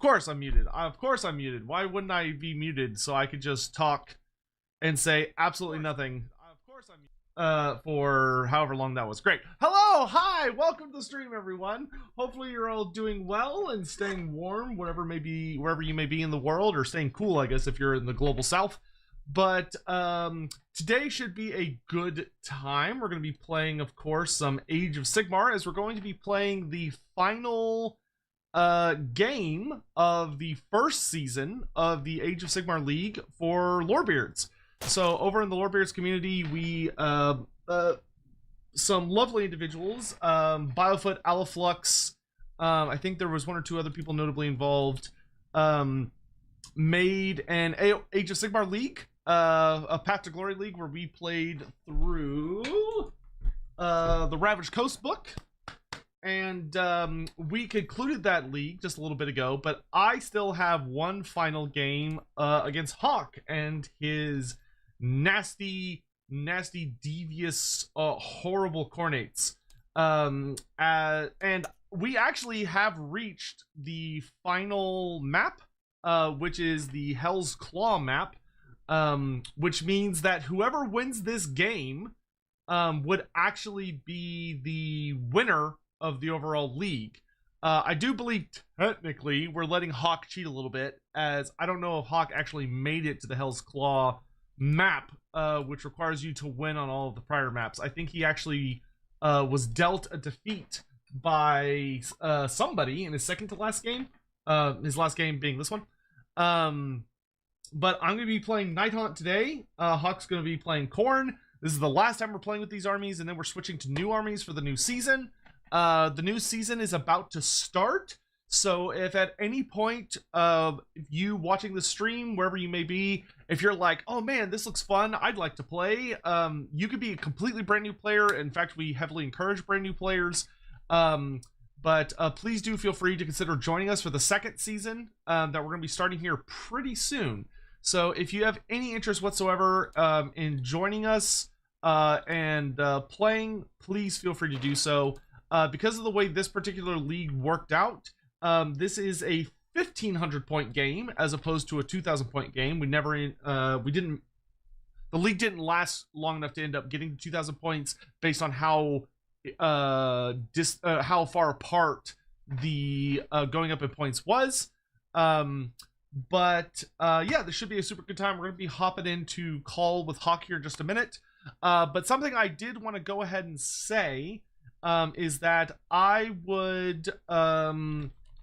course I'm muted. Of course I'm muted. Why wouldn't I be muted so I could just talk and say absolutely nothing? Of course I'm muted. For however long that was. Great. Hello, hi, welcome to the stream, everyone. Hopefully you're all doing well and staying warm, wherever you may be in the world, or staying cool, I guess, if you're in the global south. But today should be a good time. We're going to be playing, of course, some Age of Sigmar, as we're going to be playing the final game of the first season of the Age of Sigmar League for Lorebeards. So over in the Lorebeards community, we some lovely individuals, Biofoot, Alaflux, I think there was one or two other people notably involved, made an Age of Sigmar League, a Path to Glory League, where we played through the Ravaged Coast book. And we concluded that league just a little bit ago, but I still have one final game against Hawk and his nasty, devious, horrible Khornates. And we actually have reached the final map, which is the Hell's Claw map, which means that whoever wins this game would actually be the winner of the overall league. I do believe technically we're letting Hawk cheat a little bit, as I don't know if Hawk actually made it to the Hell's Claw map, which requires you to win on all of the prior maps. I think he actually was dealt a defeat by somebody in his second to last game, his last game being this one. But I'm going to be playing Nighthaunt today. Hawk's going to be playing Khorne. This is the last time we're playing with these armies, and then we're switching to new armies for the new season. The new season is about to start, so if at any point you watching the stream, wherever you may be, if you're like, oh man, this looks fun, I'd like to play, you could be a completely brand new player. In fact, we heavily encourage brand new players, but please do feel free to consider joining us for the second season that we're going to be starting here pretty soon. So if you have any interest whatsoever in joining us and playing, please feel free to do so. Because of the way this particular league worked out, this is a 1,500 point game as opposed to a 2,000 point game. The league didn't last long enough to end up getting to 2,000 points based on how far apart the going up in points was. But yeah, this should be a super good time. We're going to be hopping into call with Hawk here in just a minute. But something I did want to go ahead and say is that I would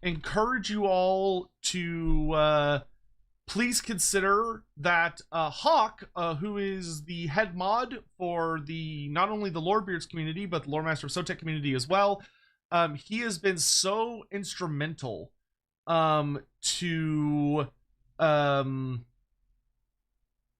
encourage you all to please consider that Hawk, who is the head mod for not only the Lorebeards community, but the Loremaster of Sotek community as well, he has been so instrumental to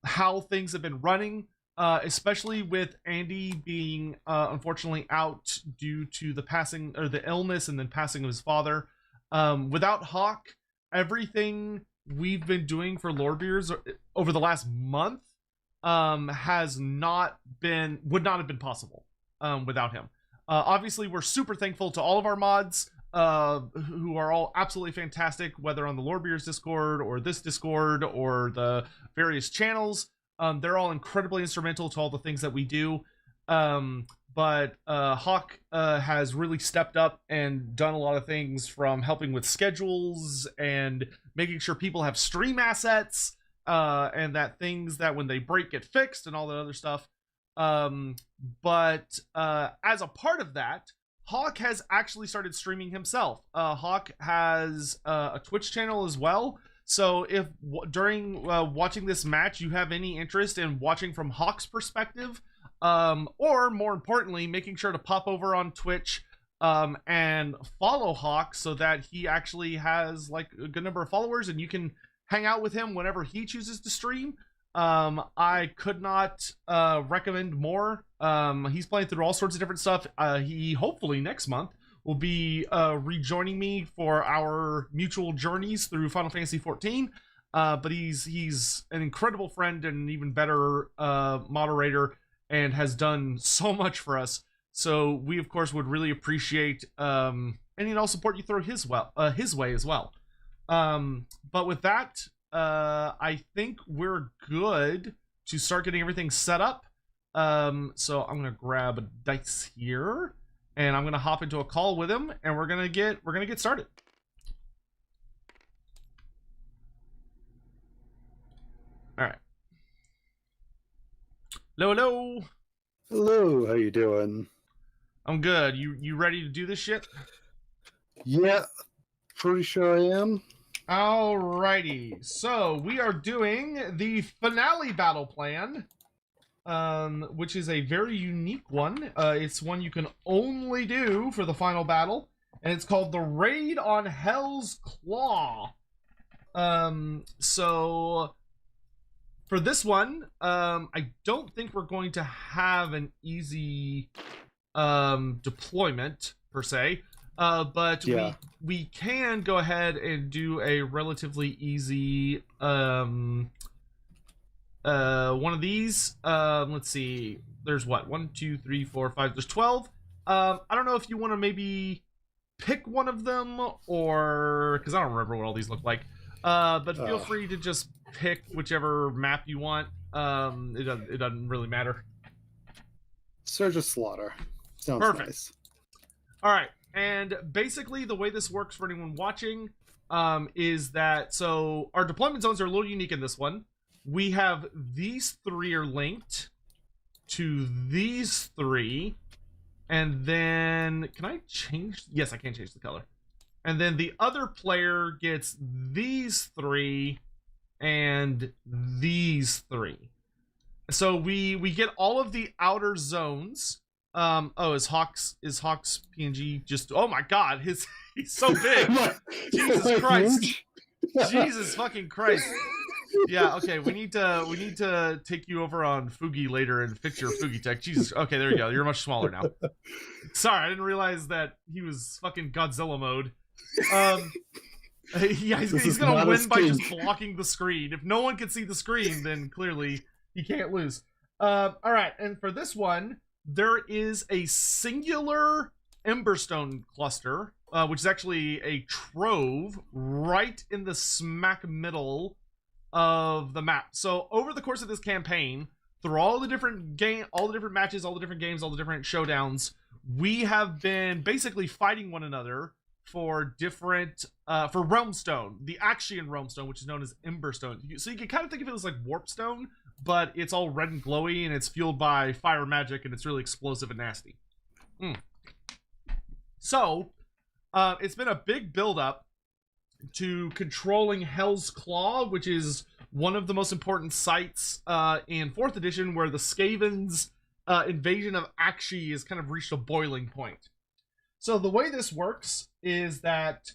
how things have been running. Especially with Andy being unfortunately out due to the passing or the illness and then passing of his father. Without Hawk, everything we've been doing for Lorebeards over the last month would not have been possible without him. Obviously, we're super thankful to all of our mods who are all absolutely fantastic, whether on the Lorebeards Discord or this Discord or the various channels. They're all incredibly instrumental to all the things that we do. But Hawk has really stepped up and done a lot of things, from helping with schedules and making sure people have stream assets, and that things that when they break get fixed and all that other stuff. But as a part of that, Hawk has actually started streaming himself. Hawk has a Twitch channel as well. So if during watching this match you have any interest in watching from Hawk's perspective, or more importantly, making sure to pop over on Twitch and follow Hawk so that he actually has like a good number of followers and you can hang out with him whenever he chooses to stream, I could not recommend more. He's playing through all sorts of different stuff. He hopefully next month will be rejoining me for our mutual journeys through Final Fantasy XIV. But he's an incredible friend and an even better moderator, and has done so much for us. So we of course would really appreciate any and all support you throw his way as well. But with that, I think we're good to start getting everything set up. So I'm gonna grab a dice here, and I'm gonna hop into a call with him, and we're gonna get started. All right. Hello. Hello, how you doing? I'm good. You ready to do this shit? Yeah, pretty sure I am. Alrighty. So we are doing the finale battle plan, which is a very unique one. It's one you can only do for the final battle, and it's called the Raid on Hell's Claw. So for this one, I don't think we're going to have an easy deployment per se, but Yeah. we can go ahead and do a relatively easy one of these. Let's see, there's what, 1 2 3 4 5, there's 12. I don't know if you want to maybe pick one of them, or because I don't remember what all these look like, but feel free to just pick whichever map you want. It doesn't really matter. Surge of Slaughter. Sounds Perfect. nice. All right, and basically the way this works for anyone watching is that, so our deployment zones are a little unique in this one. We have these three are linked to these three, and then can I change? Yes, I can change the color. And then the other player gets these three and these three. So we get all of the outer zones. Oh, is Hawk's PNG just, oh my god, he's so big. Jesus Christ. Jesus fucking Christ. Yeah, okay, we need to take you over on Fugi later and fix your Fugi tech. Jesus, okay, there you go. You're much smaller now. Sorry, I didn't realize that he was fucking Godzilla mode. Yeah, he's gonna win by just blocking the screen. If no one can see the screen, then clearly he can't lose. Alright, and for this one, there is a singular Emberstone cluster, which is actually a trove right in the smack middle of the map. So over the course of this campaign, through all the different matches, all the different games, all the different showdowns, we have been basically fighting one another for different for Realmstone, the Axian Realmstone, which is known as Emberstone. So you can kind of think of it as like Warpstone, but it's all red and glowy, and it's fueled by fire magic, and it's really explosive and nasty. So it's been a big build up to controlling Hell's Claw, which is one of the most important sites in 4th edition, where the Skaven's invasion of Axii has kind of reached a boiling point. So the way this works is that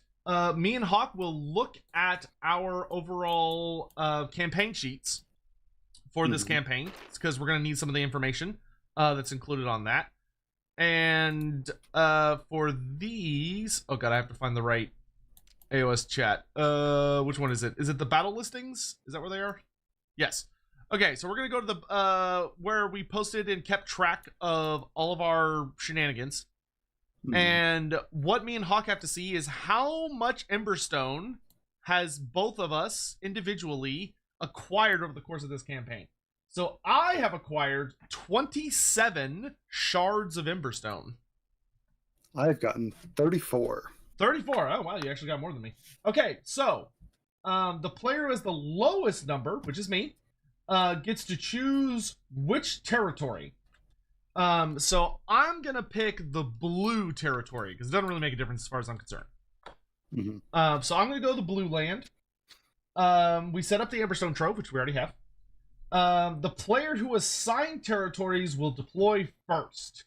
me and Hawk will look at our overall campaign sheets for this campaign, because we're going to need some of the information that's included on that. And for these, oh god, I have to find the right AOS chat. Which one is it? Is it the battle listings? Is that where they are? Yes. Okay, so we're gonna go to the where we posted and kept track of all of our shenanigans. And what me and Hawk have to see is how much Emberstone has both of us individually acquired over the course of this campaign. So I have acquired 27 shards of Emberstone. I've gotten 34. 34. Oh, wow, you actually got more than me. Okay, so the player who has the lowest number, which is me, gets to choose which territory. So I'm going to pick the blue territory, because it doesn't really make a difference as far as I'm concerned. So I'm going to go the blue land. We set up the Emberstone Trove, which we already have. The player who assigned territories will deploy first.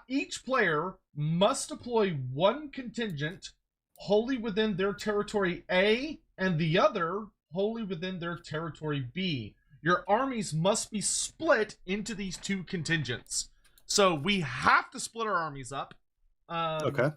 Each player must deploy one contingent wholly within their territory A, and the other wholly within their territory B. Your armies must be split into these two contingents. So we have to split our armies up. Okay.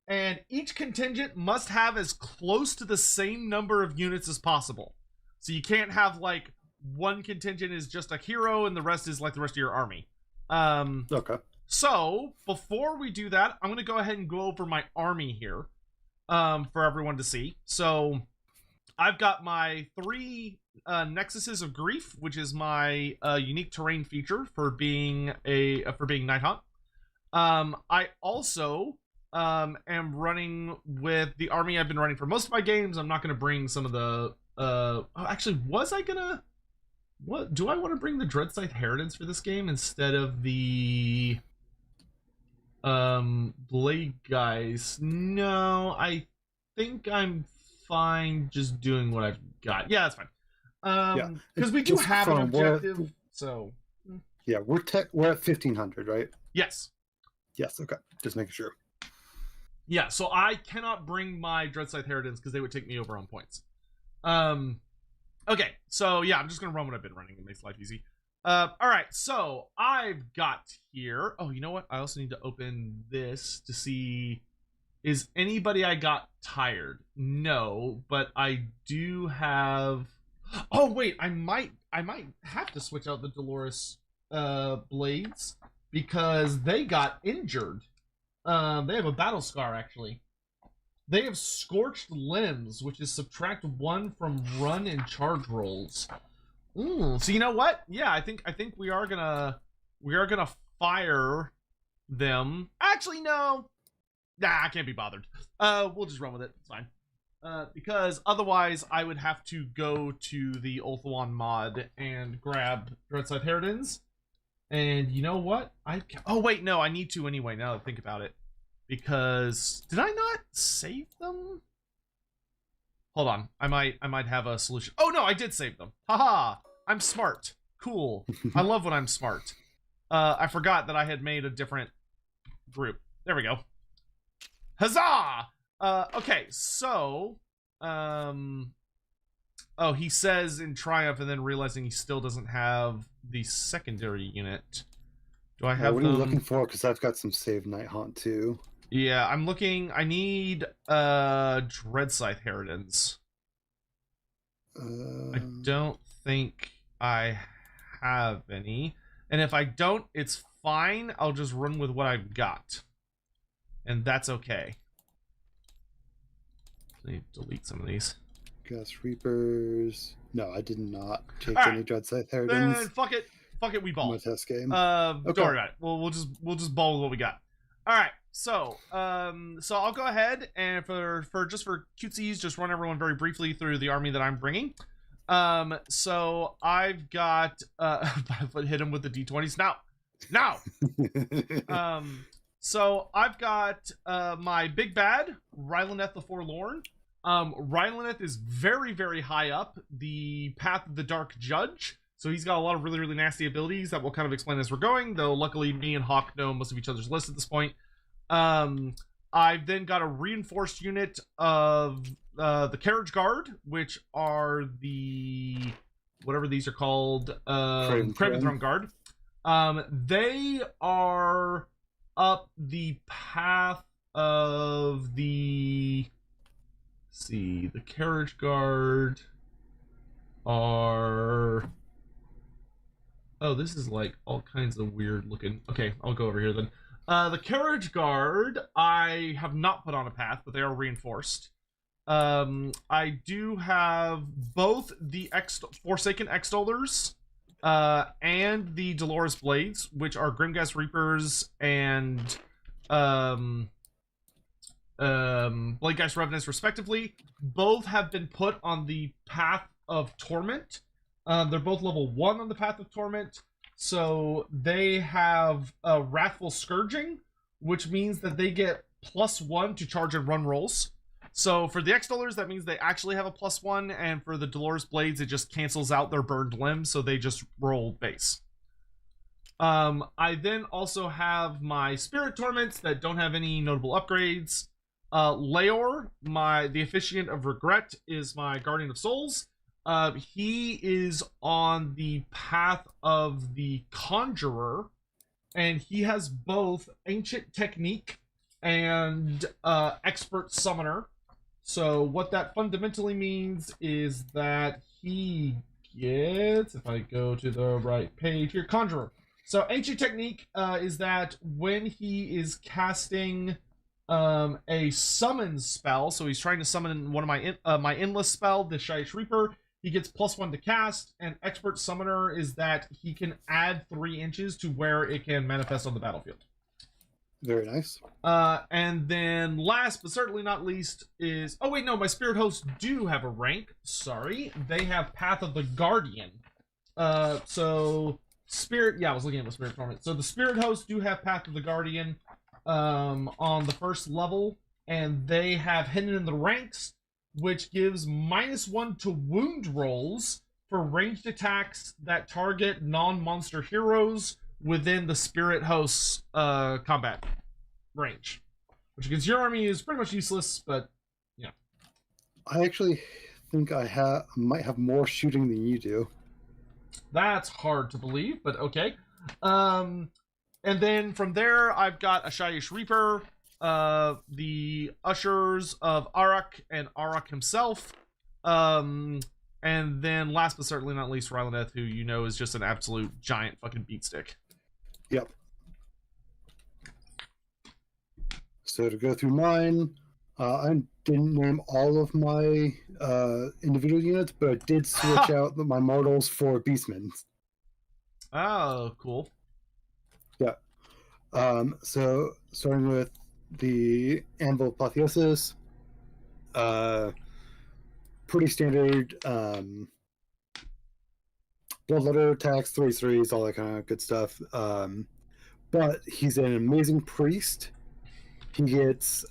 And each contingent must have as close to the same number of units as possible. So you can't have, like, one contingent is just a hero and the rest is like the rest of your army. Okay. So before we do that, I'm going to go ahead and go over my army here. for everyone to see. So I've got my 3 Nexuses of Grief, which is my unique terrain feature for being Nighthaunt. I also am running with the army I've been running for most of my games. I'm not going to bring some of the actually, was I gonna, what do I want to bring the Dreadscythe Heritance for this game instead of the Blade guys? No, I think I'm fine just doing what I've got. Yeah, that's fine. Because we do have an objective, so yeah, we're at 1500, right? Yes. Yes. Okay, just making sure. Yeah, so I cannot bring my Dreadscythe Heritance because they would take me over on points. Okay, so yeah, I'm just gonna run what I've been running. It makes life easy. All right, so I've got here. Oh, you know what? I also need to open this to see, is anybody I got tired? No, but I do have. Oh wait, I might have to switch out the Dolores blades because they got injured. They have a battle scar actually. They have scorched limbs, which is subtract 1 from run and charge rolls. So you know what? Yeah, I think we are gonna fire them. Actually, no. Nah, I can't be bothered. We'll just run with it. It's fine. Because otherwise I would have to go to the Ulthuan mod and grab Dreadscythe Heritance. And you know what? Oh wait, no, I need to anyway, now that I think about it. Because did I not save them? Hold on, I might have a solution. Oh no, I did save them. Haha, I'm smart. Cool. I love when I'm smart. I forgot that I had made a different group. There we go. Huzzah! Okay, so oh, he says in Triumph and then realizing he still doesn't have the secondary unit. Do I have what are you looking for? Because I've got some save Nighthaunt too. Yeah, I'm looking. I need Dreadscythe Heritance. I don't think I have any. And if I don't, it's fine. I'll just run with what I've got. And that's okay. Let me delete some of these. Gas Reapers. No, I did not take All any right. Dreadscythe Heritance. Then fuck it. Fuck it, we ball. My test game. Don't worry about it. We'll just ball with what we got. All right. So I'll go ahead and for cutesies, just run everyone very briefly through the army that I'm bringing. So I've got hit him with the D20s now. So I've got my big bad Rylaneth the Forlorn. Rylaneth is very, very high up the path of the Dark Judge. So he's got a lot of really, really nasty abilities that we'll kind of explain as we're going, though luckily me and Hawk know most of each other's lists at this point. I've then got a reinforced unit of the Carriage Guard, which are the whatever these are called, Craven Throne Guard. They are up the path of the the Carriage Guard are. Oh, this is like all kinds of weird looking. Okay, I'll go over here then. The Carriage Guard, I have not put on a path, but they are reinforced. I do have both the Forsaken Extollers and the Dolores Blades, which are Grimghast Reapers and Bladegeist Revenants, respectively. Both have been put on the Path of Torment. They're both level 1 on the Path of Torment. So they have Wrathful Scourging, which means that they get +1 to charge and run rolls. So for the Extollers, that means they actually have a +1, and for the Dolores Blades, it just cancels out their burned limbs, so they just roll base. I then also have my Spirit Torments that don't have any notable upgrades. Leor, the Officiant of Regret, is my Guardian of Souls. He is on the path of the Conjurer, and he has both Ancient Technique and Expert Summoner. So what that fundamentally means is that he gets, if I go to the right page here, Conjurer. So Ancient Technique is that when he is casting a summon spell. So he's trying to summon one of my endless spell, the Shyish Reaper. He gets +1 to cast, and Expert Summoner is that he can add 3 inches to where it can manifest on the battlefield. Very nice. And then last but certainly not least is... Oh, wait, no, my Spirit Hosts do have a rank. Sorry. They have Path of the Guardian. So Spirit... Yeah, I was looking at the Spirit Performance. So the Spirit Hosts do have Path of the Guardian on the first level, and they have Hidden in the Ranks, which gives -1 to wound rolls for ranged attacks that target non-monster heroes within the Spirit Host's combat range. Which against your army is pretty much useless, but yeah. I actually think I might have more shooting than you do. That's hard to believe, but okay. And then from there, I've got a Shyish Reaper, the Ushers of Arak and Arak himself, and then last but certainly not least, Rylaneth, who you know is just an absolute giant fucking beatstick. Yep. So to go through mine, I didn't name all of my individual units, but I did switch out my mortals for beastmen. Oh, cool. Yeah. So starting with the Anvil of Apotheosis, pretty standard bloodletter attacks, 3/3s, all that kind of good stuff. But he's an amazing priest. He gets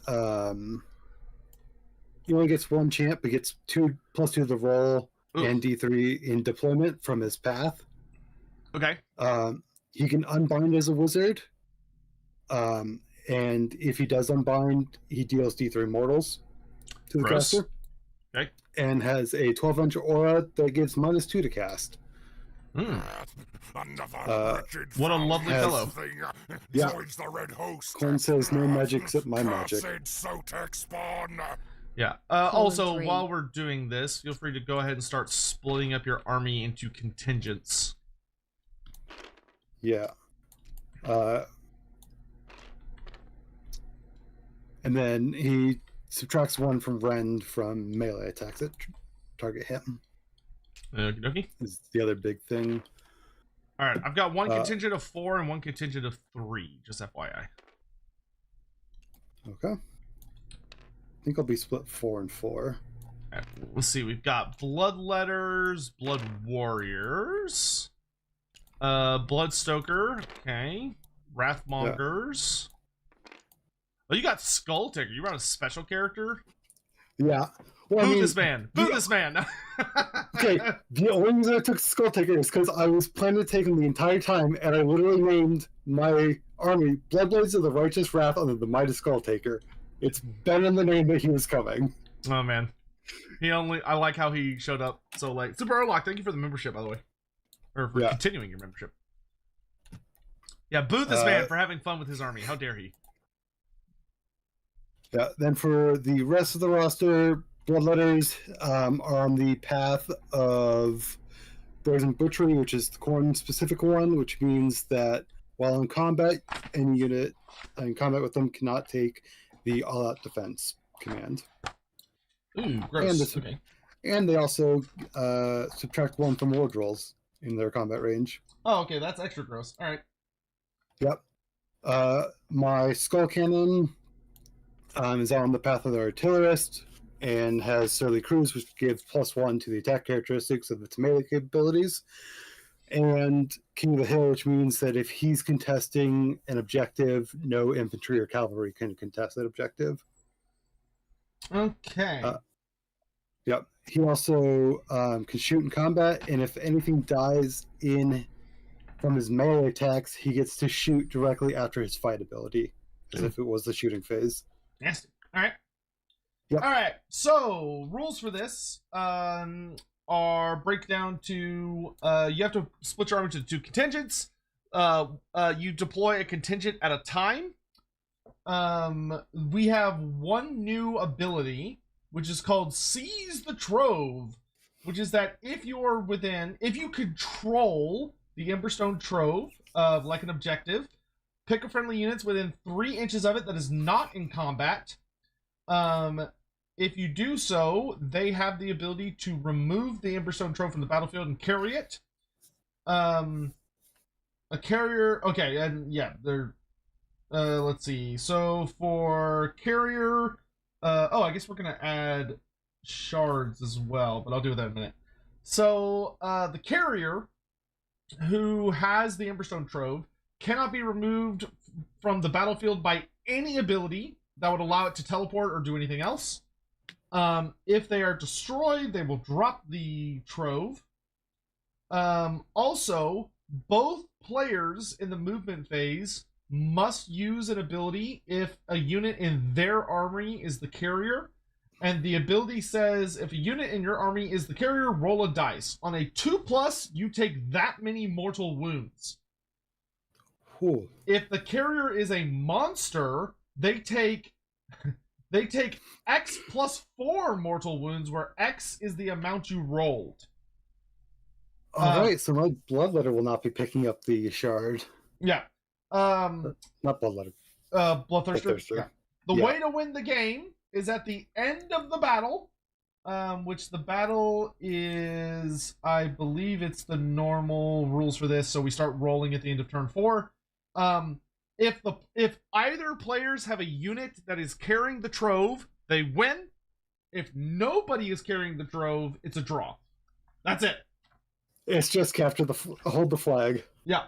he only gets 1 champ, but gets +2 to the roll. Ooh. And D3 in deployment from his path. Okay. He can unbind as a wizard. And if he does unbind, he deals D3 mortals to the caster. Okay. And has a 12-inch aura that gives -2 to cast. What a lovely fellow. Yeah. Khorne says no magic except my magic. Yeah. Also, while we're doing this, feel free to go ahead and start splitting up your army into contingents. Yeah. And then he subtracts 1 from rend from melee attacks that target him. Okie dokie. Is the other big thing. All right, I've got 1 contingent of 4 and 1 contingent of 3, just FYI. Okay. I think I'll be split 4 and 4. Right, let's see, we've got Bloodletters, Blood Warriors, Bloodstoker, okay, Wrathmongers. Yeah. Oh, you got Skulltaker. You brought a special character? Yeah. Well, Boo this man. Boo this man. Okay, the only reason I took Skulltaker is because I was planning to take him the entire time, and I literally named my army Bloodblades of the Righteous Wrath under the Midas Skulltaker. It's been in the name that he was coming. Oh, man. I like how he showed up so late. Super Urlock, thank you for the membership, by the way. Or for continuing your membership. Yeah, boo this man for having fun with his army. How dare he? Yeah, then for the rest of the roster, Bloodletters are on the path of Brazen Butchery, which is the Khorne specific one, which means that while in combat, any unit in combat with them cannot take the all-out defense command. Ooh, gross. And they also subtract 1 from ward rolls in their combat range. Oh, okay, that's extra gross. All right. Yep. My Skull Cannon is on the path of the Artillerist and has Surly Cruise, which gives +1 to the attack characteristics of its melee capabilities. And King of the Hill, which means that if he's contesting an objective, no infantry or cavalry can contest that objective. Okay. Yep. He also can shoot in combat, and if anything dies from his melee attacks, he gets to shoot directly after his fight ability, as if it was the shooting phase. Nasty. All right. Yep. All right. So rules for this are breakdown to you have to split your army into 2 contingents. You deploy a contingent at a time. We have 1 new ability, which is called Seize the Trove, which is that if you control the Emberstone Trove, like an objective, pick a friendly units within 3 inches of it that is not in combat. If you do so, they have the ability to remove the Emberstone Trove from the battlefield and carry it. A carrier, okay, and yeah, they're, let's see. So for carrier, I guess we're gonna add shards as well, but I'll do that in a minute. So the carrier who has the Emberstone Trove cannot be removed from the battlefield by any ability that would allow it to teleport or do anything else. If they are destroyed, they will drop the Trove. Also, both players in the movement phase must use an ability if a unit in their army is the carrier. And the ability says, if a unit in your army is the carrier, roll a dice. On a 2+, you take that many mortal wounds. Cool. If the carrier is a monster, they take X plus 4 mortal wounds, where X is the amount you rolled. Alright, so my Bloodletter will not be picking up the shard. Yeah. Not Bloodletter. Bloodthirster. Yeah. The way to win the game is at the end of the battle, which the battle is, I believe it's the normal rules for this, so we start rolling at the end of turn 4. If either players have a unit that is carrying the Trove, they win. If nobody is carrying the Trove, it's a draw. That's it. It's just capture hold the flag. Yeah.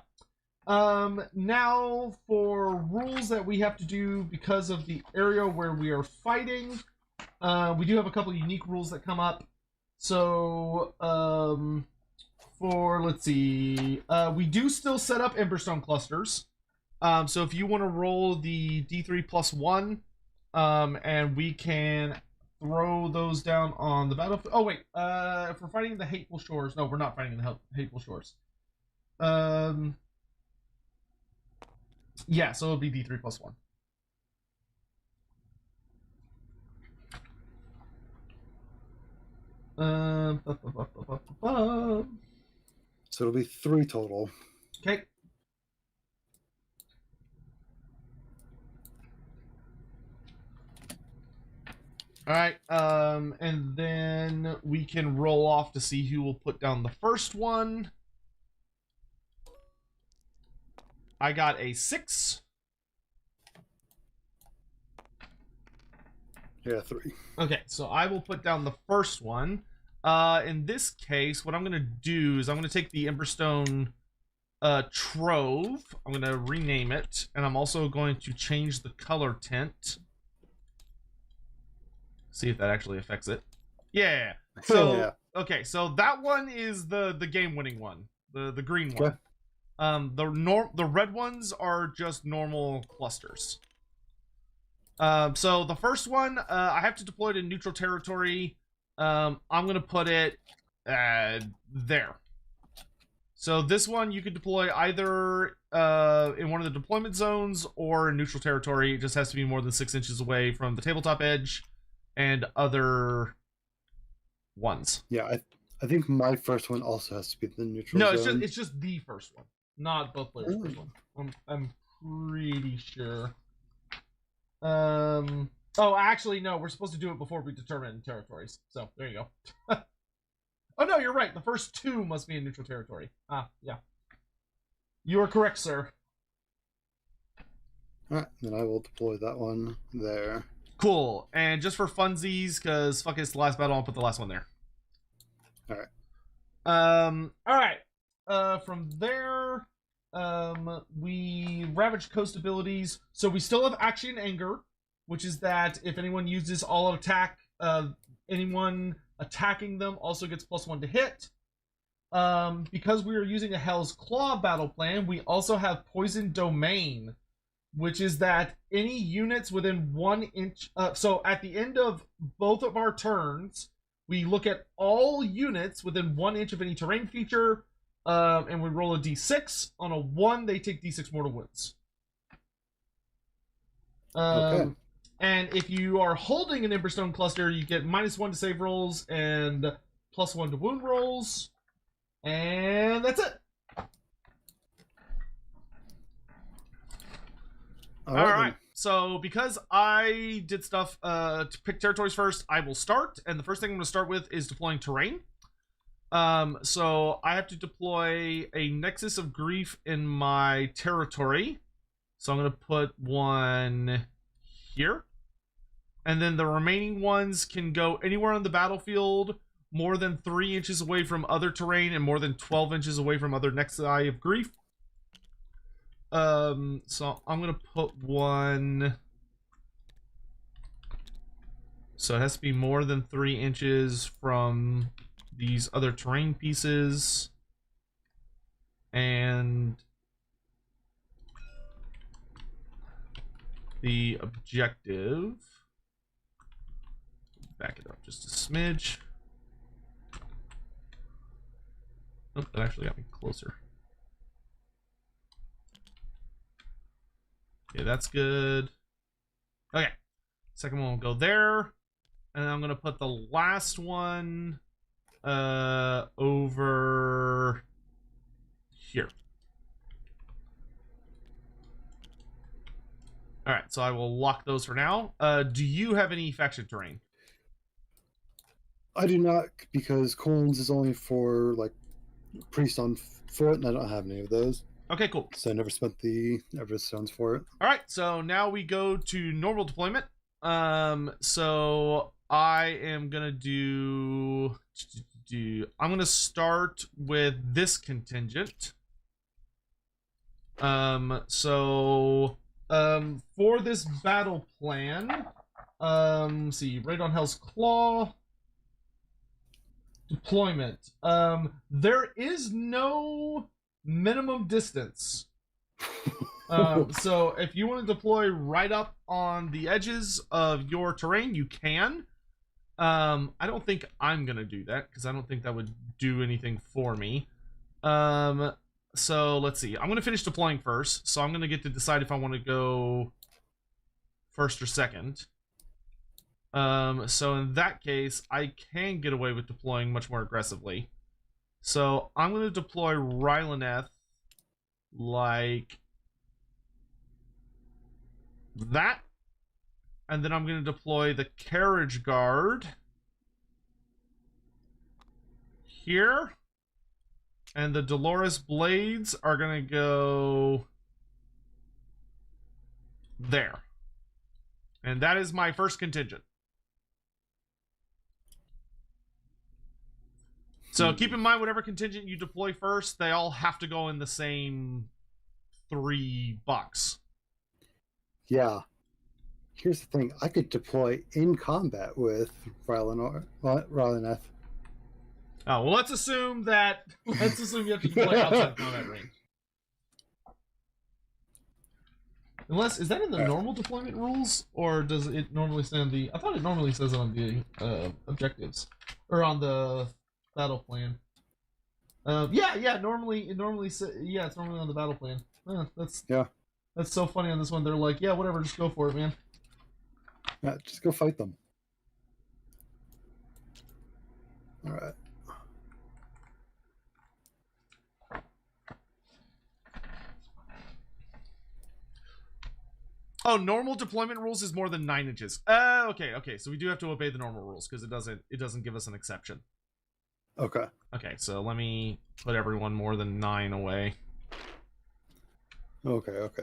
Now for rules that we have to do because of the area where we are fighting, we do have a couple of unique rules that come up. So, let's see, we do still set up Emberstone clusters. So if you want to roll the D3 plus 1, and we can throw those down on the battlefield. Oh, wait, if we're fighting the Hateful Shores, no, we're not fighting the Hateful Shores. Yeah, so it'll be D3 plus 1. So it'll be 3 total. Okay. All right, and then we can roll off to see who will put down the first one. I got a 6. Yeah, 3. Okay, so I will put down the first one. In this case, what I'm going to do is I'm going to take the Emberstone Trove. I'm going to rename it, and I'm also going to change the color tint. See if that actually affects it. Yeah. So Yeah. Okay, so that one is the game-winning one, the green one. Okay. The red ones are just normal clusters. So the first one, I have to deploy it in neutral territory. I'm gonna put it there. So this one you could deploy either in one of the deployment zones or in neutral territory. It just has to be more than 6 inches away from the tabletop edge and other ones. Yeah, I think my first one also has to be the neutral zone. It's just the first one, not both players' first one. I'm pretty sure. Oh, actually, no. We're supposed to do it before we determine territories. So there you go. Oh no, you're right. The first 2 must be in neutral territory. Yeah. You are correct, sir. All right, then I will deploy that one there. Cool. And just for funsies, because fuck it's the last battle, I'll put the last one there. All right. All right. From there, we Ravage Coast abilities. So we still have Action and Anger, which is that if anyone uses all-out attack, anyone attacking them also gets +1 to hit. Because we are using a Hell's Claw battle plan, we also have Poison Domain, which is that any units within 1 inch... so at the end of both of our turns, we look at all units within 1 inch of any terrain feature, and we roll a d6. On a 1, they take d6 mortal wounds. Okay. And if you are holding an Emberstone cluster, you get -1 to save rolls and +1 to wound rolls. And that's it. All All right, right. So because I did stuff to pick territories first, I will start. And the first thing I'm going to start with is deploying terrain. So I have to deploy a Nexus of Grief in my territory. So I'm going to put one here. And then the remaining ones can go anywhere on the battlefield more than 3 inches away from other terrain and more than 12 inches away from other Nexi of Grief. So I'm going to put one... So it has to be more than 3 inches from these other terrain pieces. And the objective... Back it up just a smidge. Oh, that actually got me closer. Okay, that's good. Okay. Second one will go there. And I'm going to put the last one over here. All right, so I will lock those for now. Do you have any faction terrain? I do not, because Khorne's is only for like priest on foot, and I don't have any of those. Okay, cool. So I never spent the Everstones for it. All right, so now we go to normal deployment. So I am gonna do. I'm gonna start with this contingent. For this battle plan, see, right on Hell's Claw. Deployment. There is no minimum distance. So if you want to deploy right up on the edges of your terrain, you can. I don't think I'm gonna do that because I don't think that would do anything for me. So let's see. I'm gonna finish deploying first, so I'm gonna get to decide if I want to go first or second. So in that case, I can get away with deploying much more aggressively. So I'm going to deploy Rylaneth like that. And then I'm going to deploy the Carriage Guard here. And the Dolores Blades are going to go there. And that is my first contingent. So keep in mind, whatever contingent you deploy first, they all have to go in the same 3 box. Yeah. Here's the thing. I could deploy in combat with Rylaneth. Oh, well, let's assume you have to deploy outside combat range. Unless, is that in the normal deployment rules, or does it normally say on the... I thought it normally says it on the objectives. Or on the battle plan. Normally it's normally on the battle plan. That's so funny on this one. They're like, yeah, whatever, just go for it, man. Yeah, just go fight them. All right. Oh, normal deployment rules is more than 9 inches. Okay. So we do have to obey the normal rules because it doesn't give us an exception. Okay. Okay, so let me put everyone more than 9 away. Okay.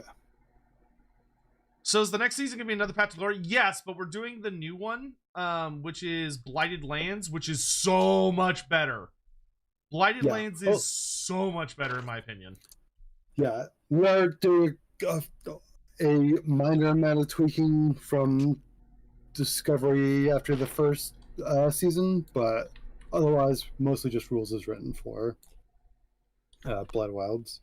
So is the next season gonna be another Path to Glory? Yes, but we're doing the new one, which is Blighted Lands, which is so much better. Blighted Lands is so much better in my opinion. Yeah, we're doing a minor amount of tweaking from Discovery after the first season, but otherwise mostly just rules as written for Blood Wilds.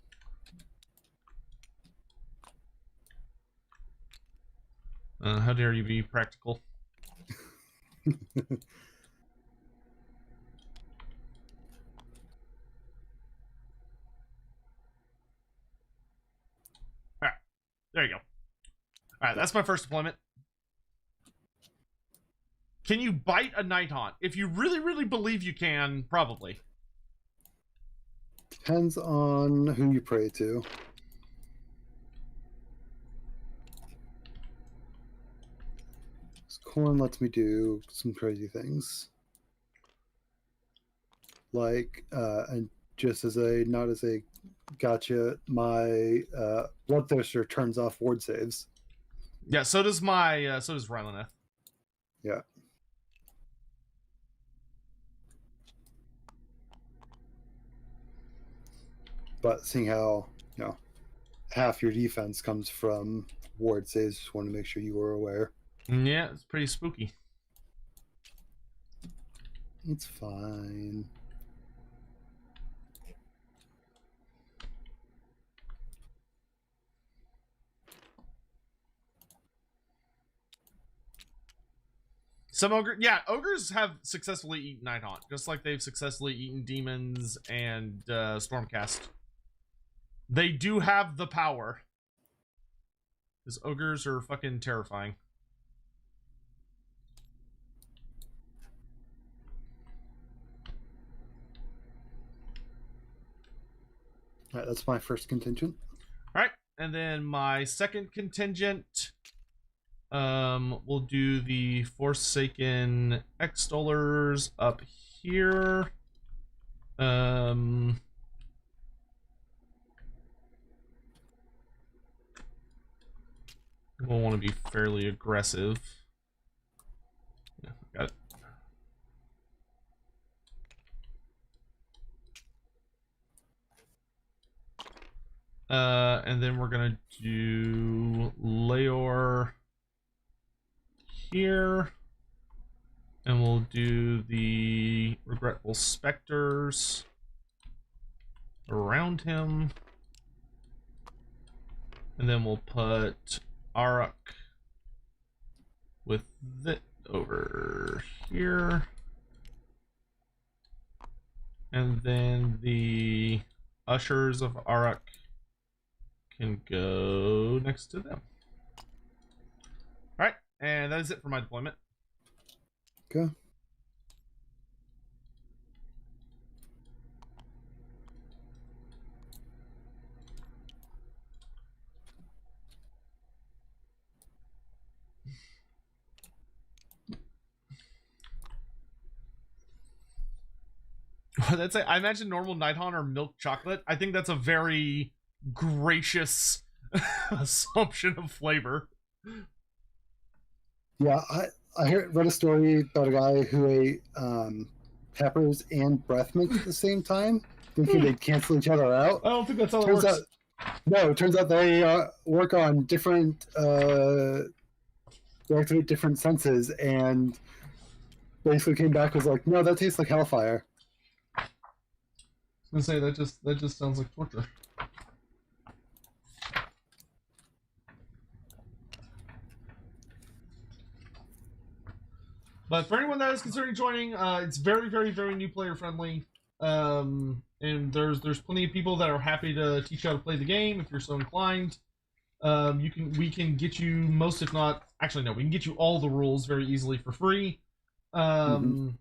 How dare you be practical? Alright, there you go. Alright, that's my first deployment. Can you bite a Nighthaunt? If you really, really believe you can, probably. Depends on who you pray to. Khorne lets me do some crazy things. Like, and just as a not as a gotcha, my Bloodthirster turns off ward saves. Yeah, so does my so does Rylaneth. Yeah. But seeing how, half your defense comes from ward saves, just want to make sure you were aware. Yeah, it's pretty spooky. It's fine. Some ogres have successfully eaten Nighthaunt, just like they've successfully eaten demons and Stormcast. They do have the power. Because ogres are fucking terrifying. All right, that's my first contingent. All right, and then my second contingent, we'll do the Forsaken Extollers up here. We'll want to be fairly aggressive. Yeah, got it. And then we're gonna do Leor here, and we'll do the Regretful Specters around him, and then we'll put Arak with it over here, and then the Ushers of Arak can go next to them. All right, and that is it for my deployment. Okay. That's it. I imagine normal Nighthaunt are milk chocolate. I think that's a very gracious assumption of flavor. Yeah, I read a story about a guy who ate peppers and breath mints at the same time, thinking they'd cancel each other out. I don't think that's how it works. No, it turns out they work on different, they activate different senses, and basically came back was like, no, that tastes like hellfire. I was gonna say that just sounds like torture. But for anyone that is considering joining, it's very, very, very new player friendly. And there's plenty of people that are happy to teach you how to play the game if you're so inclined. We can get you most, if not, actually no, we can get you all the rules very easily for free. And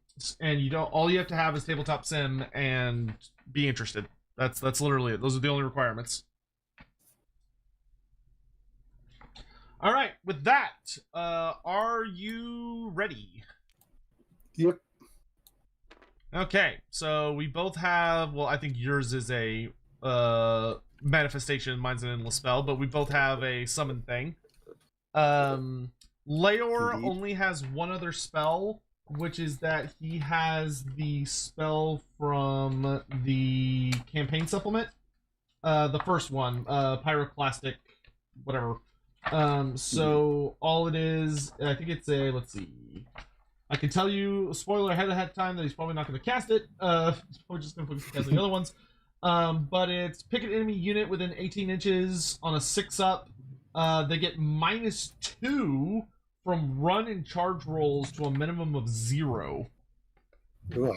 all you have to have is tabletop sim and be interested. That's literally it. Those are the only requirements. All right, with that, are you ready? Yep. Okay, so we both have, well, I think yours is a manifestation, mine's an endless spell, but we both have a summon thing. Leor Indeed. only has one other spell, which is that he has the spell from the campaign supplement. The first one, Pyroclastic, whatever. So all it is, I think it's a, let's see. I can tell you, spoiler ahead of time, that he's probably not going to cast it. He's probably just going to focus on casting the other ones. But it's pick an enemy unit within 18 inches on a 6-up. They get -2 from run and charge rolls to a minimum of 0. Ugh.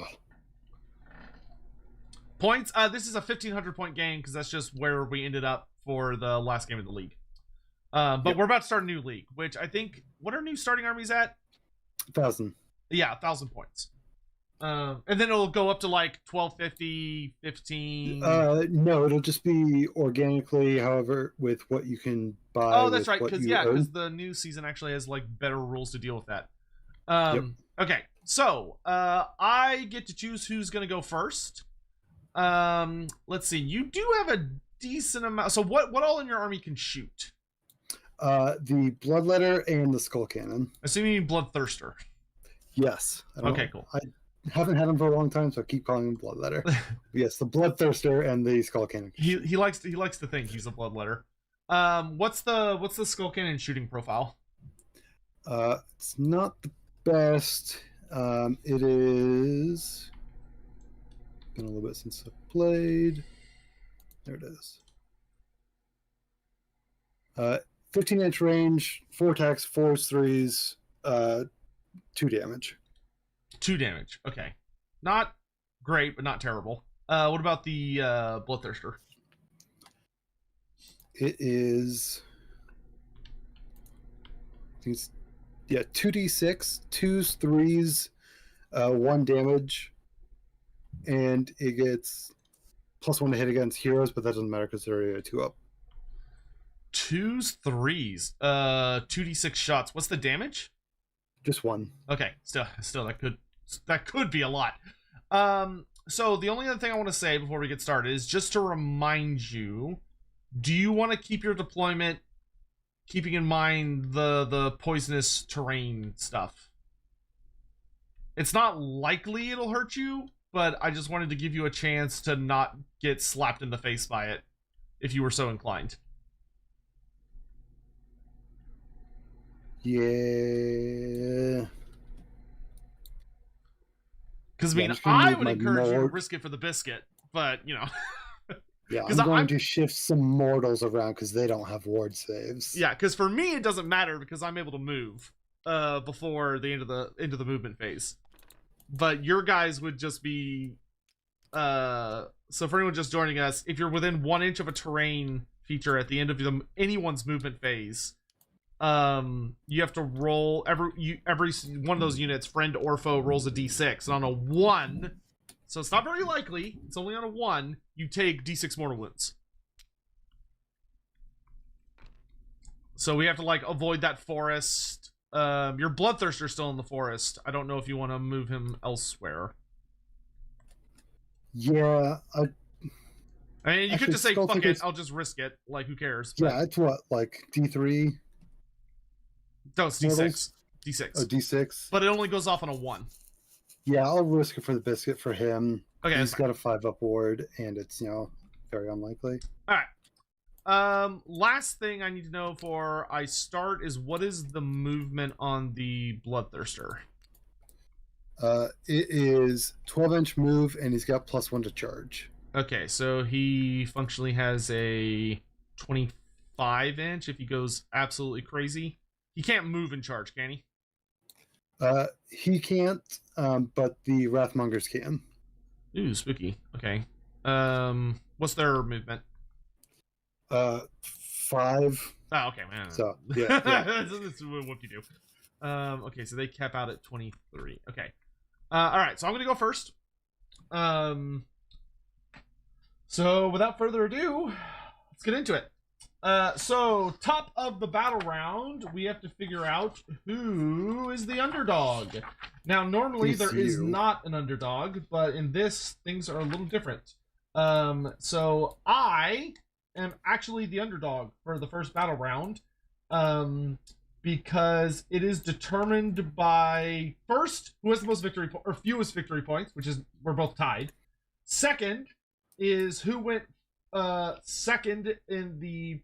Points. This is a 1,500 point game because that's just where we ended up for the last game of the league. But Yep. we're about to start a new league, which I think, what are new starting armies at? 1,000. Yeah, 1,000 points. And then it'll go up to like 1,250, 15. No, it'll just be organically, however, with what you can buy. Oh, that's right, with what because you own. the new season actually has like better rules to deal with that. Okay, so I get to choose who's gonna go first. Let's see. You do have a decent amount. So what all in your army can shoot? The Bloodletter and the Skull Cannon. Assuming you mean Bloodthirster. Yes. Okay, cool. I haven't had him for a long time, so I keep calling him Bloodletter. Yes, the Bloodthirster and the Skull Cannon. He likes to think he's a Bloodletter. What's the Skull Cannon shooting profile? It's not the best. It is. Been a little bit since I played. There it is. 15-inch range, 4 attacks, 4 threes, 2 damage. 2 damage. Okay, not great, but not terrible. What about the Bloodthirster? It is. I think it's 2d6, 2s, 3s, 1 damage, and it gets +1 to hit against heroes, but that doesn't matter because they're already a 2 up. 2s, 3s, 2d6 shots. What's the damage? Just 1. Okay, still that could be a lot. So the only other thing I want to say before we get started is just to remind you, do you want to keep your deployment keeping in mind the poisonous terrain stuff? It's not likely it'll hurt you, but I just wanted to give you a chance to not get slapped in the face by it if you were so inclined. Yeah. Because, I mean, I would encourage you to risk it for the biscuit, but, you know. Yeah, I'm going to shift some mortals around because they don't have ward saves. Yeah, because for me, it doesn't matter because I'm able to move before the end of the movement phase. But your guys would just be... so for anyone just joining us, if you're within 1 inch of a terrain feature at the end of anyone's movement phase, you have to roll every one of those units, friend or foe, rolls a d6, and on a 1, so it's not very likely, it's only on a 1, you take d6 mortal wounds. So we have to like avoid that forest. Your Bloodthirster's still in the forest. I don't know if you want to move him elsewhere. Yeah, I mean, you could just say, fuck it, I'll just risk it. Like, who cares? But... Yeah, it's what, like D3? No, it's D6. D6. Oh, D6. But it only goes off on a 1. Yeah, I'll risk it for the biscuit for him. Okay, he's got a 5-up ward, and it's, very unlikely. Alright. Last thing I need to know before I start is what is the movement on the Bloodthirster? It is 12-inch move, and he's got +1 to charge. Okay, so he functionally has a 25-inch if he goes absolutely crazy. He can't move and charge, can he? He can't, but the Wrathmongers can. Ooh, spooky. Okay. What's their movement? 5. Oh, okay, man. So, yeah. That's what you do. Okay, so they cap out at 23. Okay. Alright, so I'm gonna go first. So without further ado, let's get into it. So top of the battle round, we have to figure out who is the underdog. Now, normally there is not an underdog, but in this, things are a little different. So I am actually the underdog for the first battle round, because it is determined by, first, who has the most victory or fewest victory points, which is we're both tied. Second is who went second in the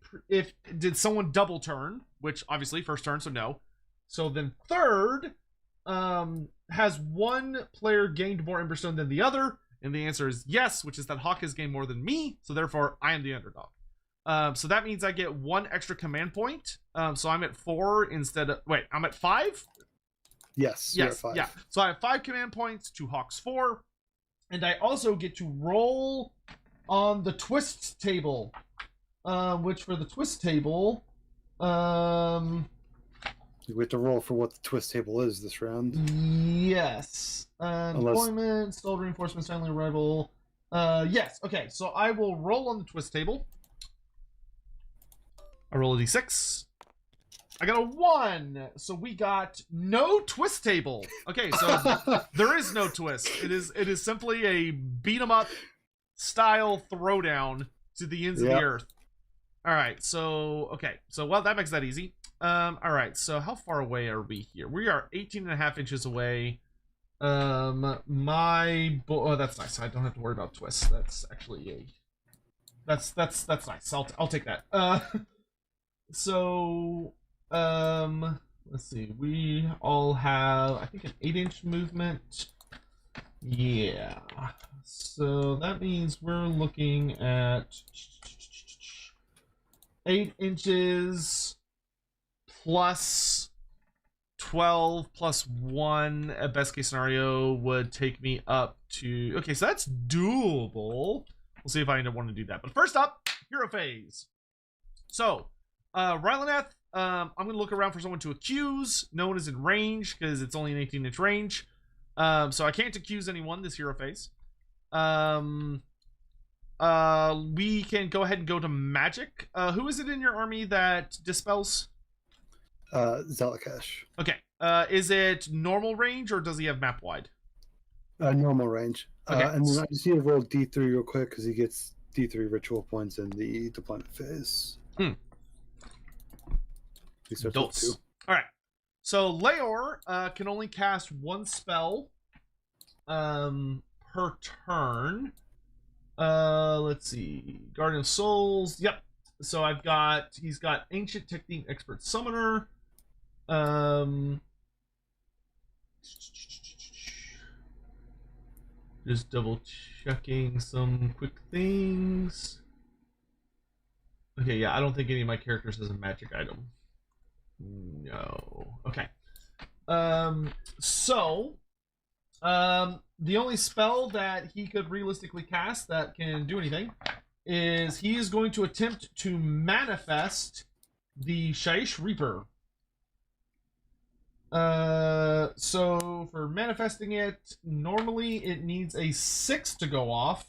did someone double turn, which obviously first turn, so no. So then third, has one player gained more Emberstone than the other, and the answer is yes, which is that Hawk has gained more than me, so therefore I am the underdog. So that means I get 1 extra command point. So I'm at 4 instead of, wait, I'm at 5? Yes, yes, you're at 5. Yeah. So I have 5 command points to Hawk's 4, and I also get to roll on the twist table, which for the twist table, we have to roll for what the twist table is this round. Yes. Deployment, installed reinforcements, timely arrival. Yes. Okay, so I will roll on the twist table. I roll a d6. I got a 1. So we got no twist table. Okay, so there is no twist. It is simply a beat 'em up style throwdown to the ends of the earth. All right, so okay, so well that makes that easy. All right, so how far away are we here? We are 18.5 inches away. Oh, that's nice. I don't have to worry about twists. That's actually that's nice. I'll take that. So let's see. We all have, I think, an 8-inch movement. Yeah. So that means we're looking at 8 inches plus 12 plus 1 at best case scenario would take me up to, okay, so that's doable. We'll see if I end up wanting to do that. But first up, hero phase. So Rylaneth, I'm going to look around for someone to accuse. No one is in range because it's only an 18-inch range. So I can't accuse anyone this hero phase. We can go ahead and go to magic. Who is it in your army that dispels? Zelakash. Okay. Is it normal range or does he have map wide? Normal range. Okay. And then I just need to roll D3 real quick because he gets D3 ritual points in the deployment phase. He starts with 2. All right. So Leor can only cast 1 spell per turn. Let's see. Guardian of Souls. Yep. So he's got Ancient Technique Expert Summoner. Just double checking some quick things. Okay, yeah, I don't think any of my characters has a magic item. No. Okay. The only spell that he could realistically cast that can do anything is he is going to attempt to manifest the Shaiish Reaper. So for manifesting it, normally it needs a 6 to go off.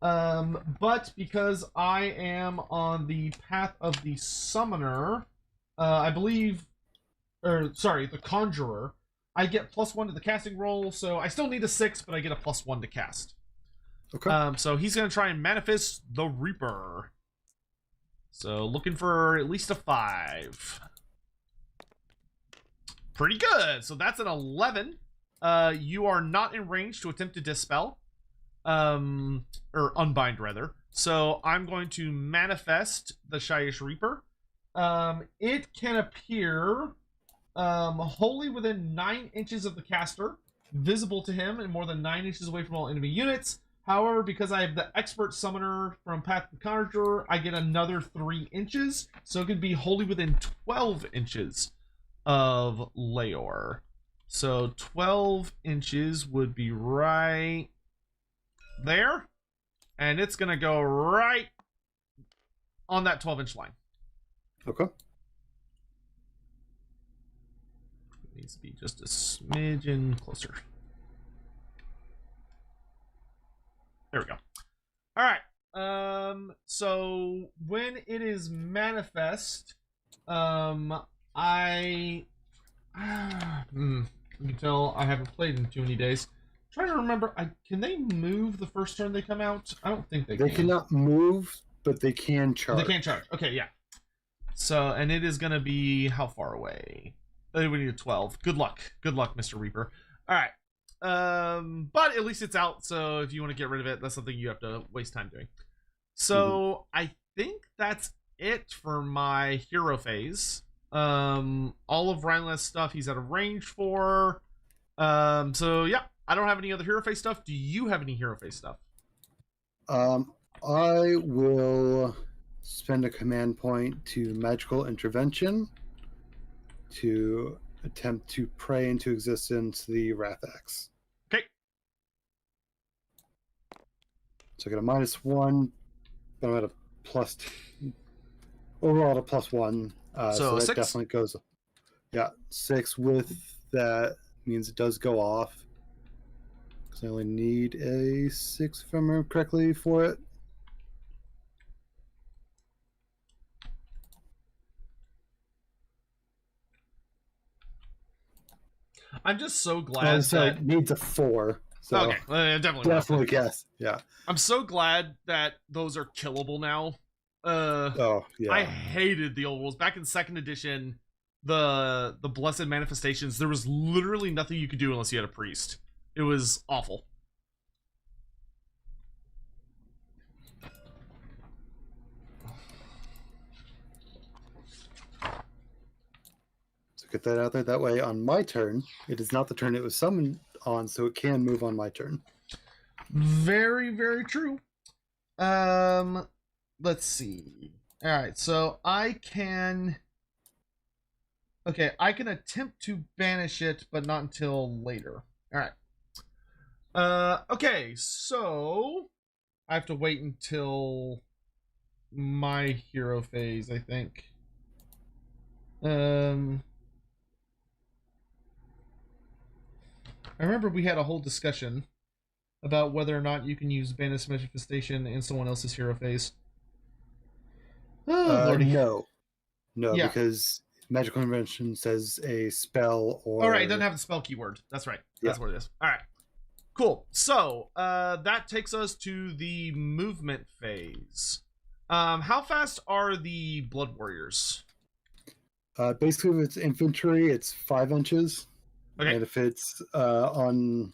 But because I am on the path of the summoner, I believe, the conjurer, I get +1 to the casting roll, so I still need a 6, but I get a +1 to cast. Okay. So he's gonna try and manifest the Reaper. So looking for at least a 5. Pretty good. So that's an 11. You are not in range to attempt to dispel. Or unbind, rather. So I'm going to manifest the Shaiish Reaper. It can appear wholly within 9 inches of the caster, visible to him, and more than 9 inches away from all enemy units. However, because I have the Expert Summoner from Path of the Conjurer, I get another 3 inches, so it could be wholly within 12 inches of Leor. So 12 inches would be right there, and it's gonna go right on that 12-inch line. Okay. It needs to be just a smidgen closer. There we go. All right. So when it is manifest, you can tell I haven't played in too many days. I'm trying to remember, can they move the first turn they come out? I don't think they can. They cannot move, but they can charge. They can charge. Okay, yeah. So, and it is going to be how far away? We need a 12. Good luck. Good luck, Mr. Reaper. All right. But at least it's out, so if you want to get rid of it, that's something you have to waste time doing. So, I think that's it for my hero phase. All of Rhineless stuff he's out of range for. So yeah, I don't have any other hero phase stuff. Do you have any hero phase stuff? I will spend a command point to Magical Intervention to attempt to pray into existence the Wrath Axe. Okay. So I got a -1, but I'm at a plus. Overall, at a +1. So that 6? definitely goes. Yeah, 6 with that means it does go off. Because I only need a 6, if I remember correctly, for it. I'm just so glad sorry, that. needs a 4. So Okay, definitely. definitely guess. Yeah. I'm so glad that those are killable now. Oh yeah. I hated the old rules back in second edition. The blessed manifestations. There was literally nothing you could do unless you had a priest. It was awful. So get that out there. That way, on my turn, it is not the turn it was summoned on, so it can move on my turn. Very, very true. Let's see. All right, so I can. Okay, I can attempt to banish it, but not until later. All right. Okay, so I have to wait until my hero phase, I think. I remember we had a whole discussion about whether or not you can use Banish Manifestation in someone else's hero phase. Oh, Lordy. No, Yeah. because Magical Convention says a spell or. All right, it doesn't have the spell keyword. That's right. That's what it is. All right. Cool. So that takes us to the movement phase. How fast are the Blood Warriors? Basically, if it's infantry, it's 5 inches. Okay. And if it's on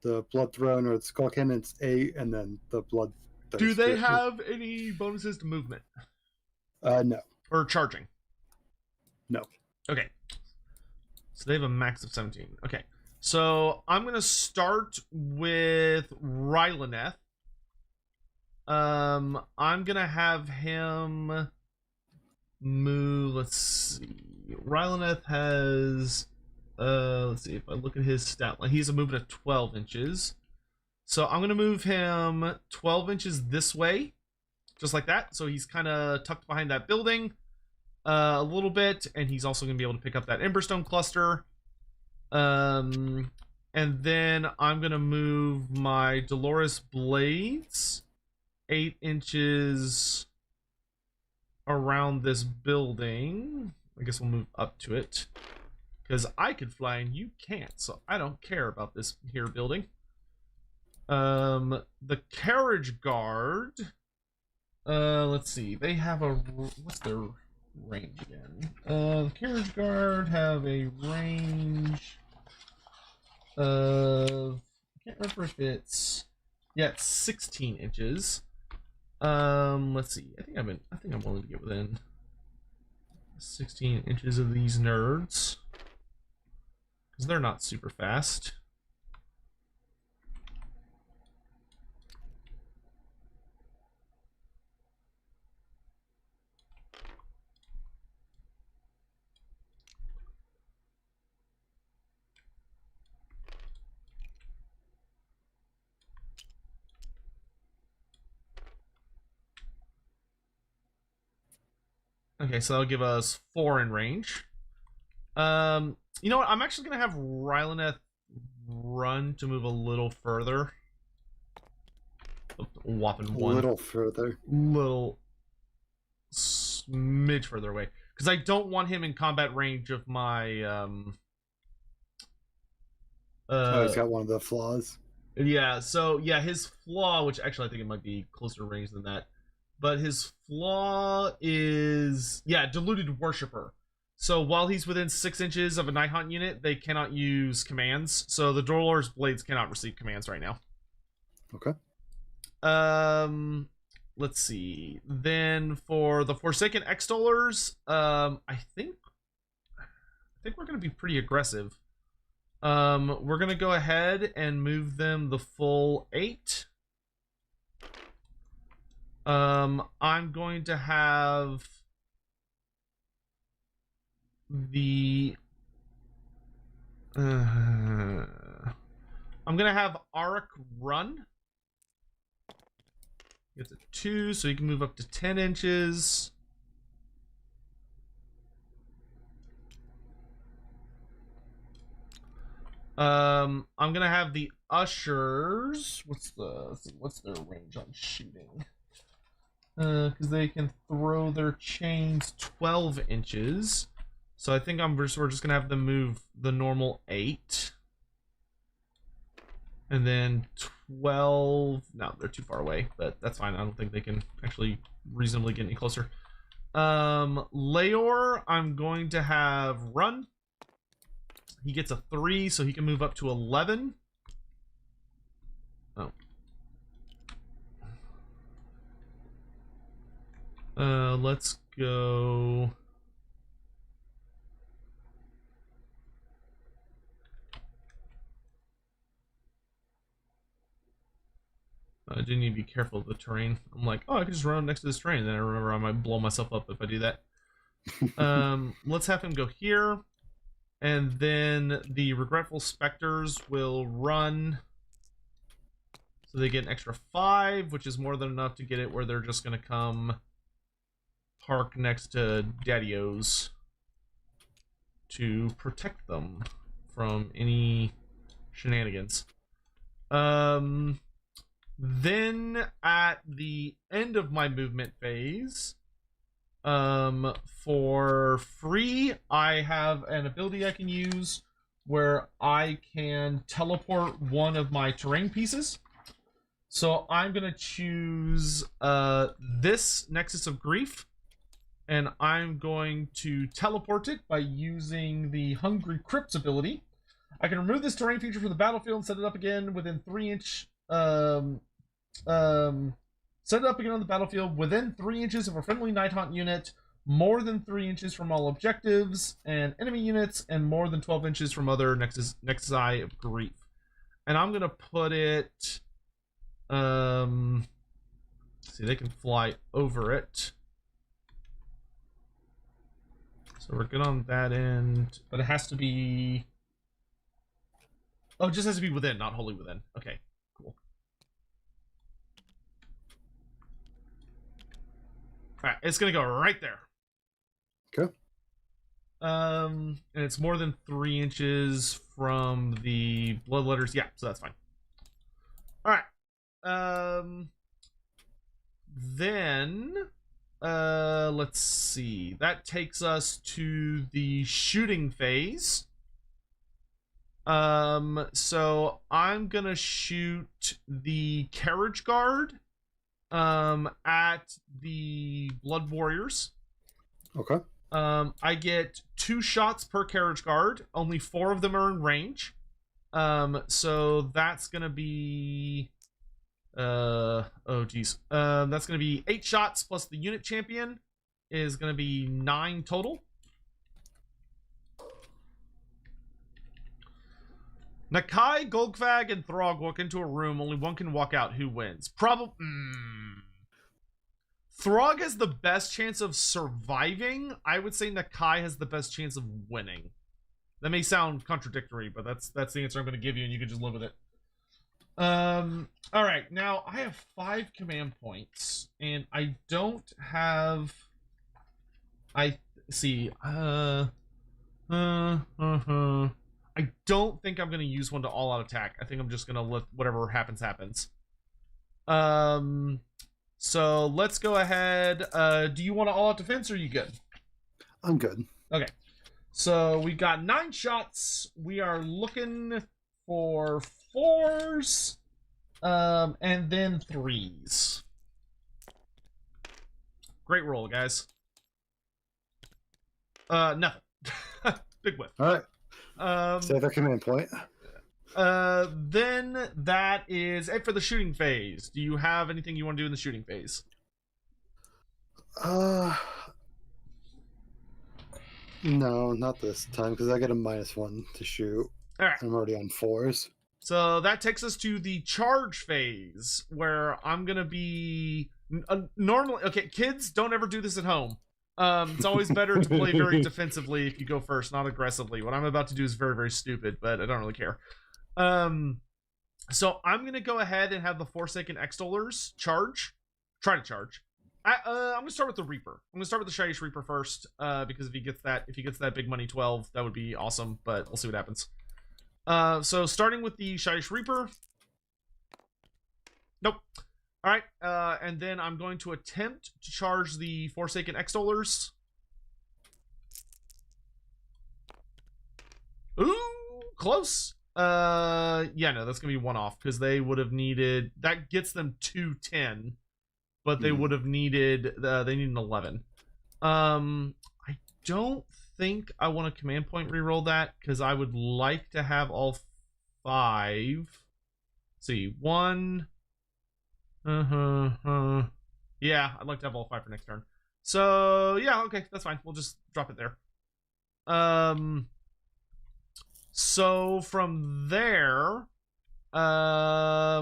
the Blood Throne or the Skull Cannon, it's 8, and then the Blood. Do they have any bonuses to movement? No. Or charging? No. Okay. So they have a max of 17. Okay. So I'm going to start with Rylaneth. I'm going to have him move. Let's see. Rylaneth has... let's see. If I look at his stat line, he's a movement of 12 inches. So I'm going to move him 12 inches this way. Just like that. So he's kind of tucked behind that building a little bit. And he's also going to be able to pick up that Emberstone cluster. And then I'm going to move my Dolores Blades 8 inches around this building. I guess we'll move up to it. Because I could fly and you can't. So I don't care about this here building. The Carriage Guard... let's see. They have a... What's their range again? The Carriage Guard have a range of... I can't remember if it's... Yeah, it's 16 inches. Let's see. I think I'm willing to get within 16 inches of these nerds. Because they're not super fast. Okay, so that'll give us 4 in range. You know what? I'm actually going to have Rylaneth run to move a little further. Whopping 1. A little further. Little smidge further away. Because I don't want him in combat range of my... he's got one of the flaws. Yeah, so, yeah, his flaw, which actually I think it might be closer range than that. But his flaw is, yeah, Deluded Worshipper. So while he's within 6 inches of a Nighthaunt unit, they cannot use commands. So the Dolores Blades cannot receive commands right now. Okay. Let's see. Then for the Forsaken Extollers, I think we're going to be pretty aggressive. We're going to go ahead and move them the full 8. I'm going to have the I'm gonna have Arik run. Gets a 2, so you can move up to 10 inches. I'm gonna have the Ushers. What's their range on shooting? Because they can throw their chains 12 inches. So I think we're just gonna have them move the normal 8. And then 12. No, they're too far away, but that's fine. I don't think they can actually reasonably get any closer. Leor, I'm going to have run. He gets a 3, so he can move up to 11. Oh. Let's go. I do need to be careful of the terrain. I'm like, oh, I can just run up next to this terrain. Then I remember I might blow myself up if I do that. Let's have him go here. And then the Regretful Specters will run. So they get an extra 5, which is more than enough to get it where they're just going to come park next to Daddy-O's to protect them from any shenanigans. Then at the end of my movement phase, for free, I have an ability I can use where I can teleport one of my terrain pieces. So I'm going to choose this Nexus of Grief, and I'm going to teleport it by using the Hungry Crypts ability. I can remove this terrain feature from the battlefield and set it up again within 3-inch set it up again on the battlefield within 3 inches of a friendly Nighthaunt unit, more than 3 inches from all objectives and enemy units, and more than 12 inches from other Nexus of Grief. And I'm gonna put it. See, they can fly over it, so we're good on that end. But it has to be. Oh, it just has to be within, not wholly within. Okay. Alright, it's gonna go right there. Okay. And it's more than 3 inches from the bloodletters. Yeah, so that's fine. Alright. Then let's see. That takes us to the shooting phase. So I'm gonna shoot the carriage guard at the Blood Warriors. Okay. I get 2 shots per carriage guard. Only 4 of them are in range. So that's gonna be oh geez. That's gonna be 8 shots plus the unit champion is gonna be 9 total. Nakai, Golgvag, and Throg walk into a room. Only one can walk out. Who wins? Probably. Throg has the best chance of surviving. I would say Nakai has the best chance of winning. That may sound contradictory, but that's the answer I'm going to give you, and you can just live with it. All right, now I have 5 command points, and I don't have. I see. I don't think I'm going to use one to all-out attack. I think I'm just going to let whatever happens, happens. So let's go ahead. Do you want to all-out defense, or are you good? I'm good. Okay. So we got 9 shots. We are looking for 4s, and then 3s. Great roll, guys. Nothing. Big whip. All right. Save a command point. Then that is it for the shooting phase. Do you have anything you want to do in the shooting phase? No, not this time, because I get a -1 to shoot. All right. I'm already on 4s. So that takes us to the charge phase, where I'm gonna be normally. Okay, kids, don't ever do this at home. It's always better to play very defensively if you go first, not aggressively. What I'm about to do is very, very stupid, but I don't really care. So I'm gonna go ahead and have the Forsaken Extolers charge. Try to charge. I'm gonna start with the Reaper. I'm gonna start with the Shyish Reaper first, because if he gets that big money 12, that would be awesome. But we'll see what happens. So starting with the Shyish Reaper. Nope. All right, and then I'm going to attempt to charge the Forsaken Extolers. close. Yeah, no, that's gonna be one off because they would have needed that gets them to 10, but they would have needed they need an 11. I don't think I want to command point reroll that because I would like to have all 5. Let's see, 1. Yeah, I'd like to have all 5 for next turn. So yeah, okay, that's fine. We'll just drop it there. So from there, I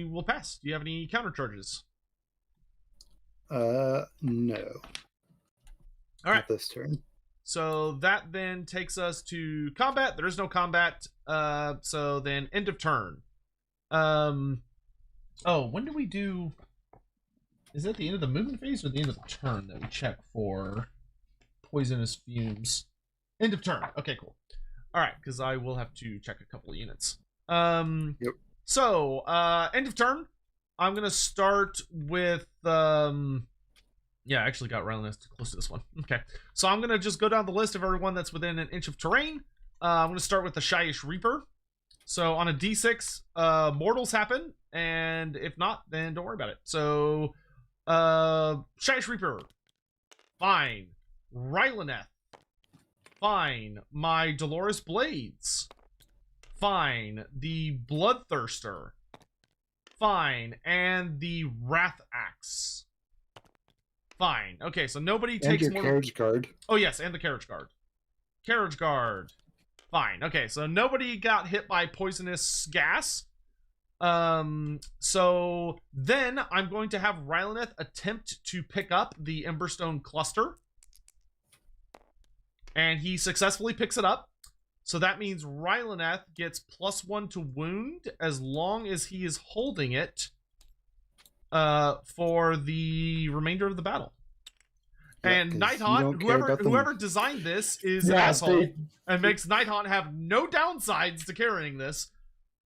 will pass. Do you have any counter charges? No. All right. Not this turn. So that then takes us to combat. There is no combat. So then end of turn. Oh, when do we do? Is it the end of the movement phase or the end of the turn that we check for poisonous fumes? End of turn. Okay, cool. All right, because I will have to check a couple of units. Yep. So, end of turn. I'm gonna start with yeah, I actually got Rylaneth close to this one. Okay, so I'm gonna just go down the list of everyone that's within an inch of terrain. I'm gonna start with the Shyish Reaper. So on a D6, mortals happen, and if not, then don't worry about it. So, Shyish Reaper, fine. Rylaneth, fine. My Dolores Blades, fine. The Bloodthirster, fine. And the Wrath Axe, fine. Okay, so nobody takes your more. Carriage Guard. Oh yes, and the Carriage Guard. Carriage Guard, fine. Okay, so nobody got hit by poisonous gas. So then I'm going to have Rylaneth attempt to pick up the Emberstone Cluster. And he successfully picks it up. So that means Rylaneth gets +1 to wound as long as he is holding it for the remainder of the battle. Yeah, and Nighthaunt, whoever designed this is an asshole and makes Nighthaunt have no downsides to carrying this.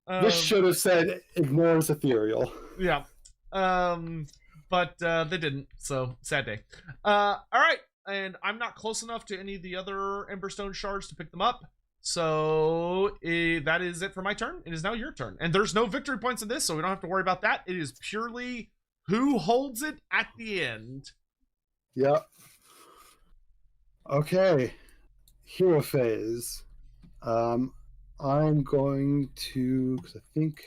This should have said ignores ethereal. Yeah. But they didn't, so sad day. All right. And I'm not close enough to any of the other Emberstone shards to pick them up. So that is it for my turn. It is now your turn. And there's no victory points in this, so we don't have to worry about that. It is purely who holds it at the end. Yep. Okay. Hero phase. I'm going to, because I think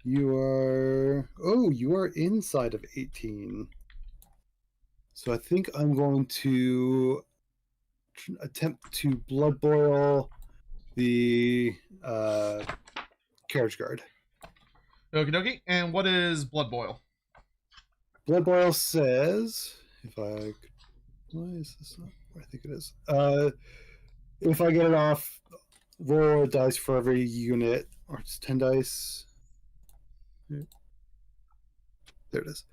you are, you are inside of 18. So I think I'm going to attempt to blood boil the Carriage Guard. Okie dokie. And what is Blood Boil? Blood boil says, if I could, why is this not where I think it is? If I get it off, roll a dice for every unit, or it's 10 dice. There it is.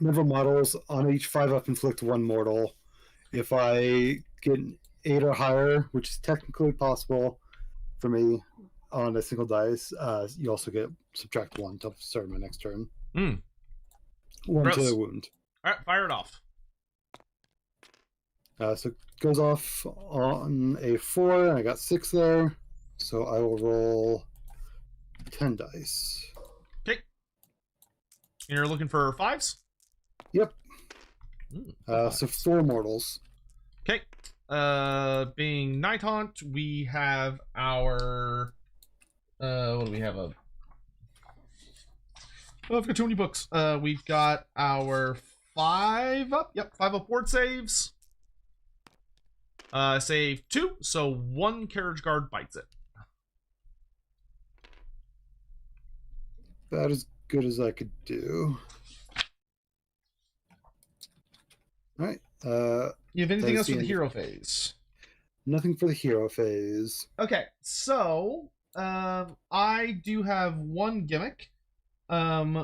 Number of models on each 5-up inflict 1 mortal. If I get 8 or higher, which is technically possible for me on a single dice, you also get subtract 1 to start my next turn. 1 Gross. to the wound. All right, fire it off. So it goes off on a 4, and I got 6 there. So I will roll 10 dice. Okay. You're looking for 5s? Yep. Ooh, so 4 mortals. Okay. Being Nighthaunt, we have our what do we have? Oh, I've got too many books. We've got our 5-up. Yep, 5-up ward saves. Save 2, so 1 Carriage Guard bites it. About as good as I could do. All right. You have anything else for the hero phase? Nothing for the hero phase. Okay, so I do have one gimmick,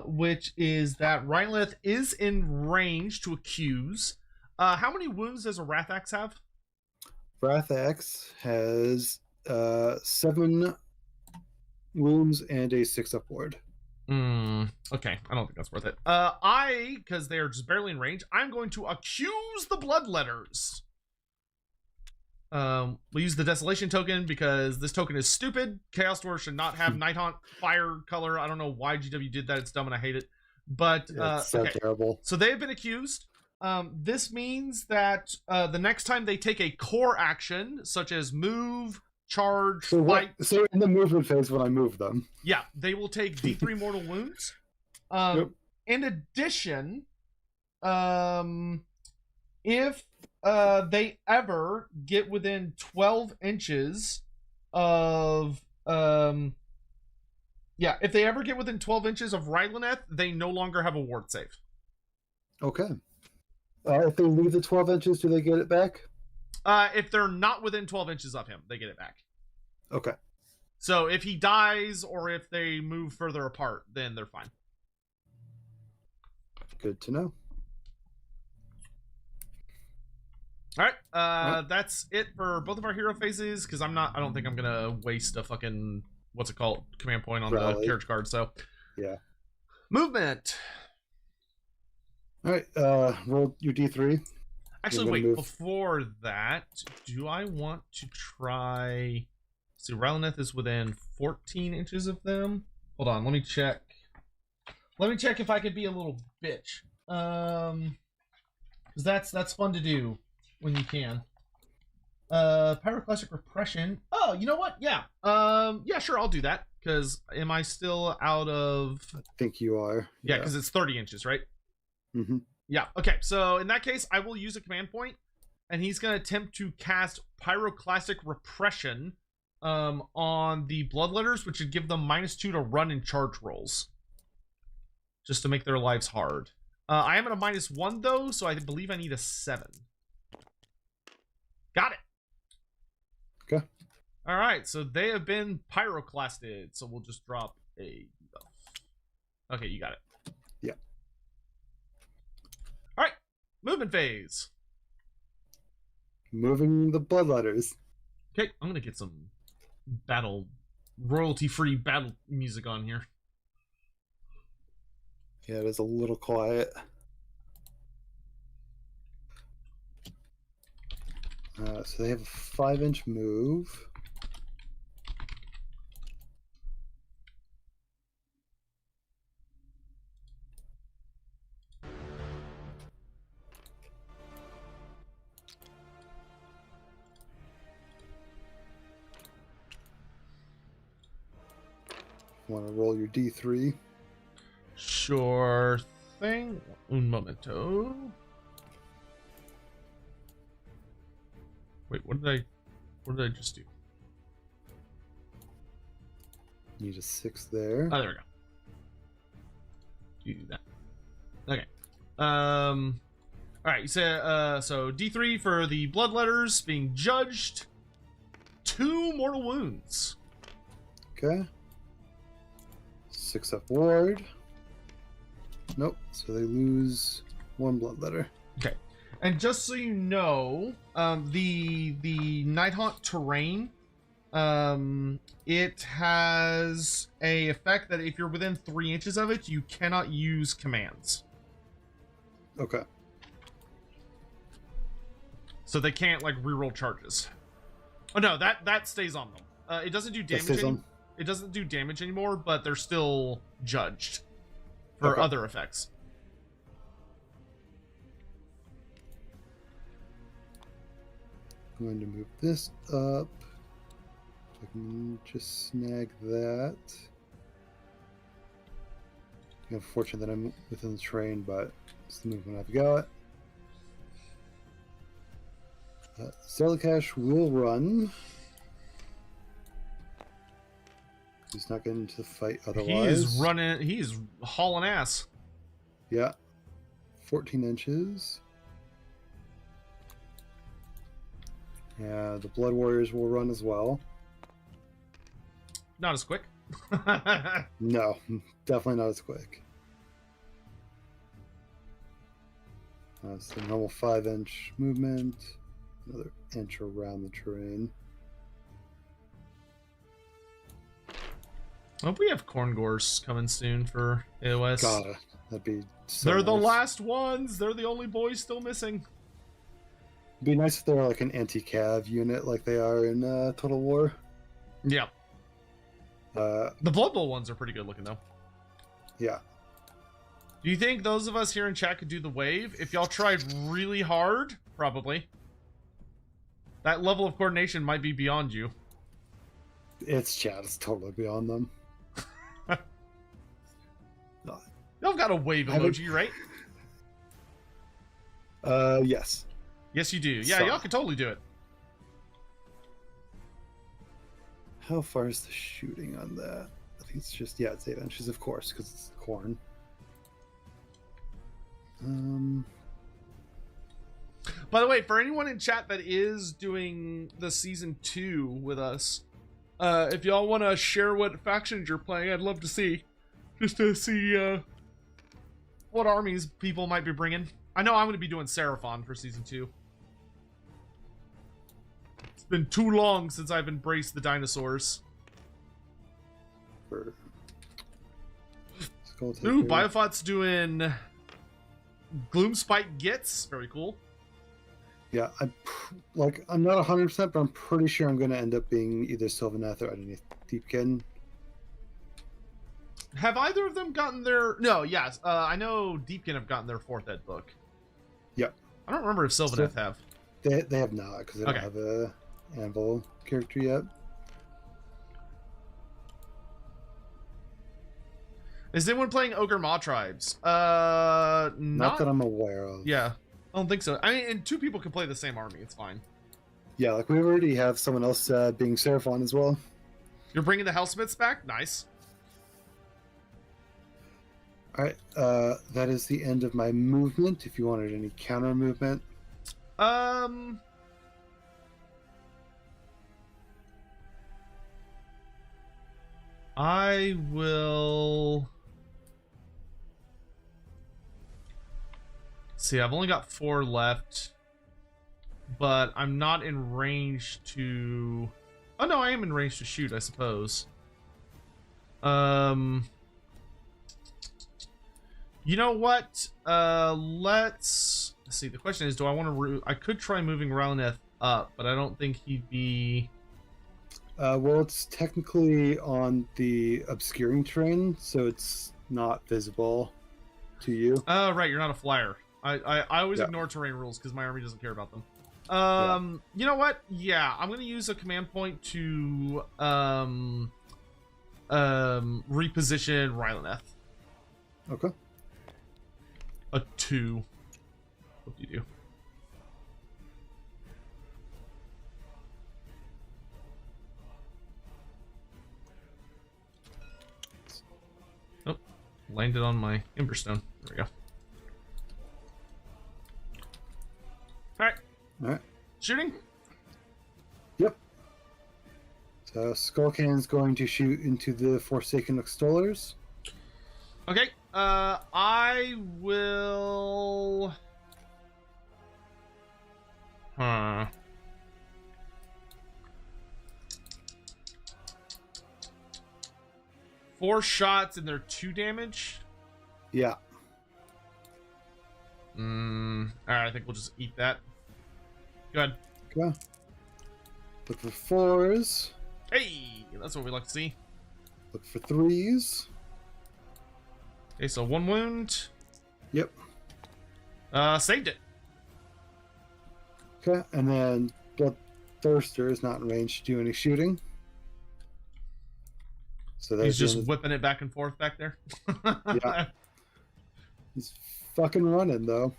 which is that Rylaneth is in range to accuse. How many wounds does a Wrath Axe have? Wrath Axe has 7 wounds and a 6-up ward. Okay, I don't think that's worth it. Because they're just barely in range, I'm going to accuse the Bloodletters. We use the Desolation token because this token is stupid. Chaos Dwarf should not have Nighthaunt fire color. I don't know why GW did that. It's dumb and I hate it. But It's so terrible. So they have been accused. This means that the next time they take a core action, such as move, charge, fight. So in the movement phase, when I move them, yeah, they will take D3 mortal wounds. Yep. In addition, if they ever get within 12 inches of if they ever get within 12 inches of Rylaneth, they no longer have a ward save. Okay. If they leave the 12 inches, do they get it back? If they're not within 12 inches of him, they get it back. Okay. So if he dies or if they move further apart, then they're fine. Good to know. All right, that's it for both of our hero phases, because I don't think I'm gonna waste a fucking command point on the carriage card. So yeah, movement. All right, roll your D3. Actually, wait, before that, do I want to try... See, Rylaneth is within 14 inches of them. Hold on, let me check. Let me check if I could be a little bitch. Because that's fun to do when you can. Pyroclastic Repression. Oh, you know what? Yeah. Yeah, sure, I'll do that. Because am I still out of... I think you are. Yeah, because it's 30 inches, right? Mm-hmm. Yeah, okay. So in that case, I will use a command point, and he's going to attempt to cast Pyroclastic Repression on the Bloodletters, which would give them -2 to run and charge rolls. Just to make their lives hard. I am at a -1, though, so I believe I need a 7. Got it. Okay. All right, so they have been pyroclasted, so we'll just drop a buff. Okay, you got it. Yeah. All right, movement phase. Moving the Bloodletters. Okay, I'm gonna get some royalty-free battle music on here. Yeah, it is a little quiet. So they have a 5-inch move. Want to roll your D3? Sure thing. Un momento. Wait, what did I just do? Need a 6 there. Oh, there we go. Do that. Okay. All right. You said so D3 for the Bloodletters being judged. 2 mortal wounds. Okay. 6 up ward. Nope. So they lose 1 Bloodletter. Okay. And just so you know, the Nighthaunt terrain, it has a effect that if you're within 3 inches of it, you cannot use commands. Okay. So they can't like reroll charges. Oh no, that stays on them. It doesn't do damage. It doesn't do damage anymore, but they're still judged for other effects. I'm going to move this up. I can just snag that. I'm fortunate that I'm within the terrain, but it's the movement I've got. Zelikash will run. He's not getting into the fight otherwise. He is running. He's hauling ass. Yeah. 14 inches. Yeah, the Blood Warriors will run as well. Not as quick. No, definitely not as quick. So normal 5-inch movement. Another inch around the terrain. I hope we have Khorne Gors coming soon for AOS. That'd be so They're the nice. last ones. They're the only boys still missing. be nice if they were like an anti-cav unit like they are in Total War. Yeah. The Blood Bowl ones are pretty good looking though. Yeah. Do you think those of us here in chat could do the wave? If y'all tried really hard, probably. That level of coordination might be beyond you. It's chat. It's totally beyond them. Y'all got a wave emoji, right? Yes. Yes, you do. Yeah, y'all can totally do it. How far is the shooting on that? I think it's just, yeah, it's 8 inches, of course, because it's Khorne. By the way, for anyone in chat that is doing the season 2 with us, if y'all want to share what factions you're playing, I'd love to see. Just to see what armies people might be bringing. I know I'm going to be doing Seraphon for season 2. It's been too long since I've embraced the dinosaurs. Ooh, Biofot's doing Gloomspite Gits. Very cool. Yeah, I'm not 100%, but I'm pretty sure I'm going to end up being either Sylvaneth or underneath Deepkin. Have either of them gotten their... No, yes. I know Deepkin have gotten their 4th ed book. Yep. I don't remember if Sylvaneth have. They have not, because they don't have a Anvil character yet. Is anyone playing Ogre Maw Tribes? Not that I'm aware of. Yeah, I don't think so. I mean, and 2 people can play the same army. It's fine. Yeah, like we already have someone else being Seraphon as well. You're bringing the Hellsmiths back? Nice. All right, that is the end of my movement. If you wanted any counter movement, I will see. I've only got 4 left, but I'm not in range to. Oh no, I am in range to shoot, I suppose. You know what? Let's see. The question is, do I want to? I could try moving Rowleth up, but I don't think he'd be. Well, it's technically on the obscuring terrain, so it's not visible to you. Oh, right. You're not a flyer. I always ignore terrain rules because my army doesn't care about them. You know what? Yeah, I'm gonna use a command point to reposition Ryleth. Okay. A 2. What do you do? Oh, landed on my Emberstone. There we go. Alright. Alright. Shooting? Yep. So Skullcannon's going to shoot into the Forsaken Extollers. Okay. I will... Huh. Four shots and they're 2 damage? Yeah. Alright, I think we'll just eat that. Go ahead. Okay. Look for 4s. Hey! That's what we like to see. Look for 3s. Okay, so 1 wound. Yep. Saved it. Okay, and then Bloodthirster is not in range to do any shooting. So he's just whipping it back and forth back there. Yeah. He's fucking running though.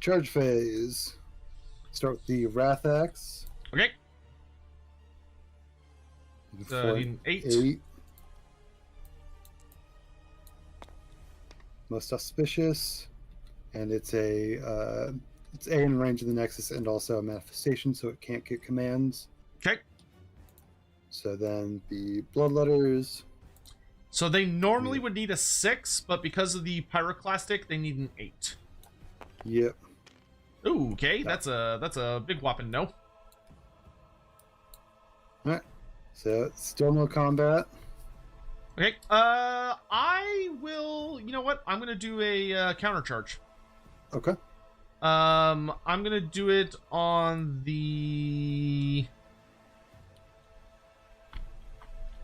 Charge phase. Start with the Wrath Axe. Okay. Need an 8. Most auspicious, and it's a in range of the Nexus and also a manifestation, so it can't get commands. Okay. So then the Bloodletters. So they normally would need a 6, but because of the Pyroclastic, they need an 8. Yep. Ooh, okay, that's a big whopping no. All right. So still no combat. Okay. I will. You know what? I'm gonna do a counter charge. Okay. I'm gonna do it on the.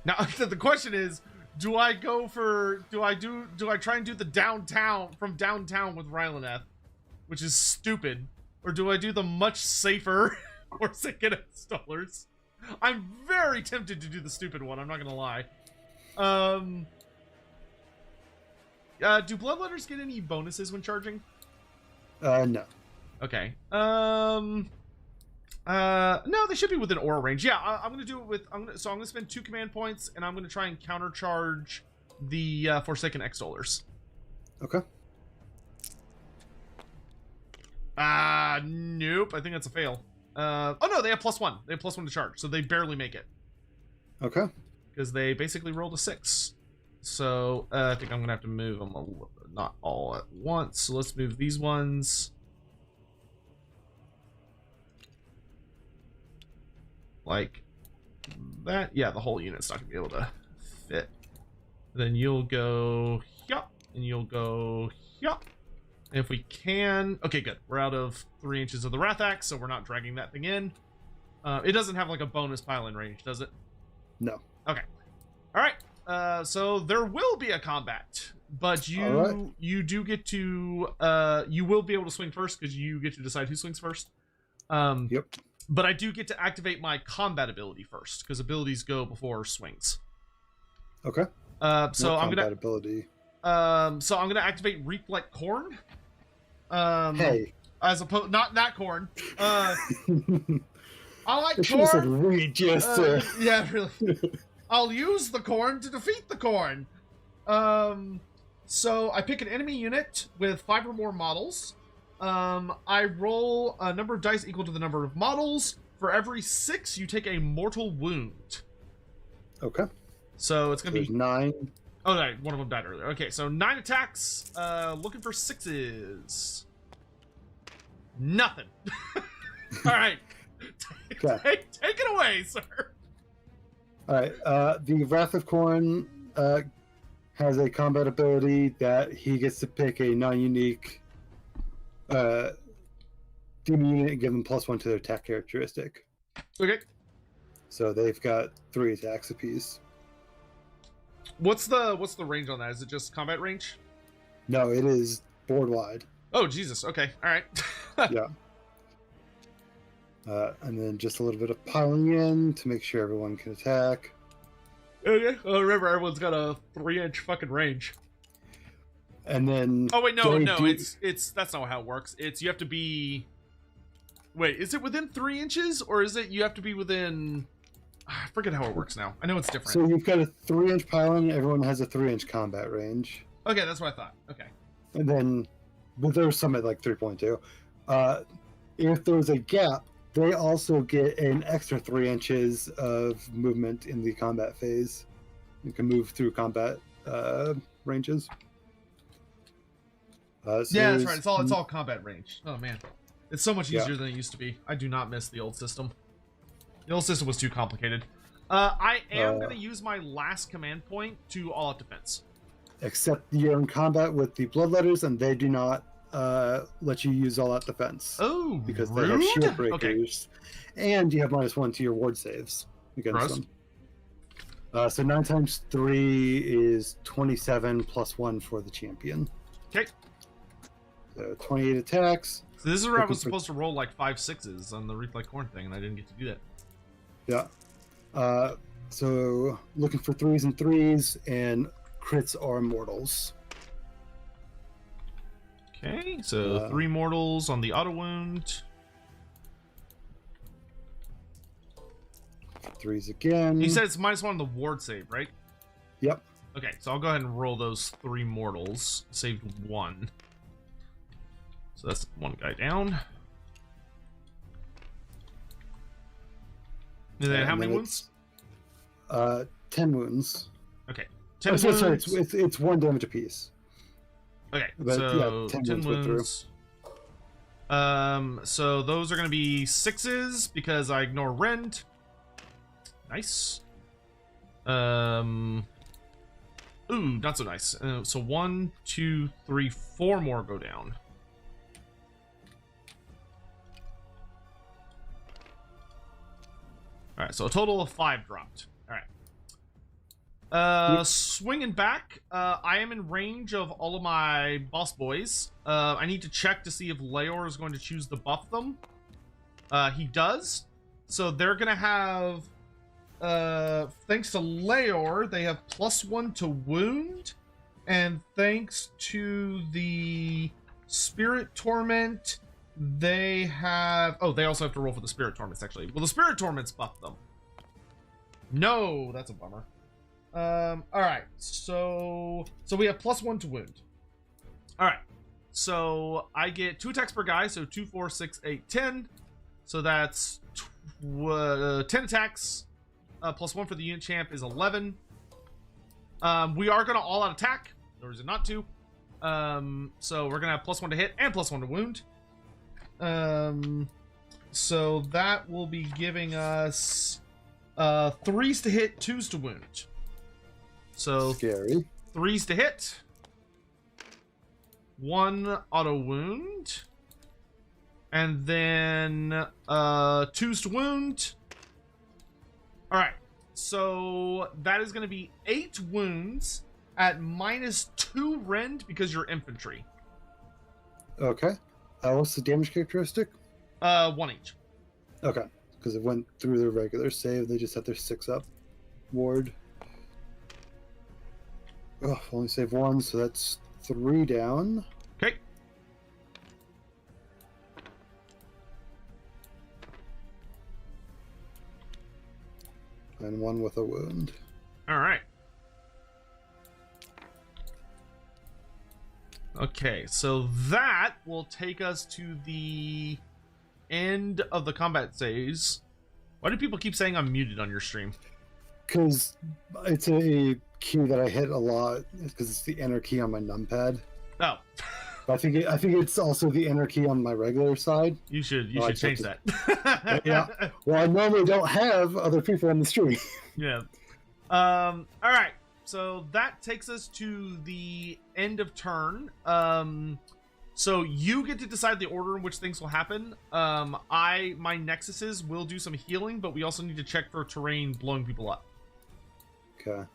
Now the question is, do I try and do the downtown from downtown with Rylaneth, which is stupid, or do I do the much safer Forsaken Installers? I'm very tempted to do the stupid one, I'm not gonna lie. Do Bloodletters get any bonuses when charging? No. Okay. No, they should be within aura range. Yeah, I'm gonna do it with. I'm gonna spend 2 command points, and I'm gonna try and countercharge the Forsaken Extollers. Okay. Nope. I think that's a fail. Oh no, they have +1. They have +1 to charge, so they barely make it. Okay. Because they basically rolled a 6. So I think I'm gonna have to move them not all at once. So let's move these ones. Like that. Yeah, the whole unit's not gonna be able to fit. Then you'll go here, and you'll go here. And if we can, okay, good. We're out of 3 inches of the Wrath Axe, so we're not dragging that thing in. It doesn't have like a bonus pile-in range, does it? No. Okay. All right. So there will be a combat, but you do get to you will be able to swing first because you get to decide who swings first. Yep. But I do get to activate my combat ability first because abilities go before swings. Okay. So I'm gonna ability. So I'm gonna activate Reap Like Khorne. Hey. As opposed, not that Khorne. I like Khorne. Yeah, really. I'll use the Khorne to defeat the Khorne. So I pick an enemy unit with 5 or more models. I roll a number of dice equal to the number of models. For every 6, you take a mortal wound. Okay. So it's gonna be 9. Oh, no, one of them died earlier. Okay, so 9 attacks. Looking for 6s. Nothing. All right. Take it away, sir. All right. The Wrath of Khorne has a combat ability that he gets to pick a non-unique demon unit and give them +1 to their attack characteristic. Okay. So they've got 3 attacks apiece. What's the range on that? Is it just combat range? No, it is board wide. Oh, Jesus. Okay. All right. Yeah. And then just a little bit of piling in to make sure everyone can attack. Okay. Well, remember, everyone's got a 3-inch fucking range. And then... Oh, wait, no. It's that's not how it works. It's you have to be... Wait, is it within 3 inches? Or is it you have to be within... I forget how it works now. I know it's different. So you've got a 3-inch piling. Everyone has a 3-inch combat range. Okay, that's what I thought. Okay. And then... But there's some at like 3.2. If there's a gap, they also get an extra 3 inches of movement in the combat phase. You can move through combat ranges. So yeah, that's right. It's all combat range. Oh man, it's so much easier than it used to be. I do not miss the old system. The old system was too complicated. I am going to use my last command point to all out defense. Except you're in combat with the Bloodletters, and they do not let you use all out defense. Oh, because rude? they have shield breakers, and you have -1 to your ward saves against them. So 9 times 3 is 27 +1 for the champion. Okay. So 28 attacks. So this is where I was supposed to roll like 5 6s on the Reap Like Khorne thing, and I didn't get to do that. Yeah. So looking for 3s and 3s, and crits are mortals. Okay, so 3 mortals on the auto wound. 3s again. You said it's -1 on the ward save, right? Yep. Okay, so I'll go ahead and roll those 3 mortals. Saved 1. So that's 1 guy down. And then how many wounds? 10 wounds. Okay. 10 wounds. Sorry, it's 1 damage apiece. Okay, but, so yeah, 10 wounds. So those are going to be 6s because I ignore rend. Nice. Ooh, not so nice. So 1, 2, 3, 4 more go down. All right, so a total of 5 dropped. All right. Swinging back, I am in range of all of my boss boys. I need to check to see if Leor is going to choose to buff them. He does. So they're going to have, thanks to Leor, they have +1 to wound. And thanks to the Spirit Torment, they have... Oh, they also have to roll for the Spirit Torments, actually. Well, the Spirit Torments buff them. No, that's a bummer. Alright, so we have +1 to wound. Alright, so I get 2 attacks per guy, so 2, 4, 6, 8, 10. So that's 10 attacks. +1 for the unit champ is 11. We are going to all-out attack. No reason not to. So we're going to have +1 to hit and +1 to wound. So that will be giving us 3s to hit, 2s to wound. So Scary. 3s to hit, 1 auto wound, and then 2s to wound. All right, so that is going to be 8 wounds at -2 rend because you're infantry. Okay. What's the damage characteristic? 1 each. Okay, because it went through their regular save. They just had their 6-up ward. Oh, only save 1, so that's 3 down. Okay. And 1 with a wound. All right. Okay, so that will take us to the end of the combat phase. Why do people keep saying I'm muted on your stream? Because it's a key that I hit a lot. Because it's the enter key on my numpad. Oh. I think it's also the enter key on my regular side. You should change that. Yeah. Well, I normally don't have other people on the stream. Yeah. All right. So that takes us to the end of turn. So you get to decide the order in which things will happen. My nexuses will do some healing, but we also need to check for terrain blowing people up. Okay.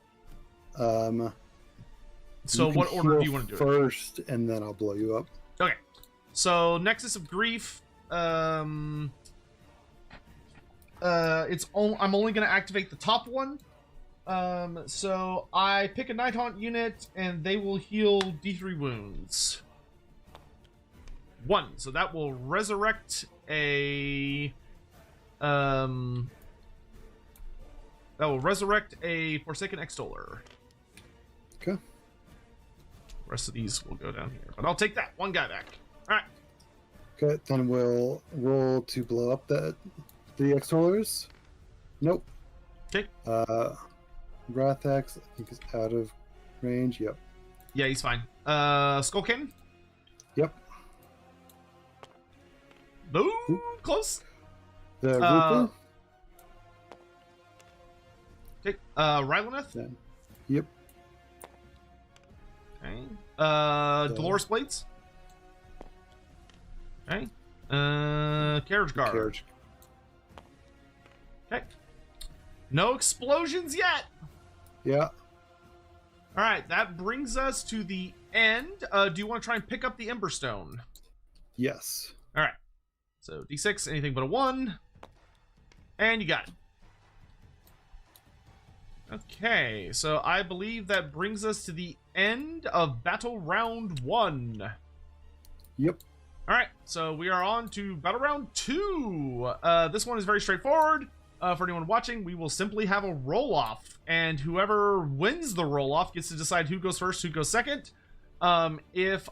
So what order do you want to do it? First, and then I'll blow you up. Okay. So Nexus of Grief. I'm only going to activate the top one. So I pick a Nighthaunt unit, and they will heal D3 wounds. 1. So that will resurrect a Forsaken Extoller. Okay. Rest of these will go down here, but I'll take that 1 guy back. All right. Okay, then we'll roll to blow up the Extollers. Nope. Okay. Wrathax, I think, is out of range. Yep. Yeah, he's fine. Skull Cannon. Yep. Ooh, close. The Reaper. Okay. Rylaneth. Then. Yep. Okay. Dolores Blades. Okay. Carriage Guard. Carriage. Okay. No explosions yet. Yeah. All right, that brings us to the end. Do you want to try and pick up the Emberstone? Yes. All right. So D6, anything but a 1. And you got it. Okay, so I believe that brings us to the end of Battle Round 1. Yep. All right, so we are on to Battle Round 2. This one is very straightforward. For anyone watching, we will simply have a roll-off, and whoever wins the roll-off gets to decide who goes first, who goes second. If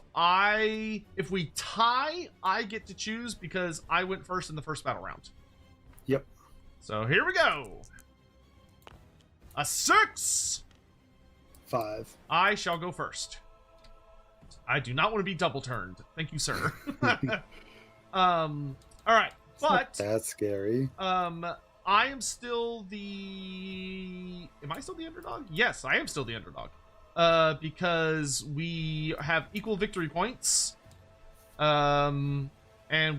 we tie, I get to choose because I went first in the first battle round. Yep. So here we go. A 6. 5. I shall go first. I do not want to be double turned. Thank you, sir. All right, but That's scary. I am still the... Am I still the underdog? Yes, I am still the underdog. Because we have equal victory points. And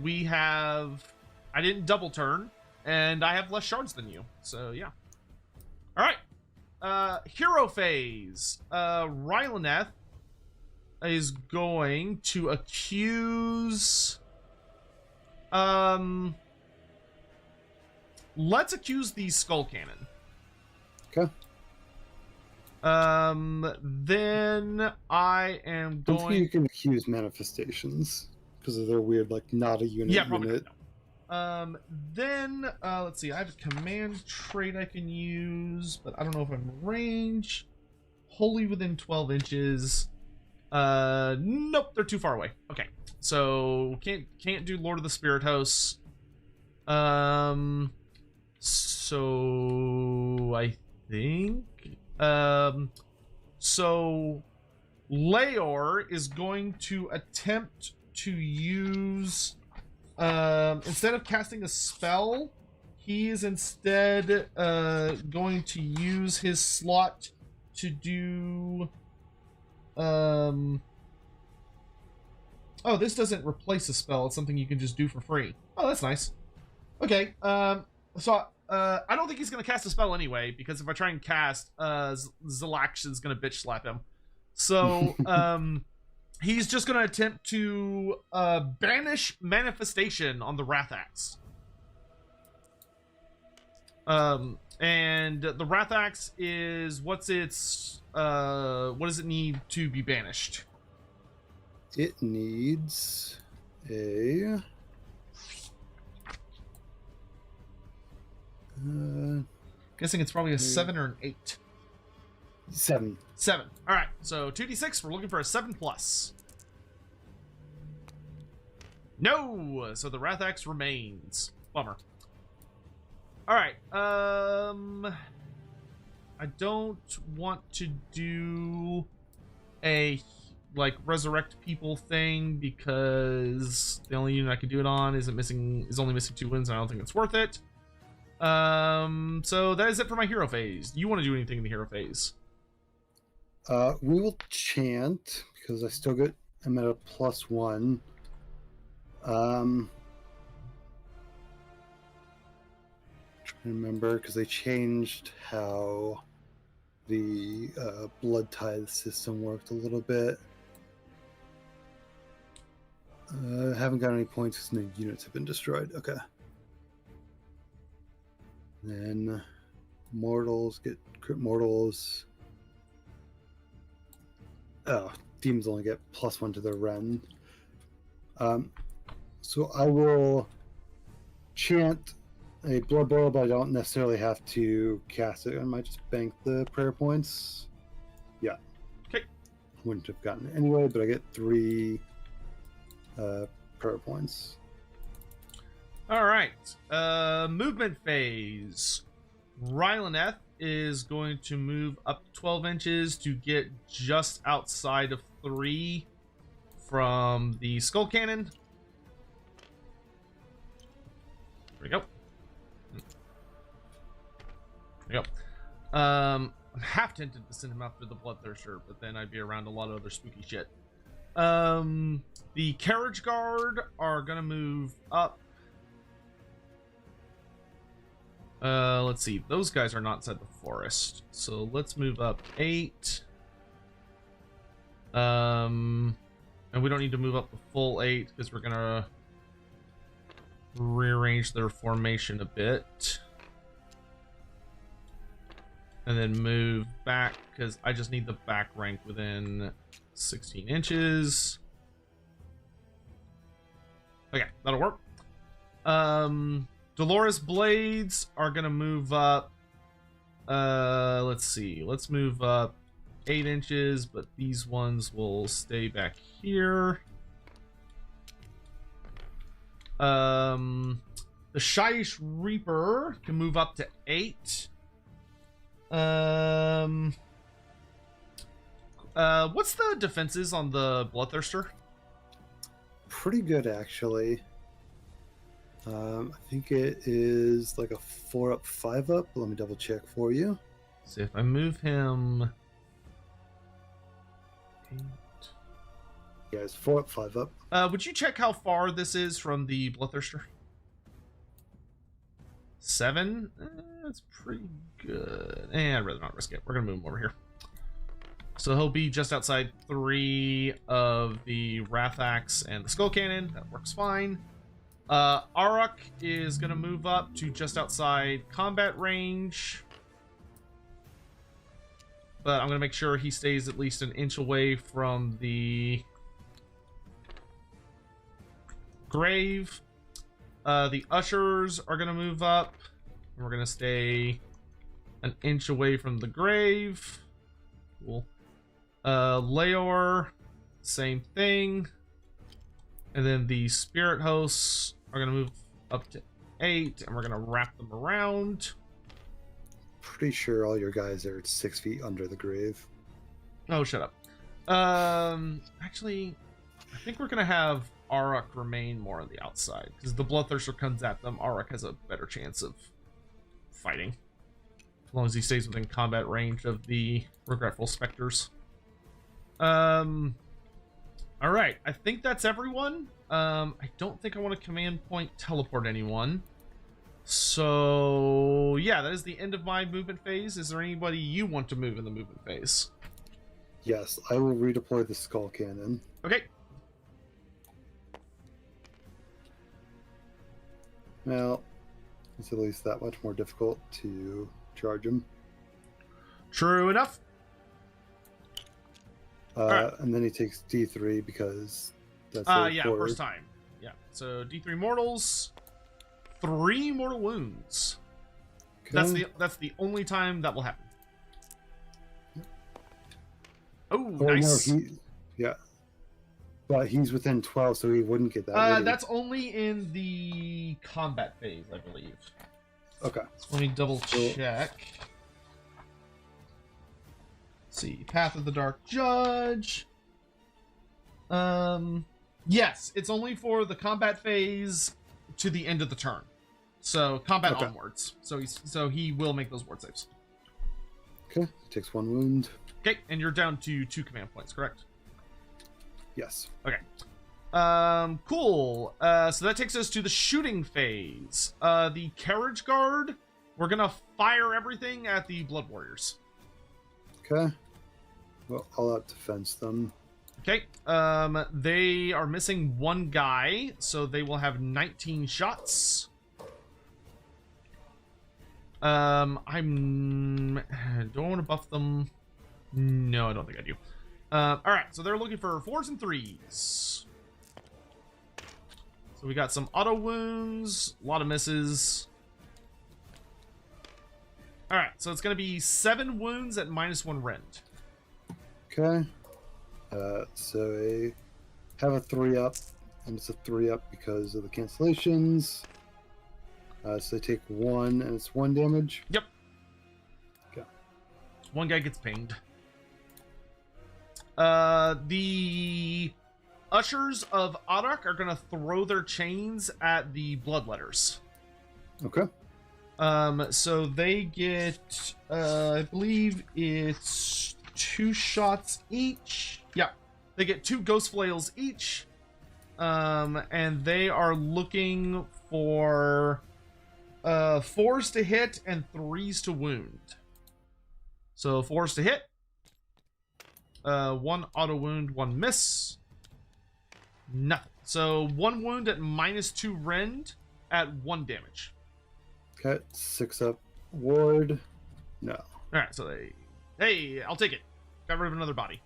we have... I didn't double turn. And I have less shards than you, so yeah. Alright. Hero phase. Rylaneth is going to accuse... let's accuse the Skull Cannon. Okay. Then I am Don't think going... you can accuse manifestations because of their weird, like, not a unit. Yeah, probably not, no. Then, let's see, I have a command trait I can use, but I don't know if I'm in range. Wholly within 12 inches. Nope, they're too far away. Okay, so can't do Lord of the Spirit Hosts. So I think, so Leor is going to attempt to use, instead of casting a spell, he is instead going to use his slot to do, oh, this doesn't replace a spell. It's something you can just do for free. Oh, that's nice. Okay, so I don't think he's going to cast a spell anyway, because if I try and cast, Zalax is going to bitch slap him. So, he's just going to attempt to banish manifestation on the Wrathaxe. And the Wrathaxe is, what does it need to be banished? It needs a... Guessing it's probably a 7 or an 8. 7. 7. All right. So 2d6. We're looking for a 7+. No. So the Wrathaxe remains. Bummer. All right. I don't want to do a resurrect people thing because the only unit I can do it on is only missing 2 wins, and I don't think it's worth it. So that is it for my hero phase. Do you want to do anything in the hero phase? We will chant because I'm at a +1. Trying to remember because they changed how the blood tithe system worked a little bit. Haven't got any points because no units have been destroyed. Okay. Then mortals get crit mortals. Oh, demons only get +1 to their Ren. So I will chant a blood boil, but I don't necessarily have to cast it. I might just bank the prayer points. Yeah. Okay. Wouldn't have gotten it anyway, but I get 3 prayer points. All right. Movement phase. Rylaneth is going to move up 12 inches to get just outside of 3 from the Skull Cannon. There we go. There we go. I'm half tempted to send him after the Bloodthirster, but then I'd be around a lot of other spooky shit. The Carriage Guard are going to move up. Let's see. Those guys are not inside the forest. So let's move up 8. And we don't need to move up the full 8 because we're going to rearrange their formation a bit. And then move back because I just need the back rank within 16 inches. Okay, that'll work. Dolores Blades are gonna move up. Let's see. Let's move up 8 inches, but these ones will stay back here. The Shyish Reaper can move up to 8. What's the defenses on the Bloodthirster? Pretty good, actually. I think it is like a 4-up, 5-up. Let me double check for you. So if I move him... 8. Yeah, it's 4-up, 5-up. Would you check how far this is from the Bloodthirster? 7. That's pretty good. And I'd rather not risk it. We're going to move him over here. So he'll be just outside 3 of the Wrath Axe and the Skull Cannon. That works fine. Aruk is going to move up to just outside combat range. But I'm going to make sure he stays at least an inch away from the grave. The ushers are going to move up. We're going to stay an inch away from the grave. Cool. Leor, same thing. And then the spirit hosts are going to move up to 8, and we're going to wrap them around. Pretty sure all your guys are 6 feet under the grave. Oh, shut up. Actually, I think we're going to have Aruk remain more on the outside, because the Bloodthirster comes at them. Aruk has a better chance of fighting, as long as he stays within combat range of the Regretful Specters. All right, I think that's everyone. I don't think I want to command point teleport anyone. So, yeah, that is the end of my movement phase. Is there anybody you want to move in the movement phase? Yes, I will redeploy the Skull Cannon. Okay. Well, it's at least that much more difficult to charge him. True enough. Right. And then he takes D3 because that's yeah, first time. Yeah. So D3 mortals, 3 mortal wounds. Okay. That's the only time that will happen. Oh, nice. No, yeah. But he's within 12, so he wouldn't get that. That's only in the combat phase, I believe. Okay. Let me double check. Let's see, Path of the Dark Judge. Yes, it's only for the combat phase to the end of the turn. So combat onwards. So he will make those ward saves. Okay, takes 1 wound. Okay, and you're down to 2 command points, correct? Yes. Okay. Cool. So that takes us to the shooting phase. The Carriage Guard, we're gonna fire everything at the Blood Warriors. Okay. Well, I'll have to fence them. Okay. They are missing 1 guy, so they will have 19 shots. Do I want to buff them? No, I don't think I do. Alright, so they're looking for 4s and 3s. So we got some auto wounds, a lot of misses. Alright, so it's going to be 7 wounds at -1 rend. Okay. So I have a 3-up, and it's a 3-up because of the cancellations. So they take 1, and it's 1 damage? Yep. Okay. 1 guy gets pinged. The Ushers of Adak are going to throw their chains at the Bloodletters. Okay. So they get, I believe it's 2 shots each. Yeah. They get 2 Ghost Flails each. And they are looking for 4s to hit and 3s to wound. So 4s to hit. 1 auto wound, 1 miss. Nothing. So 1 wound at -2 rend at 1 damage. Okay, 6-up ward. No. Alright, so hey, I'll take it. Got rid of another body.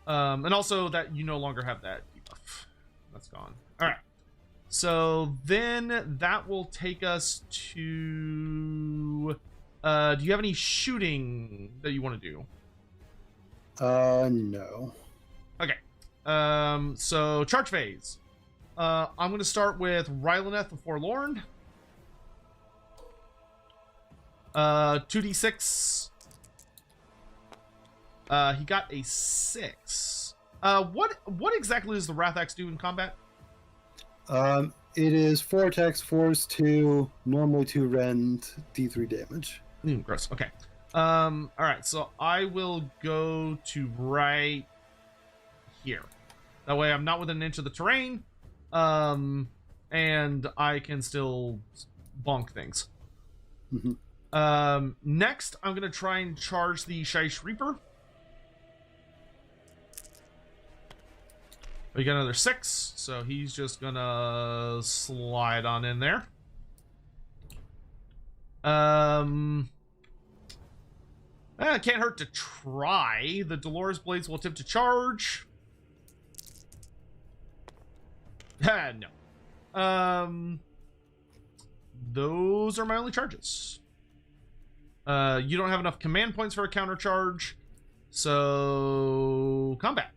And also that you no longer have that debuff. That's gone. Alright. So then that will take us to... do you have any shooting that you want to do? No. Okay. So charge phase. I'm going to start with Rylaneth the Forlorn. 2d6. He got a 6. What exactly does the Wrath Axe do in combat? It is 4 attacks, 4s 2, normally 2 rend, D3 damage. Gross. Okay. Alright, so I will go to right here. That way I'm not within an inch of the terrain. And I can still bonk things. Next, I'm going to try and charge the Shyish Reaper. We got another 6, so he's just going to slide on in there. It can't hurt to try. The Dolores Blades will attempt to charge. No. Those are my only charges. You don't have enough command points for a counter charge, so combat.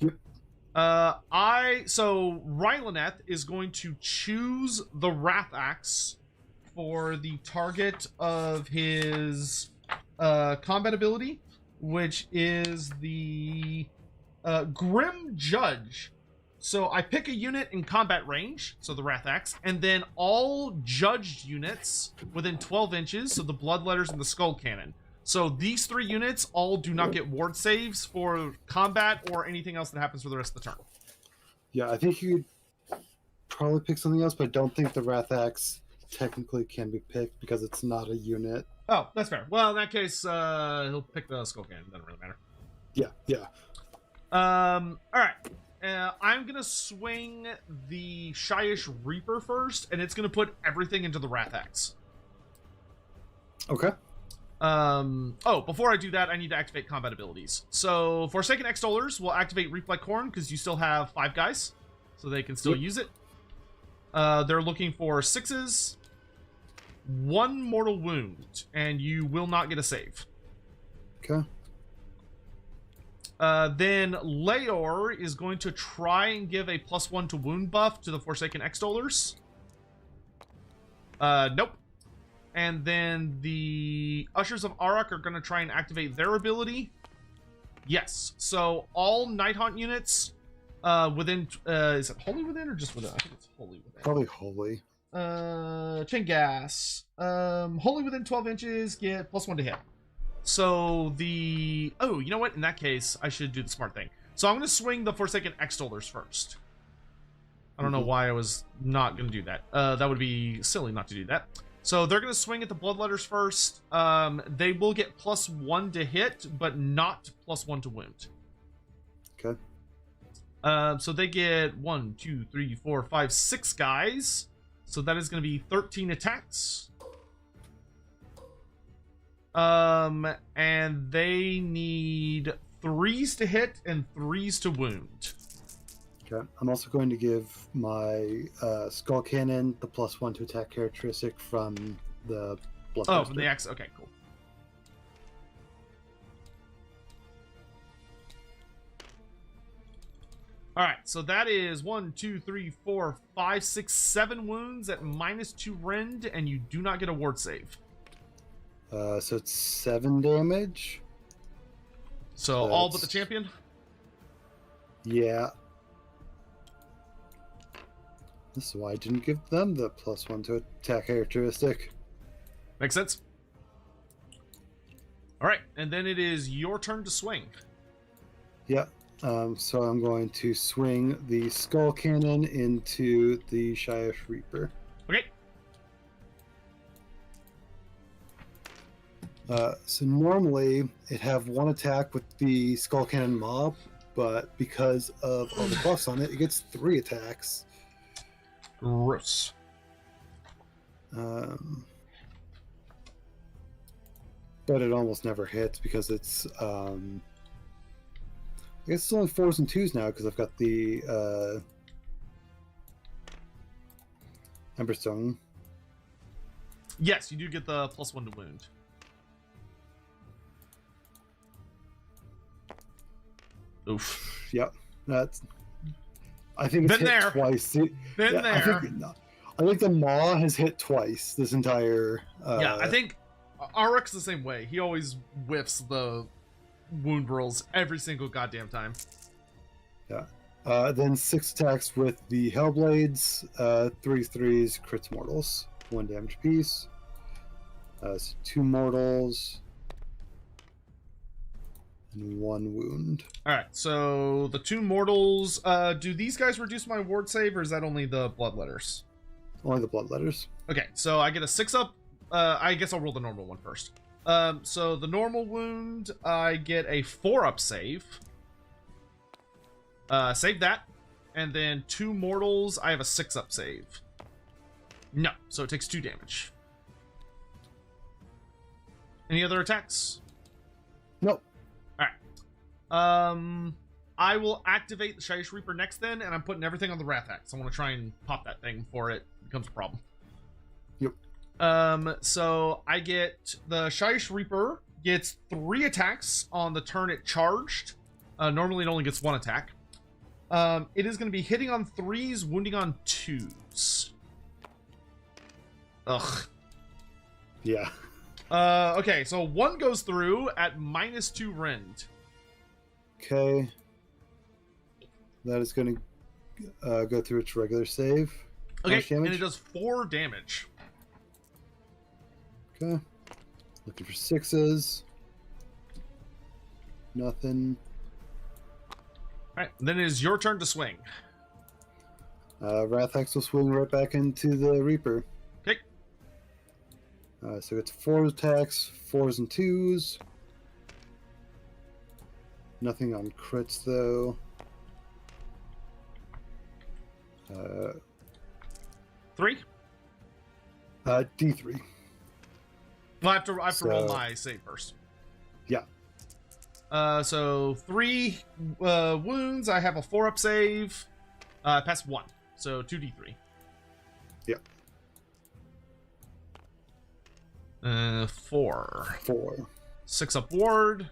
Yep. So Rylaneth is going to choose the Wrath Axe for the target of his combat ability, which is the Grim Judge. So I pick a unit in combat range, so the Wrath Axe, and then all judged units within 12 inches, so the Bloodletters and the Skull Cannon. So these 3 units all do not get ward saves for combat or anything else that happens for the rest of the turn. Yeah, I think you could probably pick something else, but I don't think the Wrath Axe technically can be picked because it's not a unit. Oh, that's fair. Well, in that case, he'll pick the Skull Cannon. Doesn't really matter. Yeah. All right. I'm gonna swing the Shyish Reaper first, and it's gonna put everything into the Wrath Axe. Okay. Before I do that, I need to activate combat abilities. So, Forsaken Extollers will activate Reap Like Khorne, because you still have 5 guys, so they can still use it. They're looking for 6s, 1 mortal wound, and you will not get a save. Okay. Then Leor is going to try and give a +1 to wound buff to the Forsaken Extollers. Nope. And then the Ushers of Arak are going to try and activate their ability. Yes. So all Nighthaunt units within... is it Holy Within or just Within? I think it's Holy Within. Probably Holy. Chain Gas. Holy Within 12 inches get +1 to hit. So the... Oh, you know what? In that case, I should do the smart thing. So I'm going to swing the Forsaken Extollers first. I don't know why I was not going to do that. That would be silly not to do that. So they're going to swing at the Bloodletters first. They will get +1 to hit, but not +1 to wound. Okay. So they get 1, 2, 3, 4, 5, 6 guys. So that is going to be 13 attacks. And they need 3s to hit and 3s to wound. Okay. I'm also going to give my Skull Cannon the +1 to attack characteristic from the Blood. Oh, from the axe. Okay, cool. All right, so that is 1, 2, 3, 4, 5, 6, 7 wounds at -2 rend, and you do not get a ward save. So it's 7 damage. So all but the champion? Yeah. This is why I didn't give them the +1 to attack characteristic. Makes sense. All right, and then it is your turn to swing. Yeah. So I'm going to swing the Skull Cannon into the Shyish Reaper. Okay. So normally it'd have 1 attack with the Skull Cannon mob, but because of all the buffs on it, it gets 3 attacks. Gross. But it almost never hits because it's I guess it's only 4s and 2s now because I've got the Emberstone. Yes, you do get the +1 to wound. Oof. Yep. That's. I think it's Been hit there. twice. Been there. I think the Maw has hit twice this entire. Yeah, I think Arak's the same way. He always whiffs the wound rolls every single goddamn time. Yeah. Then 6 attacks with the Hellblades, 3 3s, crits mortals, 1 damage piece. So 2 mortals, and 1 wound. Alright, so the 2 mortals, do these guys reduce my ward save, or is that only the Bloodletters? Only the blood letters. Okay, so I get a 6-up. I guess I'll roll the normal one first. So the normal wound, I get a 4-up save. Save that. And then 2 mortals, I have a 6-up save. No, so it takes 2 damage. Any other attacks? Nope. Alright. I will activate the Shyish Reaper next then, and I'm putting everything on the Wrath Axe. I want to try and pop that thing before it becomes a problem. Yep. So I get the Shyish Reaper gets 3 attacks on the turn it charged. Normally it only gets 1 attack. It is going to be hitting on 3s, wounding on 2s. Ugh. Yeah. Okay, so 1 goes through at -2 rend. Okay. That is going to go through its regular save. Okay, and it does 4 damage. Okay. Looking for 6s. Nothing. Alright, then it is your turn to swing. Wrath Axe will swing right back into the Reaper. Okay. So it's 4 attacks, 4s and 2s. Nothing on crits though. 3? D3. Well, I have to roll my save first. Yeah. So 3 wounds. I have a 4-up save. Pass 1. So 2d3. Yep. 4. 4. 6-up ward.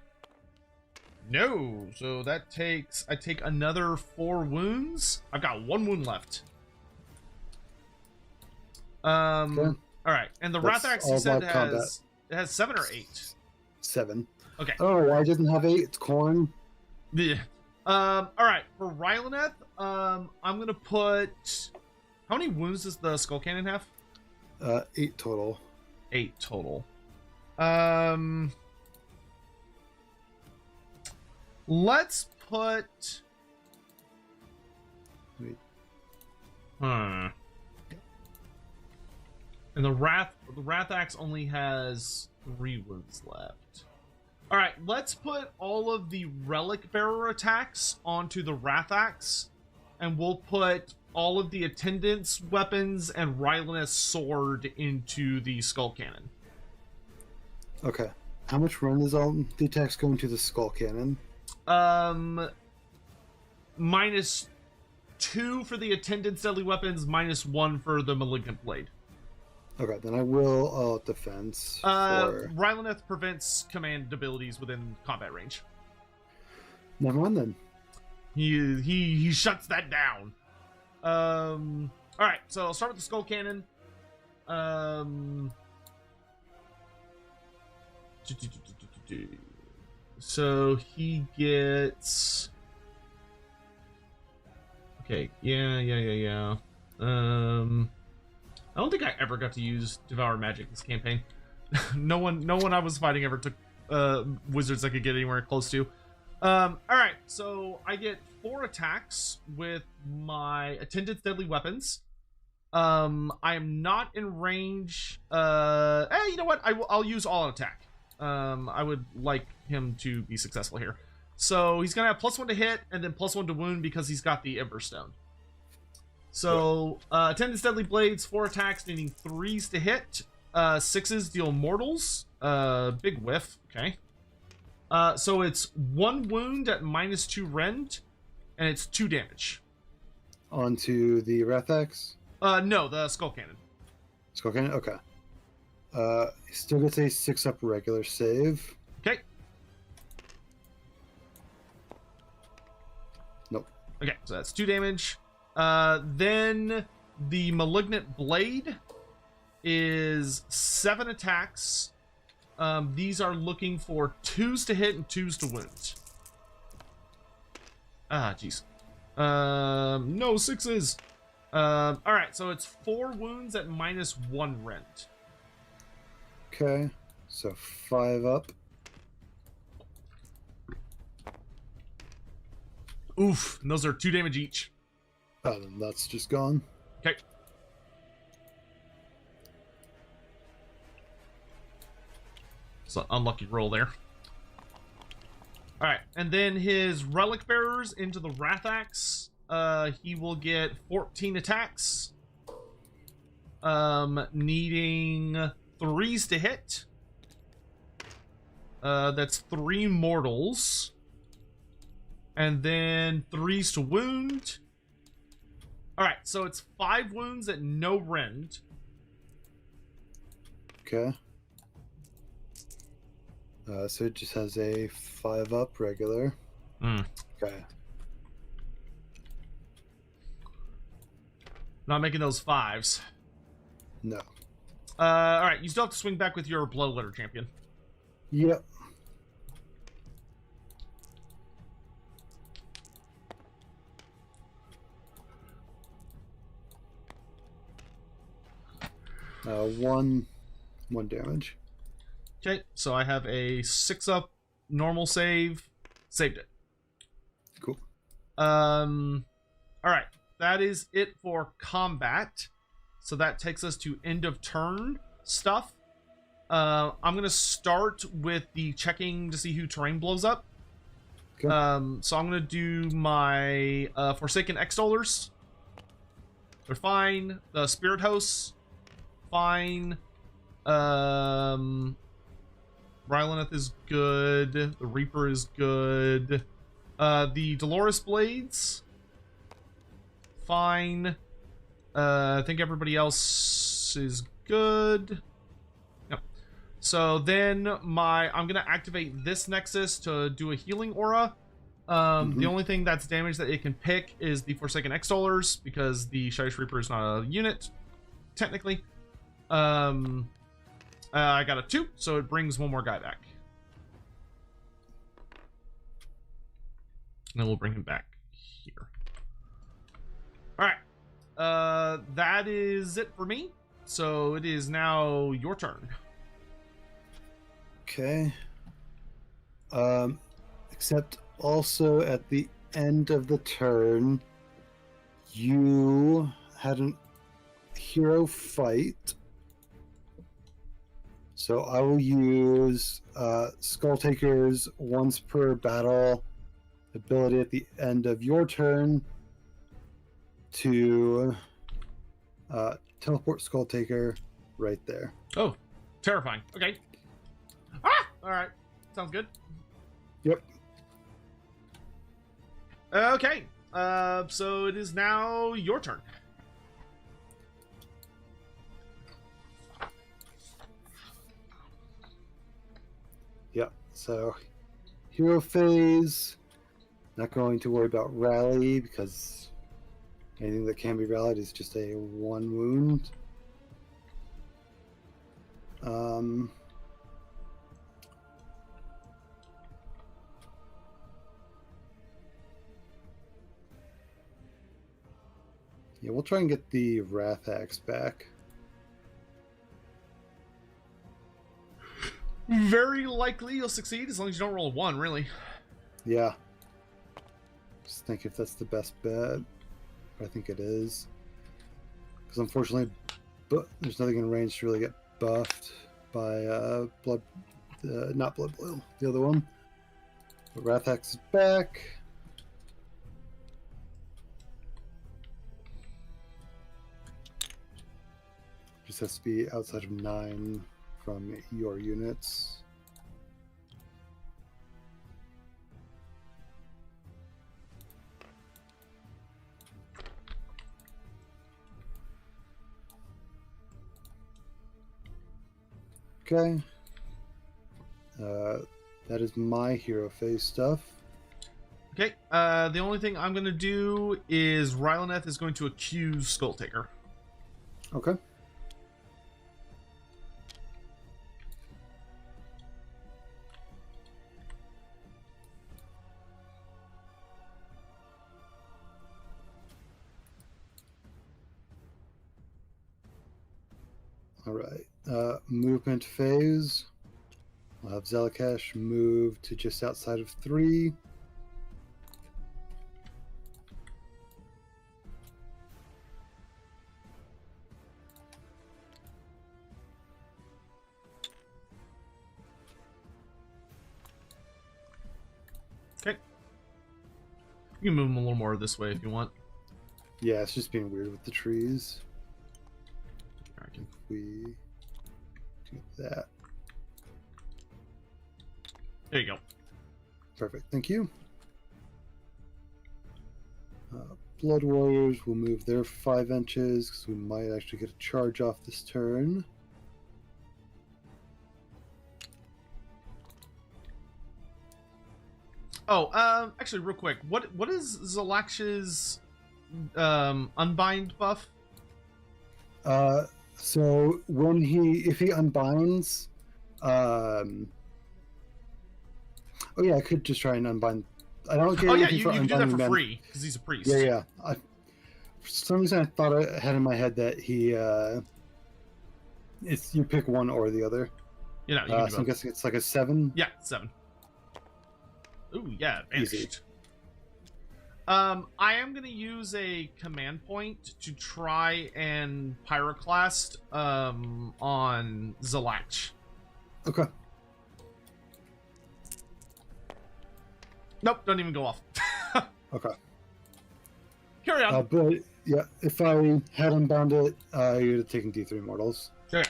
No. So that takes... I take another 4 wounds. I've got 1 wound left. Okay. Alright. And the That's Wrath Axe, all you said, about combat. it has 7 or 8? 7. Okay. I don't know why I didn't have 8. It's Khorne. Yeah. Alright. For Rylaneth, I'm gonna put... How many wounds does the Skull Cannon have? 8 total. 8 total. Let's put... Wait. And the Wrath Axe only has 3 wounds left. Alright, let's put all of the Relic Bearer attacks onto the Wrath Axe, and we'll put all of the Attendant's weapons and Rylaneth's sword into the Skull Cannon. Okay. How much run is all the attacks going to the Skull Cannon? -2 for the Attendant's deadly weapons, -1 for the Malignant Blade. Okay, then I will defense. Rylaneth prevents command abilities within combat range. Never mind then. He shuts that down. All right, so I'll start with the Skull Cannon. So he gets... Okay, yeah. I don't think I ever got to use Devour Magic this campaign. no one I was fighting ever took wizards I could get anywhere close to. Alright, so I get 4 attacks with my Attendant's deadly weapons. I am not in range. You know what? I'll use all attack. I would like him to be successful here. So he's gonna have +1 to hit and then +1 to wound because he's got the Emberstone. So Attendant's deadly blades, 4 attacks, needing 3s to hit. 6s deal mortals. Big whiff. Okay. So it's 1 wound at -2 rend, and it's 2 damage. Onto the Wrath Axe? No, the Skull Cannon. Skull Cannon? Okay. He still gets a 6-up regular save. Okay. Nope. Okay, so that's 2 damage. Then the Malignant Blade is 7 attacks. These are looking for 2s to hit and 2s to wound. Ah, jeez. No 6s. Alright, so it's 4 wounds at -1 rend. Okay, so 5 up. Oof, and those are 2 damage each. Oh, then that's just gone. Okay. It's an unlucky roll there. Alright, and then his Relic Bearers into the Wrath Axe. He will get 14 attacks. Needing 3s to hit. That's 3 mortals. And then 3s to wound. Alright, so it's 5 wounds at no rend. Okay. So it just has a 5-up regular. Okay. Not making those 5s. No. Alright, you still have to swing back with your Blood Litter champion. Yep. One damage. Okay, so I have a 6-up normal save. Saved it. Cool. Alright, that is it for combat. So that takes us to end of turn stuff. I'm gonna start with the checking to see who terrain blows up. Okay. So I'm gonna do my Forsaken Extollers. They're fine. The Spirit Hosts, fine. Rylaneth is good. The Reaper is good. The Dolores Blades, fine. I think everybody else is good. Yep. So then I'm gonna activate this Nexus to do a healing aura. The only thing that's damage that it can pick is the Forsaken Extollers, because the Shyish Reaper is not a unit, technically. I got a 2, so it brings one more guy back. And then we'll bring him back here. Alright. That is it for me. So it is now your turn. Okay. Except also at the end of the turn, you had a hero fight. So I will use Skull Taker's once per battle ability at the end of your turn to teleport Skull Taker right there. Oh, terrifying. Okay. Ah! Alright. Sounds good. Yep. Okay. So it is now your turn. Yep. So hero phase. Not going to worry about rally because anything that can be rallied is just a 1 wound. Yeah, we'll try and get the Wrath Axe back. Very likely you'll succeed as long as you don't roll a 1, really. Yeah. Just think if that's the best bet. I think it is. Because unfortunately, there's nothing in range to really get buffed by not Blood Blue, the other one. But Wrath Axe is back. Just has to be outside of 9 from your units. Okay. That is my hero phase stuff. Okay. The only thing I'm going to do is Rylaneth is going to accuse Skulltaker. Okay. All right. Movement phase. We'll have Zelakash move to just outside of 3. You can move them a little more this way if you want. Yeah, it's just being weird with the trees. I can... We do that. There you go. Perfect. Thank you. Blood Warriors will move their 5 inches because we might actually get a charge off this turn. Oh, actually, real quick, what is Zalaksh's unbind buff? So if he unbinds, oh yeah, I could just try and unbind. I don't get. Oh yeah, you can do that for men. free because he's a priest. Yeah. For some reason, I thought I had in my head that he it's you pick one or the other. You know, you can do so I'm guessing it's like a 7. Yeah, 7. Ooh, yeah, Easy. vanished. I am gonna use a command point to try and pyroclast on Zalaksh. Okay. Nope, don't even go off. Okay. Carry on. But yeah, if I had unbound it, you'd have taken D3 mortals. Okay.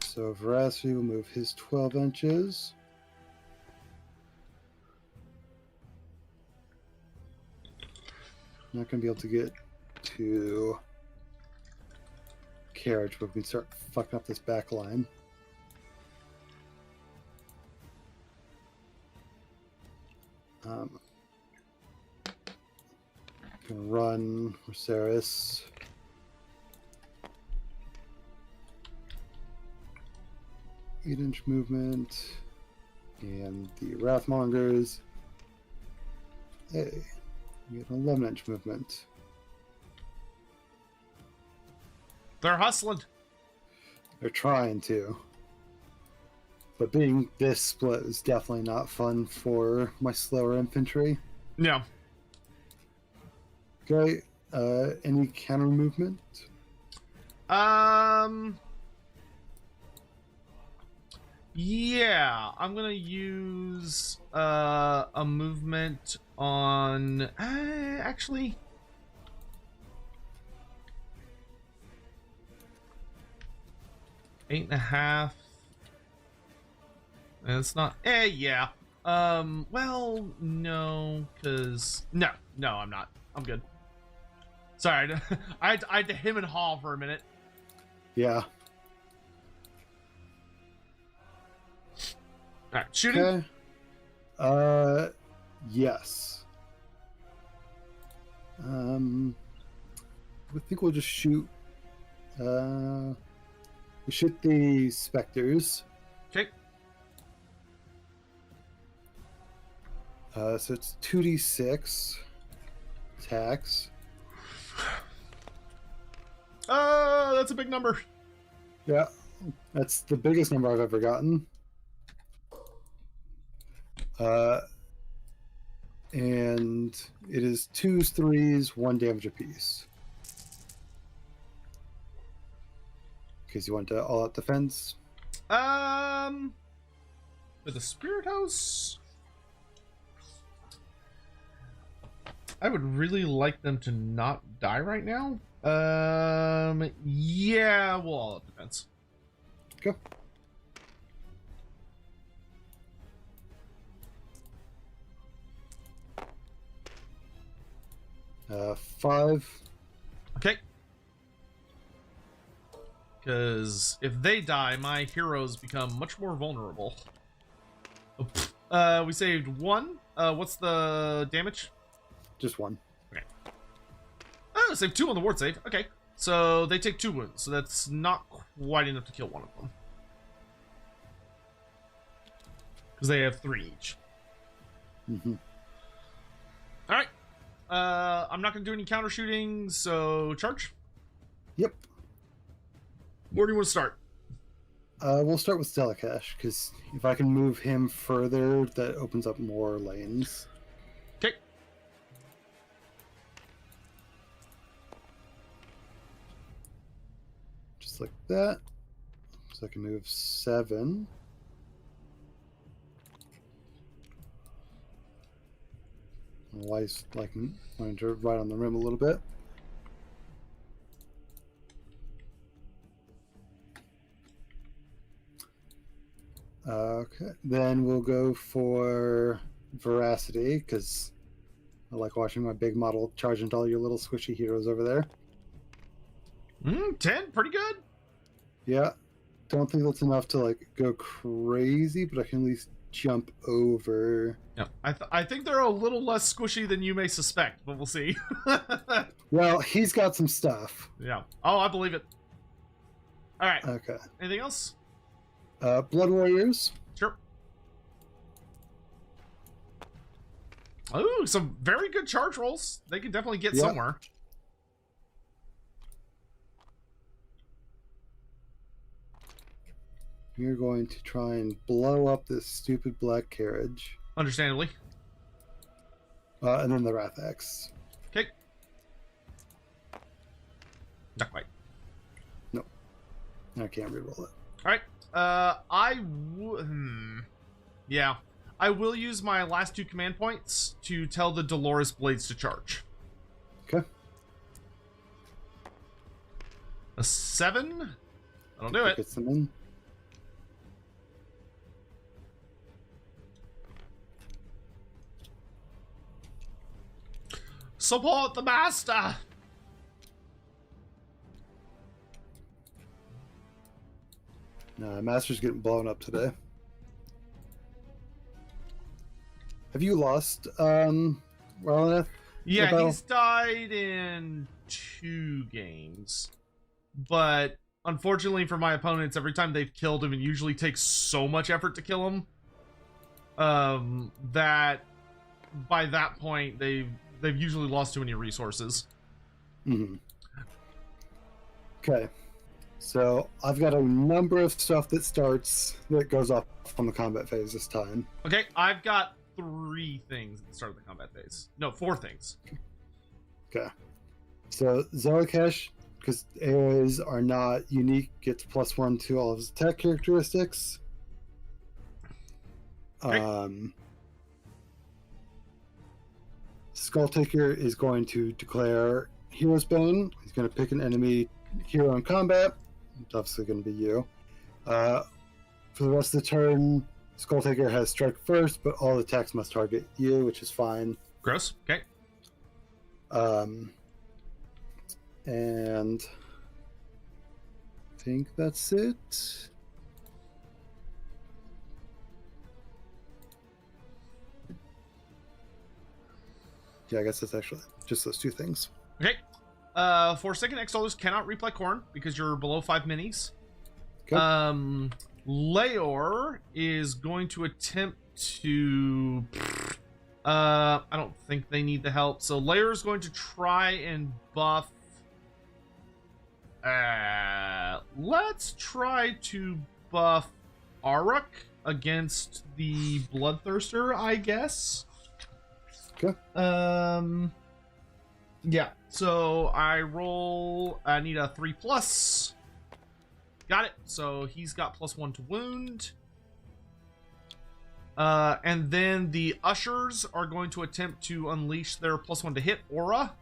So Veracity will move his 12 inches. Not going to be able to get to carriage, but we can start fucking up this back line. Can run Rosaris. Eight-inch movement, and the Wrathmongers. Hey, we get an 11-inch movement. They're hustling. They're trying to. But being this split is definitely not fun for my slower infantry. No. Okay, any counter movement? Yeah, I'm gonna use a movement on actually 8.5. And it's not yeah. Well, no, because no, I'm not. I'm good. Sorry, I had to him and haw for a minute. Yeah. All right, shooting. Okay. Yes. I think we'll just shoot. We shoot the specters. Okay. So it's 2d6 attacks. That's a big number. Yeah, that's the biggest number I've ever gotten. And it is 2s, 3s, 1 damage apiece. Because you want to all-out defense. With the Spirit House, I would really like them to not die right now. Yeah, we'll all-out defense. Go. Uh, 5. Okay. Because if they die, my heroes become much more vulnerable. We saved 1. What's the damage? Just 1. Okay. Oh, saved 2 on the ward save. Okay. So they take 2 wounds. So that's not quite enough to kill one of them. Because they have 3 each. Mm-hmm. Alright. I'm not going to do any counter shooting, so charge. Yep. Where do you want to start? We'll start with Zelakash, because if I can move him further, that opens up more lanes. Okay. Just like that. So I can move 7. Lice like going to right on the rim a little bit. Okay, then we'll go for veracity because I like watching my big model charge into all your little squishy heroes over there. 10, pretty good. Yeah, don't think that's enough to like go crazy, but I can at least jump over. Yeah, I think they're a little less squishy than you may suspect, but we'll see. Well, he's got some stuff. Yeah. Oh, I believe it. All right. Okay. Anything else? Blood Warriors. Sure. Ooh, some very good charge rolls. They can definitely get somewhere. You're going to try and blow up this stupid black carriage. Understandably. And then the Wrath Axe. Okay. Not quite. No. I can't reroll it. All right. Yeah. I will use my last 2 command points to tell the Dolores Blades to charge. Okay. A 7? That'll do it. Get them in. Support the master! No, Master's getting blown up today. Have you lost, Rollinath? Yeah, he's died in 2 games. But unfortunately for my opponents, every time they've killed him, it usually takes so much effort to kill him that by that point they've usually lost too many resources. Mm-hmm. Okay. So I've got a number of stuff that goes off on the combat phase this time. Okay, I've got 3 things at the start of the combat phase. No, 4 things. Okay. So Zelakesh, because AOAs are not unique, gets +1 to all of his attack characteristics. Okay. Skulltaker is going to declare Hero's Bane. He's going to pick an enemy hero in combat. It's obviously going to be you. For the rest of the turn, Skulltaker has strike first, but all attacks must target you, which is fine. Gross. Okay. And I think that's it. Yeah, I guess that's actually just those 2 things. Okay. For second X-Dollars cannot replay Khorne because you're below 5 minis. Okay. Leor is going to attempt to... I don't think they need the help. So Leor is going to try and buff... let's try to buff Aruk against the Bloodthirster, I guess. Okay. Yeah. So I need a 3+. Got it. So he's got +1 to wound. And then the ushers are going to attempt to unleash their +1 to hit aura,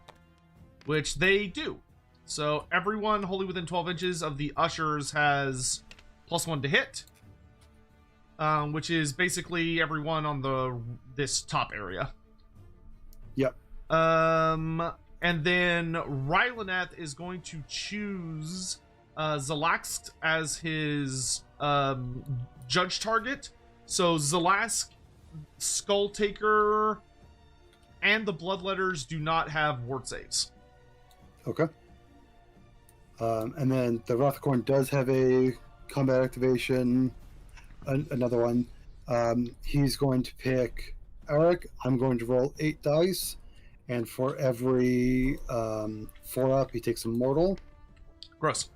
which they do. So everyone wholly within 12 inches of the ushers has +1 to hit, which is basically everyone on this top area. Yep. And then Rylaneth is going to choose Zalask as his judge target. So Zalask, Skulltaker, and the Bloodletters do not have ward saves. Okay. And then the Wrathcorn does have a combat activation. Another one. He's going to pick Eric. I'm going to roll 8 dice. And for every 4 up, he takes a mortal. Gross.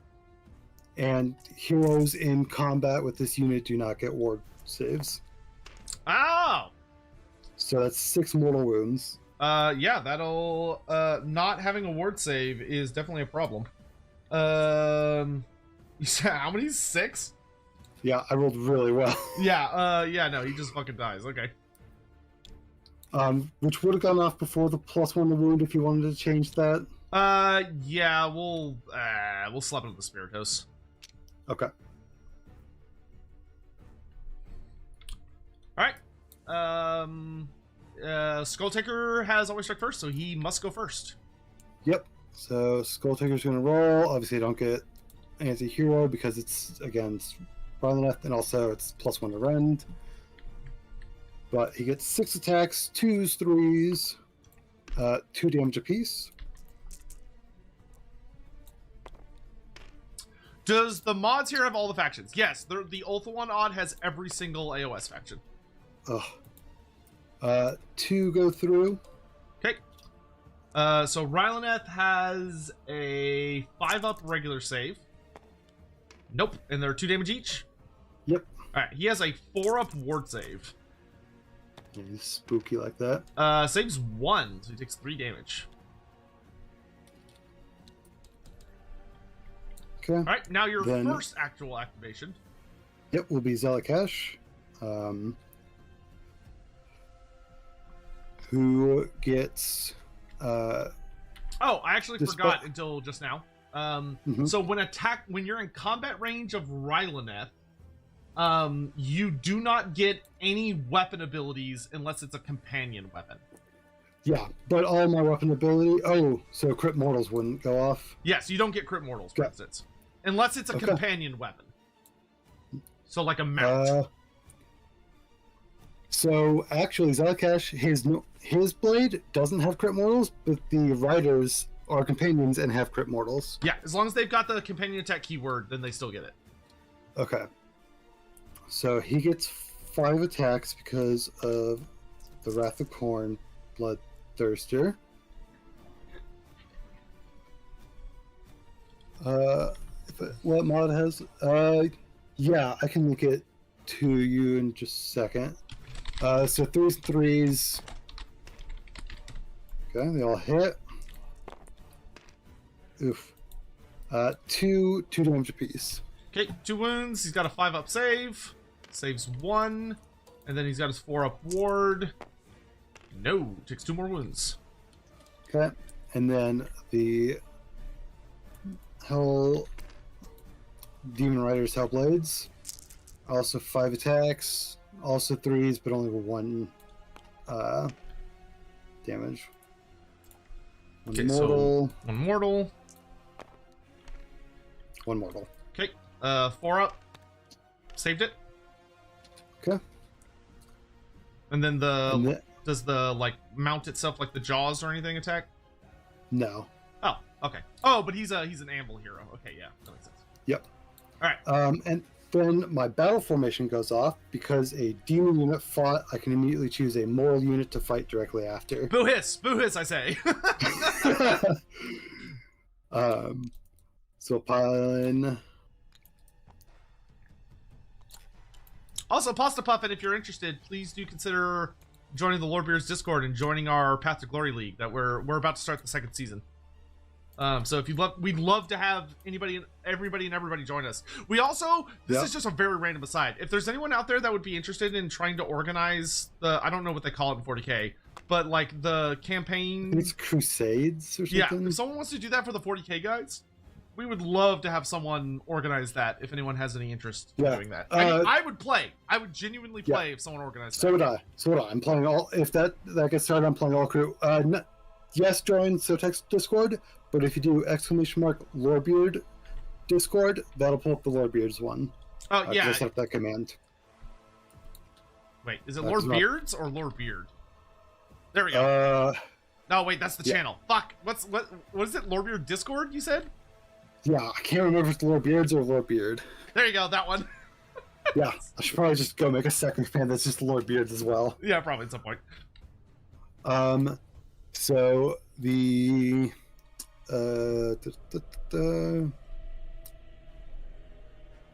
And heroes in combat with this unit do not get ward saves. Oh! So that's 6 mortal wounds. Yeah, that'll... not having a ward save is definitely a problem. You said how many? 6? Yeah, I rolled really well. Yeah, no, he just fucking dies. Okay. Which would have gone off before the +1 to wound if you wanted to change that. Yeah, we'll slap it with the Spiritos. Okay. All right. Skull Taker has always struck first, so he must go first. Yep. So Skull Taker's going to roll. Obviously, I don't get anti-hero because it's against Violineth, and also it's +1 to rend. But he gets 6 attacks, 2s, 3s, 2 damage apiece. Does the mods here have all the factions? Yes, the Ulthuan odd has every single AOS faction. Ugh. 2 go through. Okay. So Rylanneth has a 5-up regular save. Nope, and they're 2 damage each. Yep. All right, he has a 4-up ward save. Yeah, he's spooky like that. Saves 1, so he takes 3 damage. Okay. All right, now your first actual activation. Yep, will be Zelakash. Who gets... Oh, I actually forgot until just now. So when you're in combat range of Rylanneth, you do not get any weapon abilities unless it's a companion weapon. Yeah, but all my weapon ability... Oh, so Crit Mortals wouldn't go off? Yes, you don't get Crit Mortals, for instance. Unless it's a companion weapon. So like a mount. So actually, Zelakash, his blade doesn't have Crit Mortals, but the riders are companions and have Crit Mortals. Yeah, as long as they've got the companion attack keyword, then they still get it. Okay. So he gets 5 attacks because of the Wrath of Khorne, Bloodthirster. What mod has? Yeah, I can look it to you in just a second. So 3s and 3s. Okay, they all hit. Oof. 2 damage apiece. Okay, 2 wounds. He's got a 5-up save. Saves 1. And then he's got his 4-up ward. No, takes 2 more wounds. Okay, and then the Demon Riders Hellblades. Also 5 attacks. Also 3s, but only 1 damage. Okay, mortal. So 1 mortal. 1 mortal. Okay, 4-up. Saved it. Okay. And then does the like mount itself like the jaws or anything attack? No. Oh, okay. Oh, but he's an Anvil hero. Okay, yeah, that makes sense. Yep. All right. And then my battle formation goes off because a demon unit fought. I can immediately choose a moral unit to fight directly after. Boo hiss, I say. So pile in. Also, Pasta Puffin, if you're interested, please do consider joining the Lorebeards Discord and joining our Path to Glory League that we're about to start the 2nd season. So if we'd love to have everybody join us. We also, this is just a very random aside. If there's anyone out there that would be interested in trying to organize I don't know what they call it in 40K, but like the campaign. It's Crusades or something. Yeah, if someone wants to do that for the 40K guys, we would love to have someone organize that if anyone has any interest in doing that. I would play. I would genuinely play if someone organized that. So would I. I'm playing all. If that gets started, I'm playing all crew. Yes, join Sotek's Discord, but if you do !Lorebeard Discord, that'll pull up the Lorebeards one. Oh, yeah. I set up that command. Wait, is it Lorebeards or Lorebeard? There we go. No, wait, that's the channel. Fuck. What is it? Lorebeard Discord, you said? Yeah, I can't remember if it's Lorebeards or Lorebeard. There you go, that one. Yeah, I should probably just go make a second fan that's just Lorebeards as well. Yeah, probably at some point. So the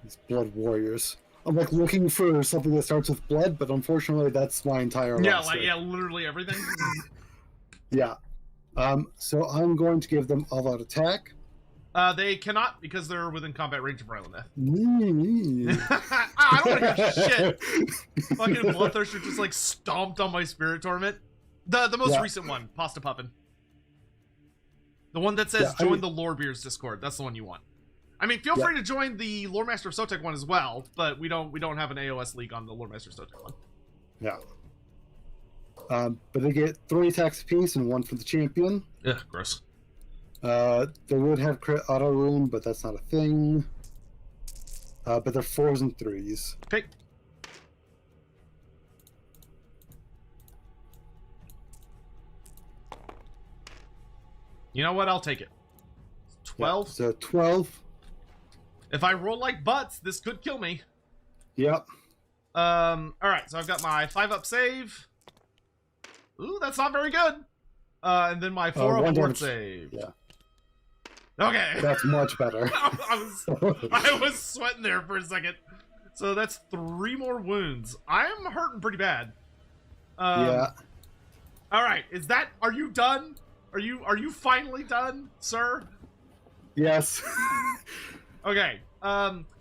these Blood Warriors. I'm like looking for something that starts with blood, but unfortunately that's my entire roster. Literally everything. Yeah. So I'm going to give them all out attack. They cannot because they're within combat range of Rylanneth. I don't want to hear shit. Fucking Bloodthirster just like stomped on my Spirit Torment. The most Yeah. recent one, Pasta Puffin. The one that says join the Lorebeards Discord. That's the one you want. I mean, feel free to join the Loremaster of Sotek one as well, but we don't have an AOS league on the Loremaster of Sotek one. Yeah. But they get 3 attacks apiece and 1 for the champion. Ugh, gross. They would have crit auto wound, but that's not a thing. But they're 4s and 3s. Okay. You know what? I'll take it. 12. Yeah, so 12. If I roll like butts, this could kill me. Yep. All right. So I've got my 5-up save. Ooh, that's not very good. And then my 4-up ward save. Yeah. Okay. That's much better. I was sweating there for a second. So that's 3 more wounds. I'm hurting pretty bad. Yeah. All right. Are you done? Are you finally done, sir? Yes. Okay.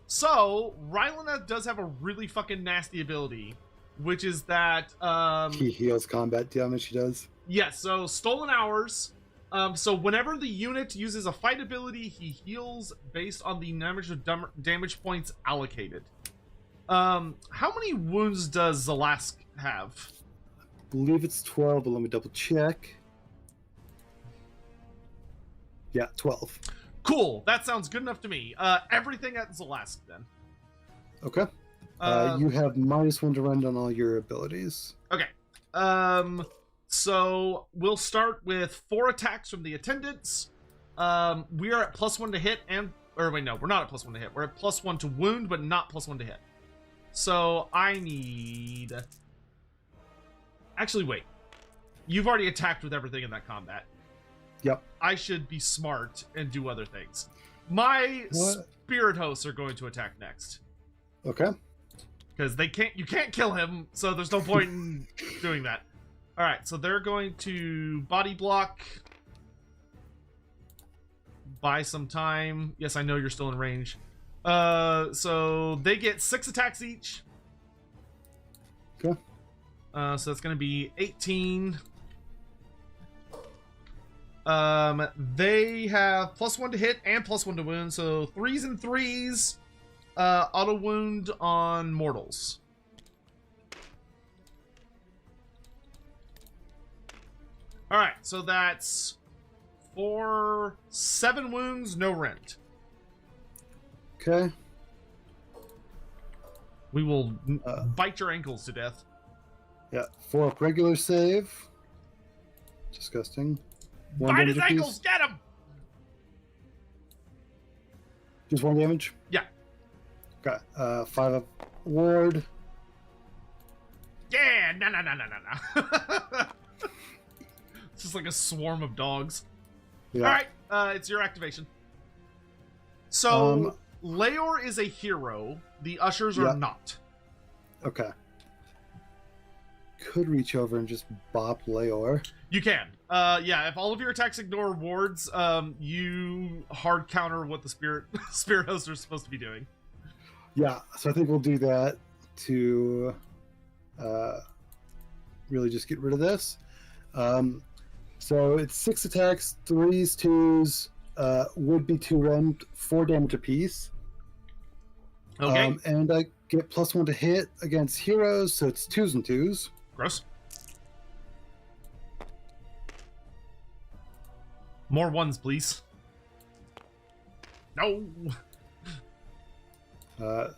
So Rylana does have a really fucking nasty ability, which is that he heals combat damage. He does. Yes. So Stolen Hours. So whenever the unit uses a fight ability, he heals based on the damage points allocated. How many wounds does Zalask have? I believe it's 12, but let me double check. Yeah, 12. Cool. That sounds good enough to me. Everything at Zalask then. Okay. You have -1 to rend on all your abilities. Okay. So we'll start with 4 attacks from the attendants. We are at +1 to hit or wait, no, we're not at +1 to hit. We're at +1 to wound, but not +1 to hit. So I need... Actually, wait. You've already attacked with everything in that combat. Yep. I should be smart and do other things. My spirit hosts are going to attack next. Okay. Because you can't kill him, so there's no point in doing that. Alright, so they're going to body block. Buy some time. Yes, I know you're still in range. So they get 6 attacks each. Okay. So that's going to be 18. They have +1 to hit and +1 to wound, so 3s and 3s. Auto wound on mortals. All right, so that's 7 wounds, no rend. Okay. We will bite your ankles to death. Yeah, 4 regular save. Disgusting. Bite his ankles, get him! Just 1 damage? Yeah. Okay, 5-up ward. Yeah, no. It's just like a swarm of dogs. Yeah. All right, it's your activation. So, Leor is a hero. The ushers are not. Okay. Could reach over and just bop Leor. You can. Yeah, if all of your attacks ignore wards, you hard counter what the spirit hosts are supposed to be doing. Yeah, so I think we'll do that to really just get rid of this. So it's 6 attacks, 3s, 2s, would be 2 rend, 4 damage apiece. Okay. And I get +1 to hit against heroes, so it's 2s and 2s. Gross. More 1s, please. No.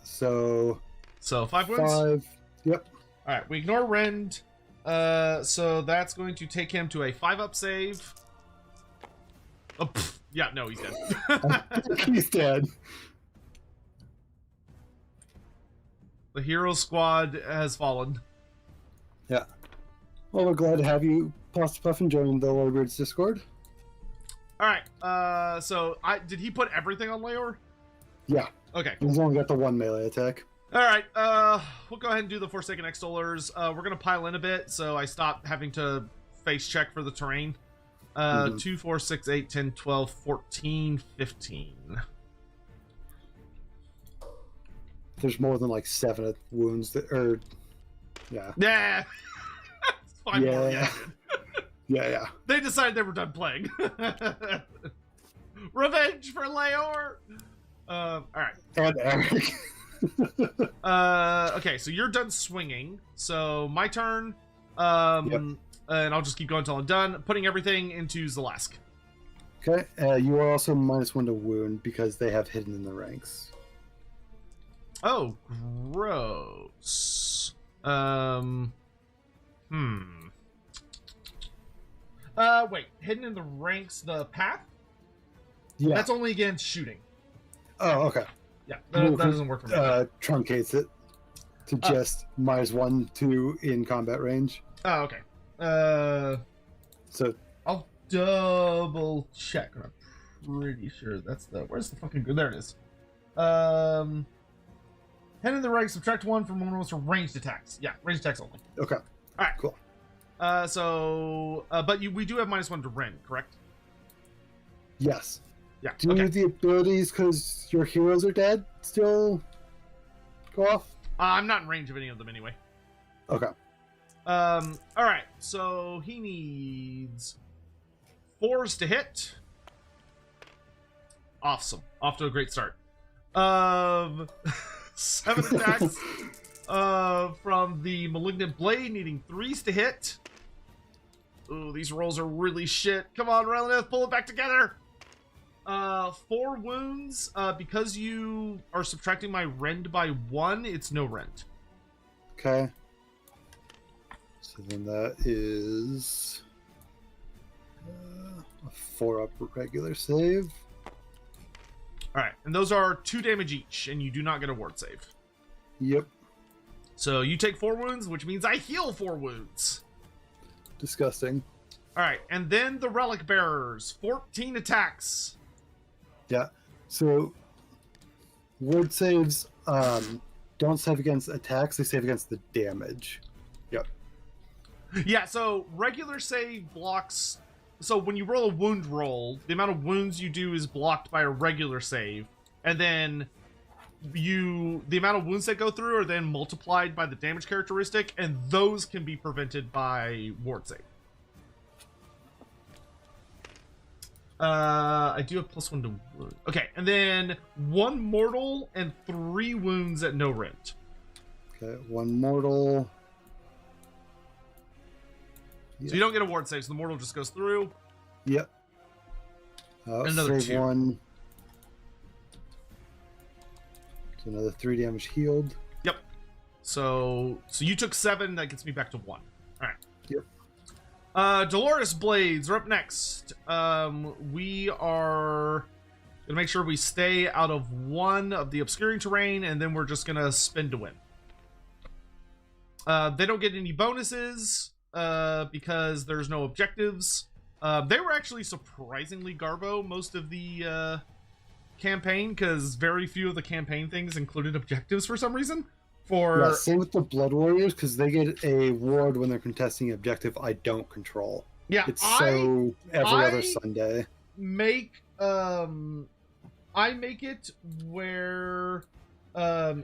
So 5 wounds? 5. Yep. All right, we ignore rend. So that's going to take him to a 5-up save. Oh, yeah, no, he's dead. He's dead. The hero squad has fallen. Yeah. Well, we're glad to have you, Pasta Puffin, join the Lorebeards Discord. All right. So did he put everything on Leor? Yeah. Okay. He's only got the 1 melee attack. All right. We'll go ahead and do the Forsaken Extollers. We're gonna pile in a bit, so I stopped having to face check for the terrain. 2, 4, 6, 8, 10, 12, 14, 15. There's more than like 7 wounds that are. Yeah. Yeah. It's 5 more. Yeah. Yeah. They decided they were done playing. Revenge for Leor. All right. And Eric. Okay, so you're done swinging. So my turn. Yep. And I'll just keep going until I'm done. Putting everything into Zalask. Okay. You are also -1 to wound because they have hidden in the ranks. Oh, gross. Wait. Hidden in the ranks, the path? Yeah. That's only against shooting. Oh, okay. Yeah, that doesn't work for me. Truncates it to just -1, 2 in combat range. Oh, okay. So I'll double check. I'm pretty sure that's the. Where's the fucking good? There it is. Head in the right. Subtract 1 from one of those ranged attacks. Yeah, ranged attacks only. okay. All right. Cool. But we do have -1 to rend, correct? Yes. Yeah. Do Okay. the abilities because your heroes are dead still go off? I'm not in range of any of them anyway. Okay. All right. So he needs 4s to hit. Awesome. Off to a great start. 7 attacks from the Malignant Blade, needing 3s to hit. Ooh, these rolls are really shit. Come on, Relith, pull it back together. 4 wounds. Because you are subtracting my rend by 1, it's no rend. Okay. So then that is a 4-up regular save. All right, and those are 2 damage each, and you do not get a ward save. Yep. So you take 4 wounds, which means I heal 4 wounds. Disgusting. All right, and then the Relic Bearers, 14 attacks. Yeah. So ward saves don't save against attacks; they save against the damage. Yep. Yeah, so regular save blocks. So when you roll a wound roll, the amount of wounds you do is blocked by a regular save, and then the amount of wounds that go through are then multiplied by the damage characteristic, and those can be prevented by ward save. I do have +1 to wound. Okay, and then 1 mortal and 3 wounds at no rent. Okay, 1 mortal. So you don't get a ward save, so the mortal just goes through. Yep. Another save 2. 1. So another 3 damage healed. Yep. So you took 7, that gets me back to 1. Alright. Yep. Dolores Blades are up next. We are gonna make sure we stay out of 1 of the obscuring terrain, and then we're just gonna spin to win. They don't get any bonuses because there's no objectives. They were actually surprisingly Garbo most of the campaign, because very few of the campaign things included objectives for some reason. Yeah, same with the Blood Warriors, because they get a ward when they're contesting objective I don't control. Yeah, it's so every other Sunday. I make it where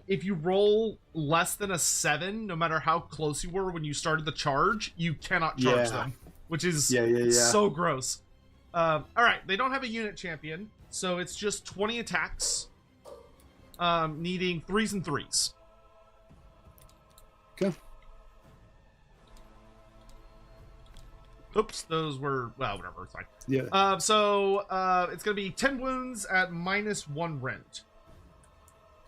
if you roll less than a 7, no matter how close you were when you started the charge, you cannot charge them, which is so gross. All right, they don't have a unit champion, so it's just 20 attacks, needing 3s and 3s. Okay. Oops, those were, well, whatever, it's fine. Yeah. So it's gonna be 10 wounds at -1 rent.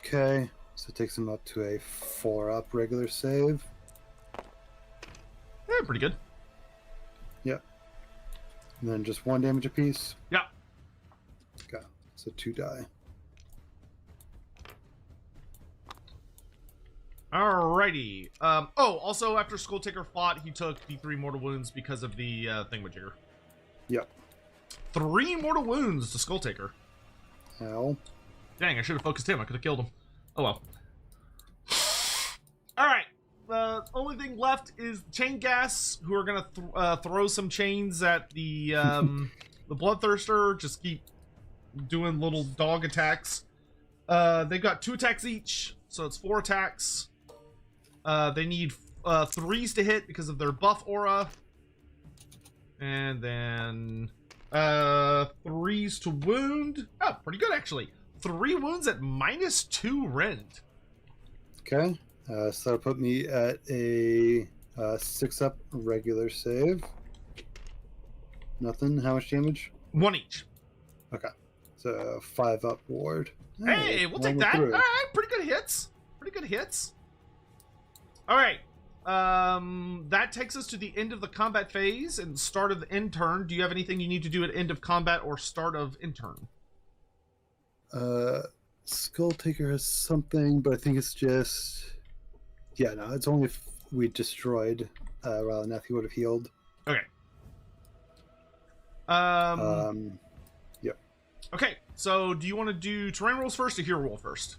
Okay, so it takes them up to a 4-up regular save. Yeah, pretty good. Yep. And then just 1 damage apiece. Yeah. Okay, so 2 die. Alrighty. Also, after Skulltaker fought, he took the 3 mortal wounds because of the thingamajigger. Yep. 3 mortal wounds to Skulltaker. Ow. Dang, I should have focused him. I could have killed him. Oh well. Alright. The only thing left is Chain Gas, who are going to throw some chains at the the Bloodthirster. Just keep doing little dog attacks. They've got 2 attacks each, so it's 4 attacks. They need 3s to hit because of their buff aura. And then 3s to wound. Oh, pretty good actually. 3 wounds at -2 rend. Okay. So that'll put me at a 6-up regular save. Nothing. How much damage? 1 each. Okay. So 5-up ward. Hey, we'll take that. All right, pretty good hits. Pretty good hits. All right. That takes us to the end of the combat phase and start of the end turn. Do you have anything you need to do at end of combat or start of end turn? Skull Taker has something, but I think it's just... Yeah, no, it's only if we destroyed rather than if he would have healed. Okay. Yep. Okay, so do you want to do terrain rolls first or hero roll first?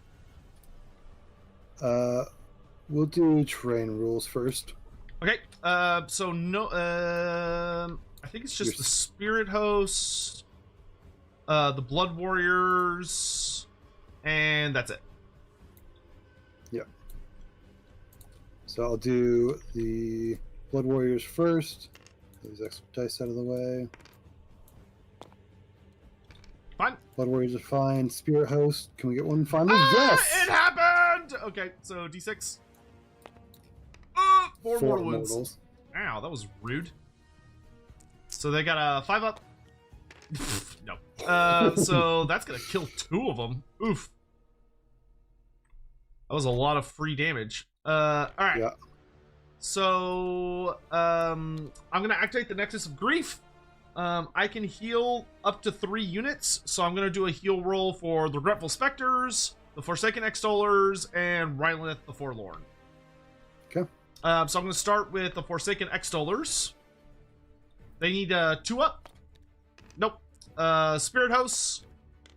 We'll do terrain rules first. Okay, so no, I think it's just the Spirit Host, the Blood Warriors, and that's it. Yeah. So I'll do the Blood Warriors first. Get these extra dice out of the way. Fine. Blood Warriors are fine. Spirit Host, can we get one finally? Yes! It happened! Okay, so D6. 4 mortal wounds. Mortals. Ow, that was rude. So they got a 5-up. No. So that's gonna kill 2 of them. Oof. That was a lot of free damage. All right. Yeah. So I'm gonna activate the Nexus of Grief. I can heal up to 3 units, so I'm gonna do a heal roll for the Regretful Specters, the Forsaken Extollers, and Rylith the Forlorn. Okay. So I'm going to start with the Forsaken Extollers. They need 2 up. Nope. Spirit Hosts.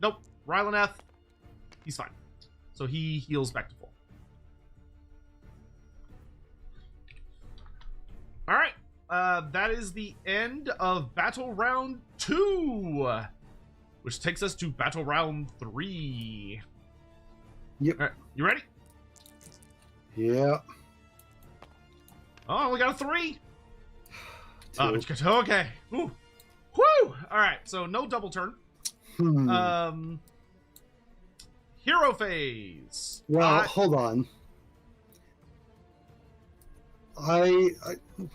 Nope. Rylaneth. He's fine. So he heals back to full. Alright. That is the end of Battle Round 2. Which takes us to Battle Round 3. Yep. Alright. You ready? Yeah. Oh, we got a 3. 2. Oh, but you got okay. Ooh. Woo! All right, so no double turn. Hero phase. Well, hold on.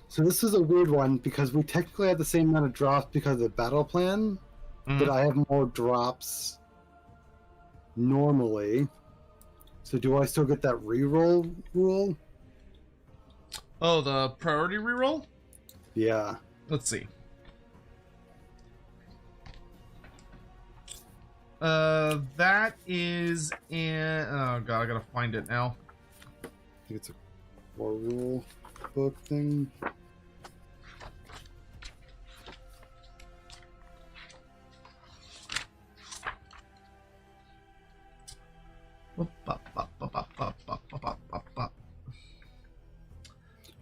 So this is a weird one because we technically have the same amount of drops because of the battle plan, but I have more drops normally. So do I still get that reroll rule? Oh, the priority reroll? Yeah. Let's see. That is in... Oh, God, I gotta find it now. I think it's a war rule book thing.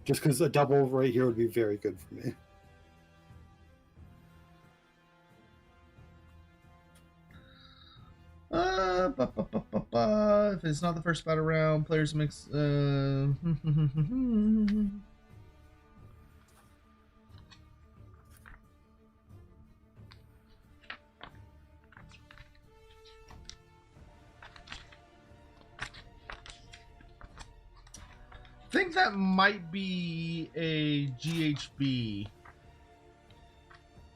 Just because a double right here would be very good for me. If it's not the first battle round, players mix. I think that might be a GHB,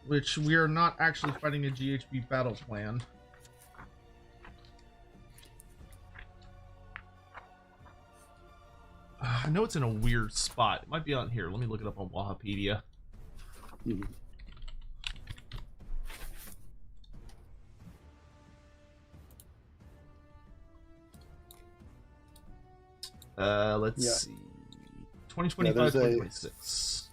which we are not actually fighting a GHB battle plan. I know it's in a weird spot. It might be on here. Let me look it up on Wahapedia. Let's see. 2025, 2026.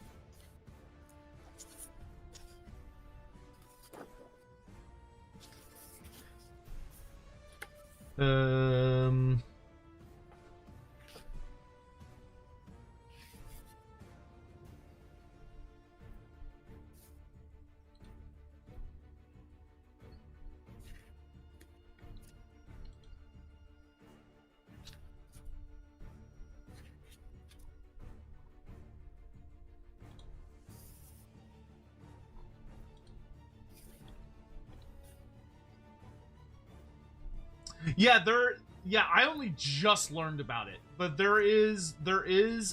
Yeah, I only just learned about it, but there is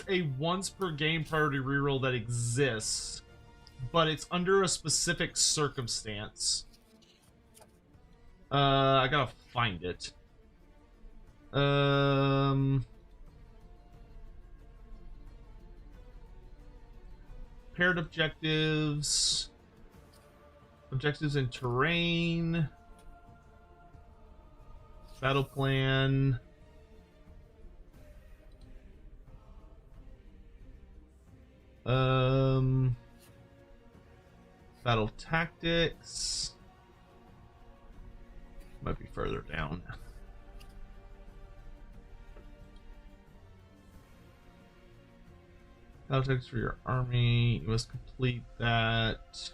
a once per game priority reroll that exists, but it's under a specific circumstance. I gotta find it. Paired objectives, objectives in terrain, battle plan. Battle tactics. Might be further down. Battle tactics for your army. You must complete that.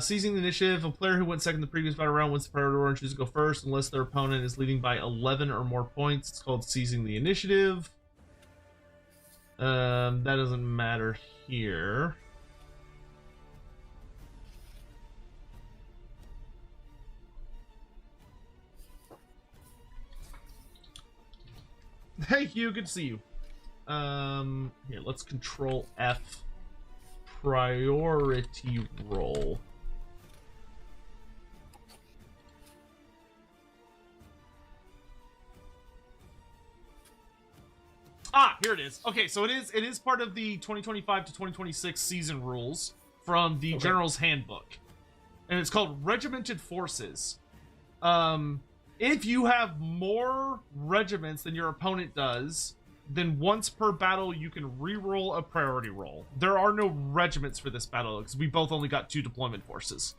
Seizing the initiative. A player who went second in the previous battle round wins the priority roll and chooses to go first unless their opponent is leading by 11 or more points. It's called seizing the initiative. That doesn't matter here. Hey Hugh, good to see you. Here, let's control F. Priority roll. Ah, here it is. Okay, so it is part of the 2025 to 2026 season rules from the General's Handbook. And it's called Regimented Forces. If you have more regiments than your opponent does, then once per battle you can re-roll a priority roll. There are no regiments for this battle because we both only got 2 deployment forces.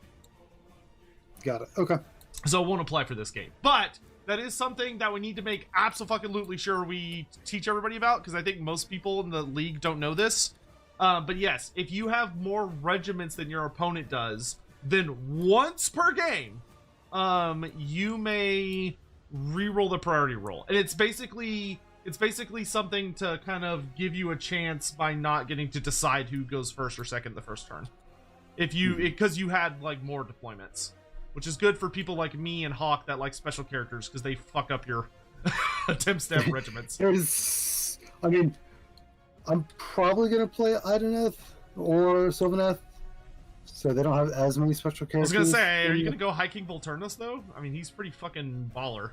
Got it. Okay. So it won't apply for this game. But that is something that we need to make absolutely sure we teach everybody about, because I think most people in the league don't know this. But yes, if you have more regiments than your opponent does, then once per game, you may re-roll the priority roll. And it's basically something to kind of give you a chance by not getting to decide who goes first or second the first turn. If you, because you had like more deployments, which is good for people like me and Hawk that like special characters because they fuck up your attempts to have regiments. I mean, I'm probably gonna play Ideneth or Sylvaneth, so they don't have as many special characters. I was gonna say, are you gonna go hiking Volturnus though? I mean, he's pretty fucking baller.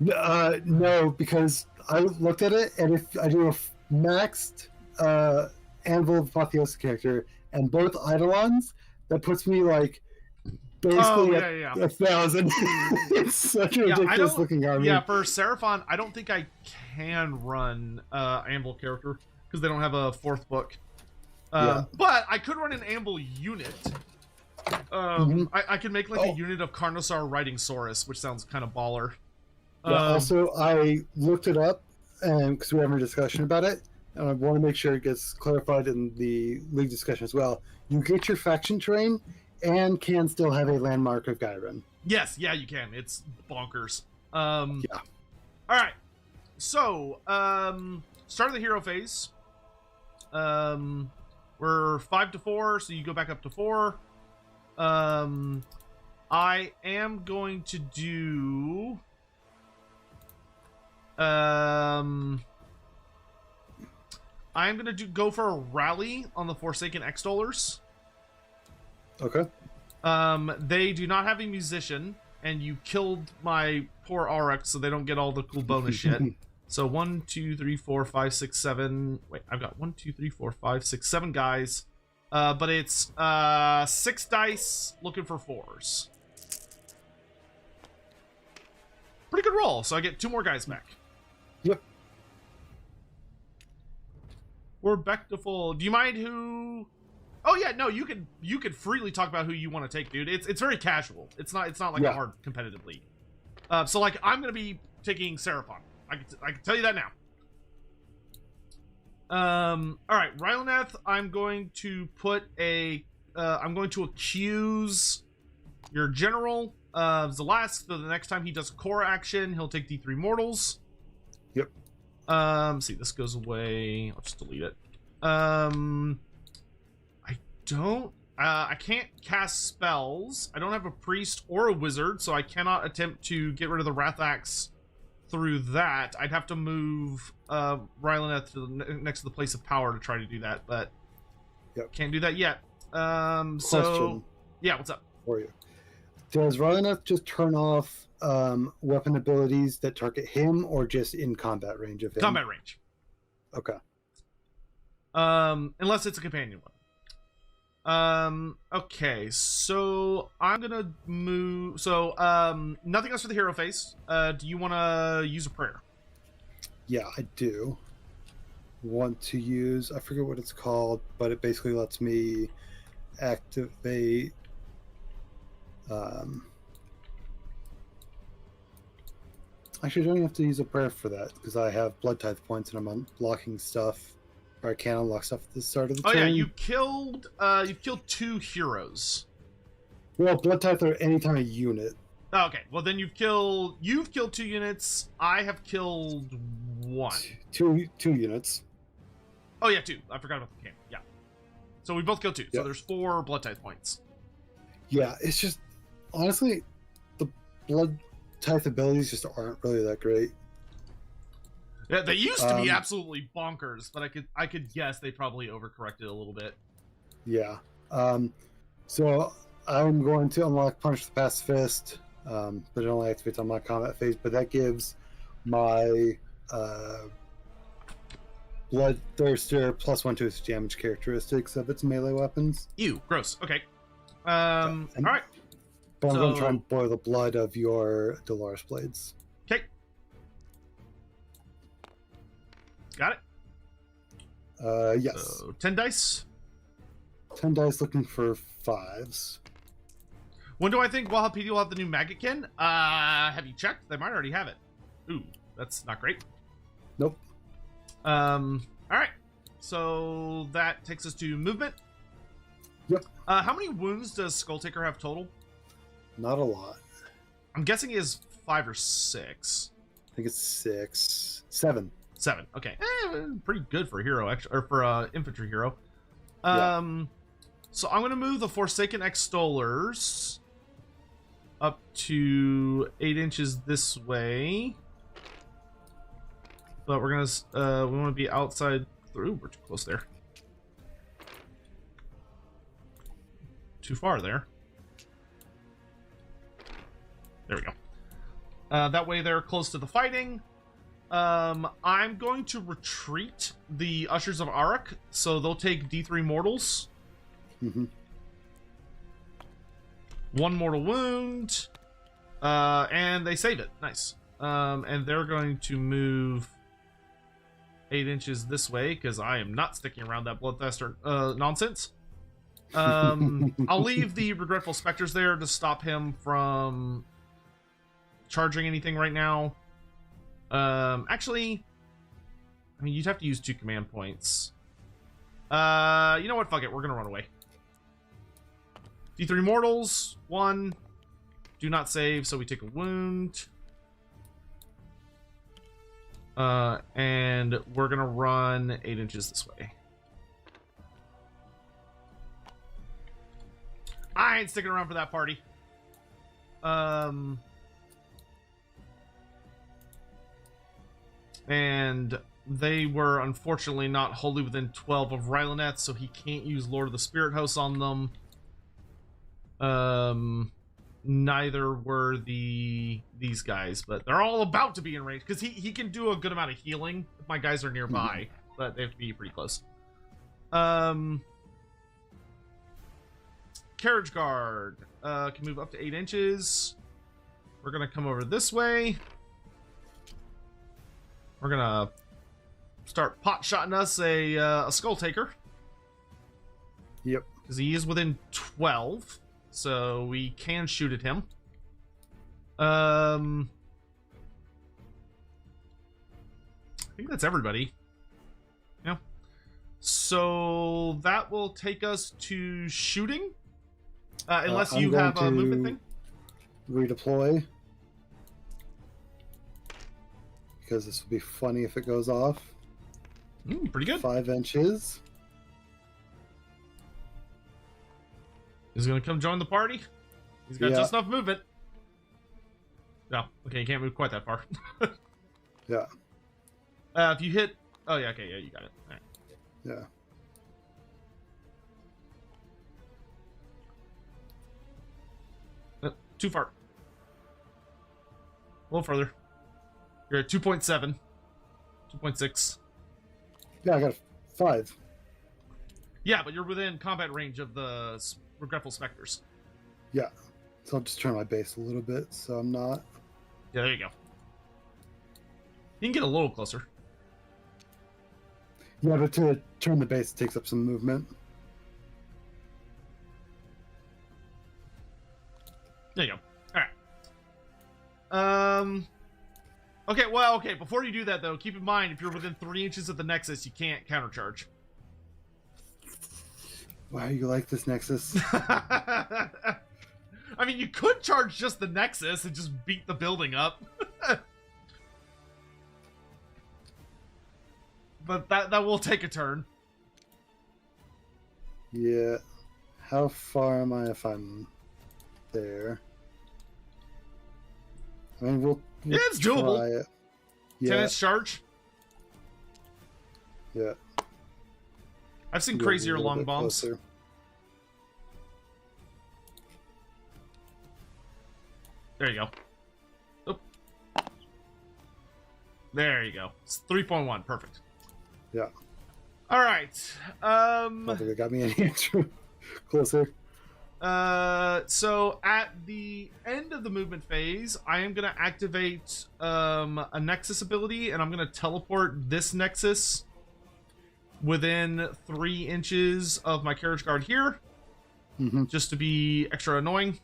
No, because I looked at it, and if I do a maxed Anvil Apotheosis character and both Eidolons, that puts me like basically at 1,000. It's such a ridiculous looking army. Yeah, for Seraphon, I don't think I can run Anvil character because they don't have a 4th book. But I could run an Anvil unit. I can make like a unit of Carnosaur riding Saurus, which sounds kind of baller. Also, I looked it up, and because we were having a discussion about it, and I want to make sure it gets clarified in the league discussion as well. You get your faction terrain and can still have a landmark of Gyron. Yes, yeah, you can. It's bonkers. All right. So, start of the hero phase. We're 5 to 4, so you go back up to 4. I am going to do. I'm gonna go for a rally on the Forsaken Extollers. Okay. They do not have a musician, and you killed my poor RX, so they don't get all the cool bonus shit. So 1, 2, 3, 4, 5, 6, 7. Wait, I've got 1, 2, 3, 4, 5, 6, 7 guys. But it's 6 dice looking for 4s. Pretty good roll, so I get 2 more guys back. Yep. We're back to full. Do you mind who? Oh yeah, no, you could freely talk about who you want to take, dude. It's very casual. It's not like a hard competitive league. So like I'm gonna be taking Seraphon. I can tell you that now. All right, Rylaneth, I'm going to put a. I'm going to accuse your general Zelask. So the next time he does a core action, he'll take D3 mortals. Yep. See, this goes away. I'll just delete it. I don't I can't cast spells. I don't have a priest or a wizard, so I cannot attempt to get rid of the Wrath Axe through that. I'd have to move Rylaneth to next to the place of power to try to do that, but can't do that yet. So yeah, what's up for you? Does Rylaneth just turn off weapon abilities that target him, or just in combat range of him? Combat range. Okay. Unless it's a companion one. Okay, so I'm gonna move. So, nothing else for the hero phase. Do you want to use a prayer? Yeah, I do. Want to use, I forget what it's called, but it basically lets me activate. Actually, I don't even have to use a prayer for that because I have blood tithe points and I'm unlocking stuff. Or I can't unlock stuff at the start of the turn. Oh yeah, you've killed 2 heroes. Well, blood tithe are anytime a unit. Oh, okay, well then you've killed 2 units. I have killed 1. Two units. Oh yeah, 2. I forgot about the camp. Yeah. So we both killed 2. Yeah. So there's 4 blood tithe points. Yeah, it's just honestly the blood tithe abilities just aren't really that great. Yeah, they used to be absolutely bonkers, but I could guess they probably overcorrected a little bit. Yeah. So I'm going to unlock Punch the Pacifist, but it only activates on my combat phase. But that gives my Bloodthirster +1 to its damage characteristics of its melee weapons. Ew, gross. Okay. All right. But I'm going to try and boil the blood of your Dolores Blades. Okay. Got it. Yes. So 10 dice. 10 dice looking for 5s. When do I think Wahapedia will have the new Magickin? Have you checked? They might already have it. Ooh, that's not great. Nope. Alright. So that takes us to movement. Yep. How many wounds does Skulltaker have total? Not a lot. I'm guessing he has 5 or 6. I think it's 6. 7. 7. Okay. Pretty good for a hero, actually, or for a infantry hero. So I'm going to move the Forsaken Extollers up to 8 inches this way. But we're going to, we want to be outside. Ooh, we're too close there. Too far there. There we go. That way they're close to the fighting. I'm going to retreat the Ushers of Arak, so they'll take D3 mortals. Mm-hmm. 1 mortal wound. And they save it. Nice. And they're going to move 8 inches this way, because I am not sticking around that Bloodthirster nonsense. I'll leave the Regretful Specters there to stop him from charging anything right now. Actually, I mean, you'd have to use 2 command points. You know what? Fuck it. We're gonna run away. D3 mortals. 1. Do not save, so we take a wound. And we're gonna run 8 inches this way. I ain't sticking around for that party. And they were unfortunately not wholly within 12 of Rylaneth, so he can't use Lord of the Spirit House on them. Neither were these guys, but they're all about to be in range because he can do a good amount of healing if my guys are nearby, but they have to be pretty close. Carriage Guard can move up to 8 inches. We're gonna come over this way. We're gonna start pot-shotting us a Skull Taker. Yep. Because he is within 12, so we can shoot at him. I think that's everybody. Yeah. So that will take us to shooting. Unless you have a movement thing. Redeploy. Because this would be funny if it goes off. Pretty good. 5 inches. He's gonna come join the party. He's got just enough movement. No, okay, you can't move quite that far. Yeah. If you hit, oh yeah, okay, yeah, you got it. All right. Yeah. Too far. A little further. You're at 2.7. 2.6. Yeah, I got 5. Yeah, but you're within combat range of the regretful specters. Yeah. So I'll just turn my base a little bit so I'm not. Yeah, there you go. You can get a little closer. Yeah, but to turn the base takes up some movement. There you go. Alright. Okay, well, okay, before you do that, though, keep in mind, if you're within 3 inches of the Nexus, you can't countercharge. Why are you like this, Nexus? I mean, you could charge just the Nexus and just beat the building up. But that will take a turn. Yeah. How far am I if I'm there? I mean, we'll Yeah, it's doable. try it. 10 inch charge. Yeah. I've seen Go a crazier little long bit bombs. closer. There you go. Oop. There you go. It's 3.1. Perfect. Yeah. All right. I don't think it got me any extra closer. So at the end of the movement phase, I am going to activate a Nexus ability, and I'm going to teleport this Nexus within 3 inches of my carriage guard here, just to be extra annoying.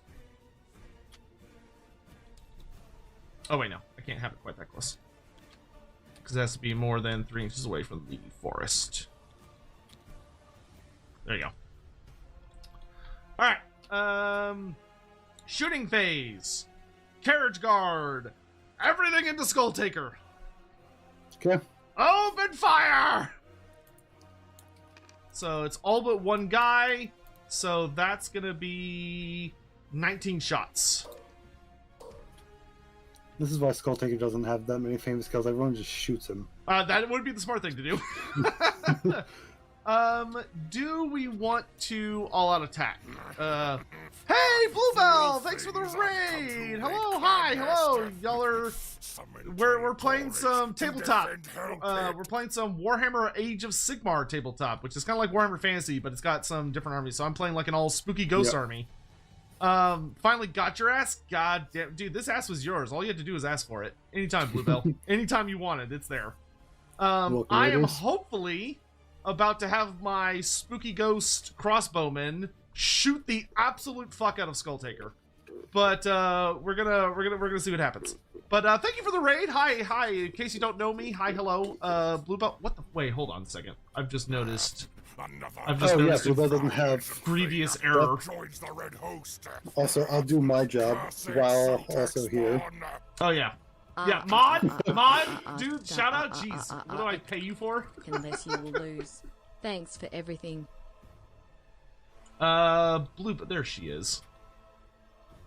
Oh, wait, no. I can't have it quite that close. Because it has to be more than 3 inches away from the forest. There you go. Alright. Shooting phase. Carriage guard. Everything into Skull Taker. Okay. Open fire! So it's all but one guy. So that's going to be 19 shots. This is why Skull Taker doesn't have that many famous kills. Everyone just shoots him. That would be the smart thing to do. Do we want to all-out attack? Hey, Bluebell! Thanks for the raid! Hello, hi, hello! Y'all are... We're playing some tabletop. We're playing some Warhammer Age of Sigmar tabletop, which is kind of like Warhammer Fantasy, but it's got some different armies. So I'm playing like an all spooky ghost army. Finally got your ass? God damn, dude, this ass was yours. All you had to do was ask for it. Anytime, Bluebell. Anytime you wanted, it's there. I am hopefully about to have my spooky ghost crossbowman shoot the absolute fuck out of Skull Taker. But we're gonna see what happens. But thank you for the raid. Hi. In case you don't know me, hi, hello. Bluebell. What the? Wait, hold on a second. I've just noticed. Yes, Bluebell doesn't have grievous error. Also, I'll do my job while also here. Oh yeah. Yeah, mod, dude, shout out, jeez, what do I pay you for? Unless you will lose. Thanks for everything. Blue, but there she is.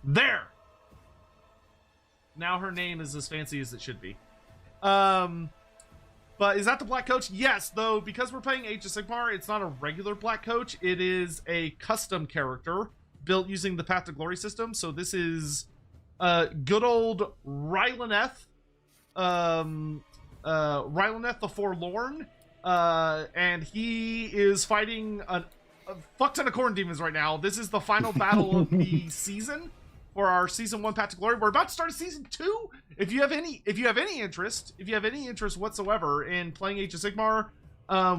There! Now her name is as fancy as it should be. But is that the Black Coach? Yes, though, because we're playing Age of Sigmar, it's not a regular Black Coach. It is a custom character built using the Path to Glory system. So this is good old Rylaneth. Rylaneth the Forlorn. And he is fighting a fuck ton of Khorne demons right now. This is the final battle of the season for our season 1 Path to Glory. We're about to start season 2. If you have any interest whatsoever in playing Age of Sigmar,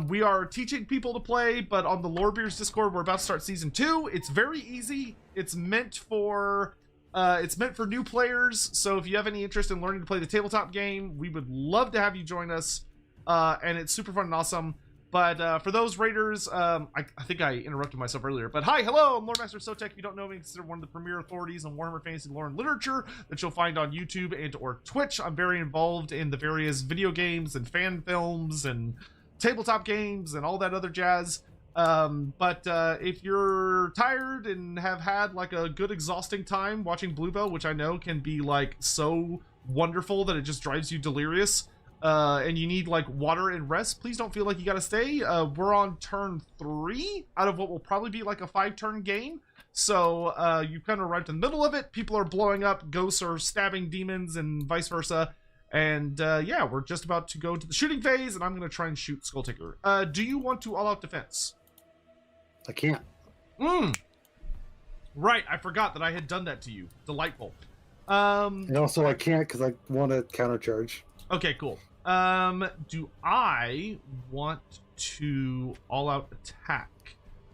we are teaching people to play, but on the Lorebeards Discord, we're about to start season 2. It's very easy. It's meant for new players. So if you have any interest in learning to play the tabletop game, we would love to have you join us. And it's super fun and awesome. But for those raiders, I think I interrupted myself earlier. But hi, hello, I'm Loremaster of Sotek. If you don't know me, consider one of the premier authorities on Warhammer Fantasy lore and literature that you'll find on YouTube and or Twitch. I'm very involved in the various video games and fan films and tabletop games and all that other jazz. But if you're tired and have had like a good exhausting time watching Bluebell, which I know can be like so wonderful that it just drives you delirious, and you need like water and rest, please don't feel like you gotta stay. We're on turn 3 out of what will probably be like a 5-turn game. So you've kind of arrived in the middle of it. People are blowing up, ghosts are stabbing demons, and vice versa. And yeah, we're just about to go to the shooting phase, and I'm going to try and shoot Skulltaker. Do you want to all-out defense? I can't. Right, I forgot that I had done that to you. Delightful. And also I can't because I want to countercharge. Okay, cool. Do I want to all-out attack?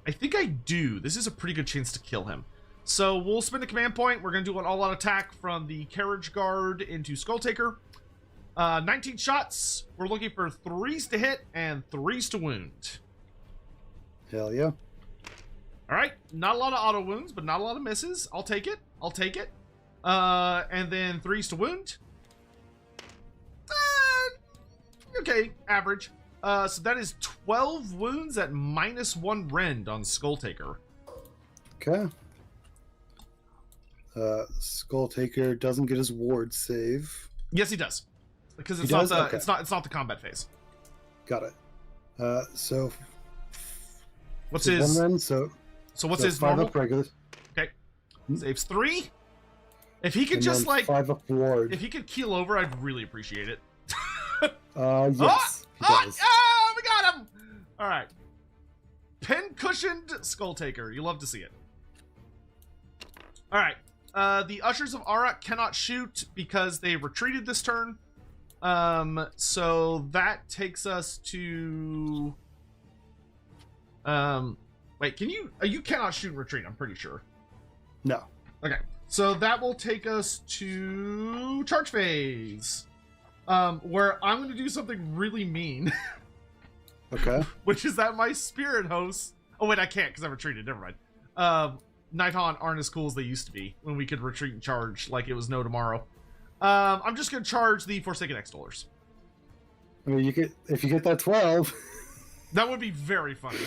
I think I do. This is a pretty good chance to kill him. So we'll spend a command point. We're going to do an all-out attack from the carriage guard into Skulltaker. 19 shots. We're looking for 3s to hit and 3s to wound. Hell yeah. All right. Not a lot of auto wounds, but not a lot of misses. I'll take it. I'll take it. And then 3s to wound. Okay, average. So that is 12 wounds at -1 rend on Skulltaker. Okay. Skulltaker doesn't get his ward save. Yes, he does. Because it's He does? not the Okay. it's not the combat phase. Got it. So What's so his one run, so what's so his 5 normal? up regular. Okay. Saves 3. If he could And just then like 5 up ward. if he could keel over, I'd really appreciate it. Yes, he does. We got him! Alright. Pin-cushioned Skulltaker. You love to see it. Alright. The Ushers of Arak cannot shoot because they retreated this turn. So that takes us to... wait, can you... you cannot shoot and retreat, I'm pretty sure. No. Okay. So that will take us to charge phase. Where I'm going to do something really mean. Okay. Which is that my spirit hosts... Oh, wait, I can't because I retreated. Never mind. Nighthaunt aren't as cool as they used to be when we could retreat and charge like it was no tomorrow. I'm just going to charge the Forsaken Extollers. I mean, if you get that 12. That would be very funny.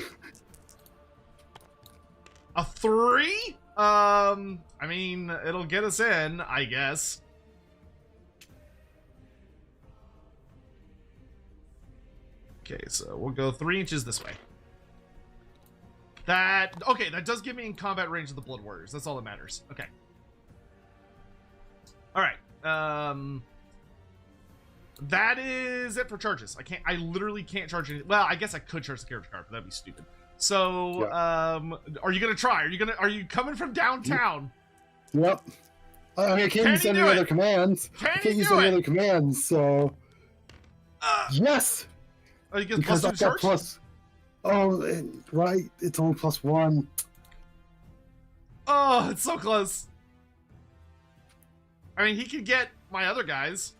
A 3? I mean, it'll get us in, I guess. Okay, so we'll go 3 inches this way. Okay, that does get me in combat range of the Blood Warriors. That's all that matters. Okay. Alright. That is it for charges. I literally can't charge any. Well, I guess I could charge the carriage card, but that'd be stupid. So, Yeah. Are you gonna try? Are you coming from downtown? Yep. I mean, I can't use any other commands. I can't use any other commands, so... Yes! Oh, you get Because plus 2 I've charge? got plus... Oh, right. It's only +1. Oh, it's so close. I mean, he could get my other guys.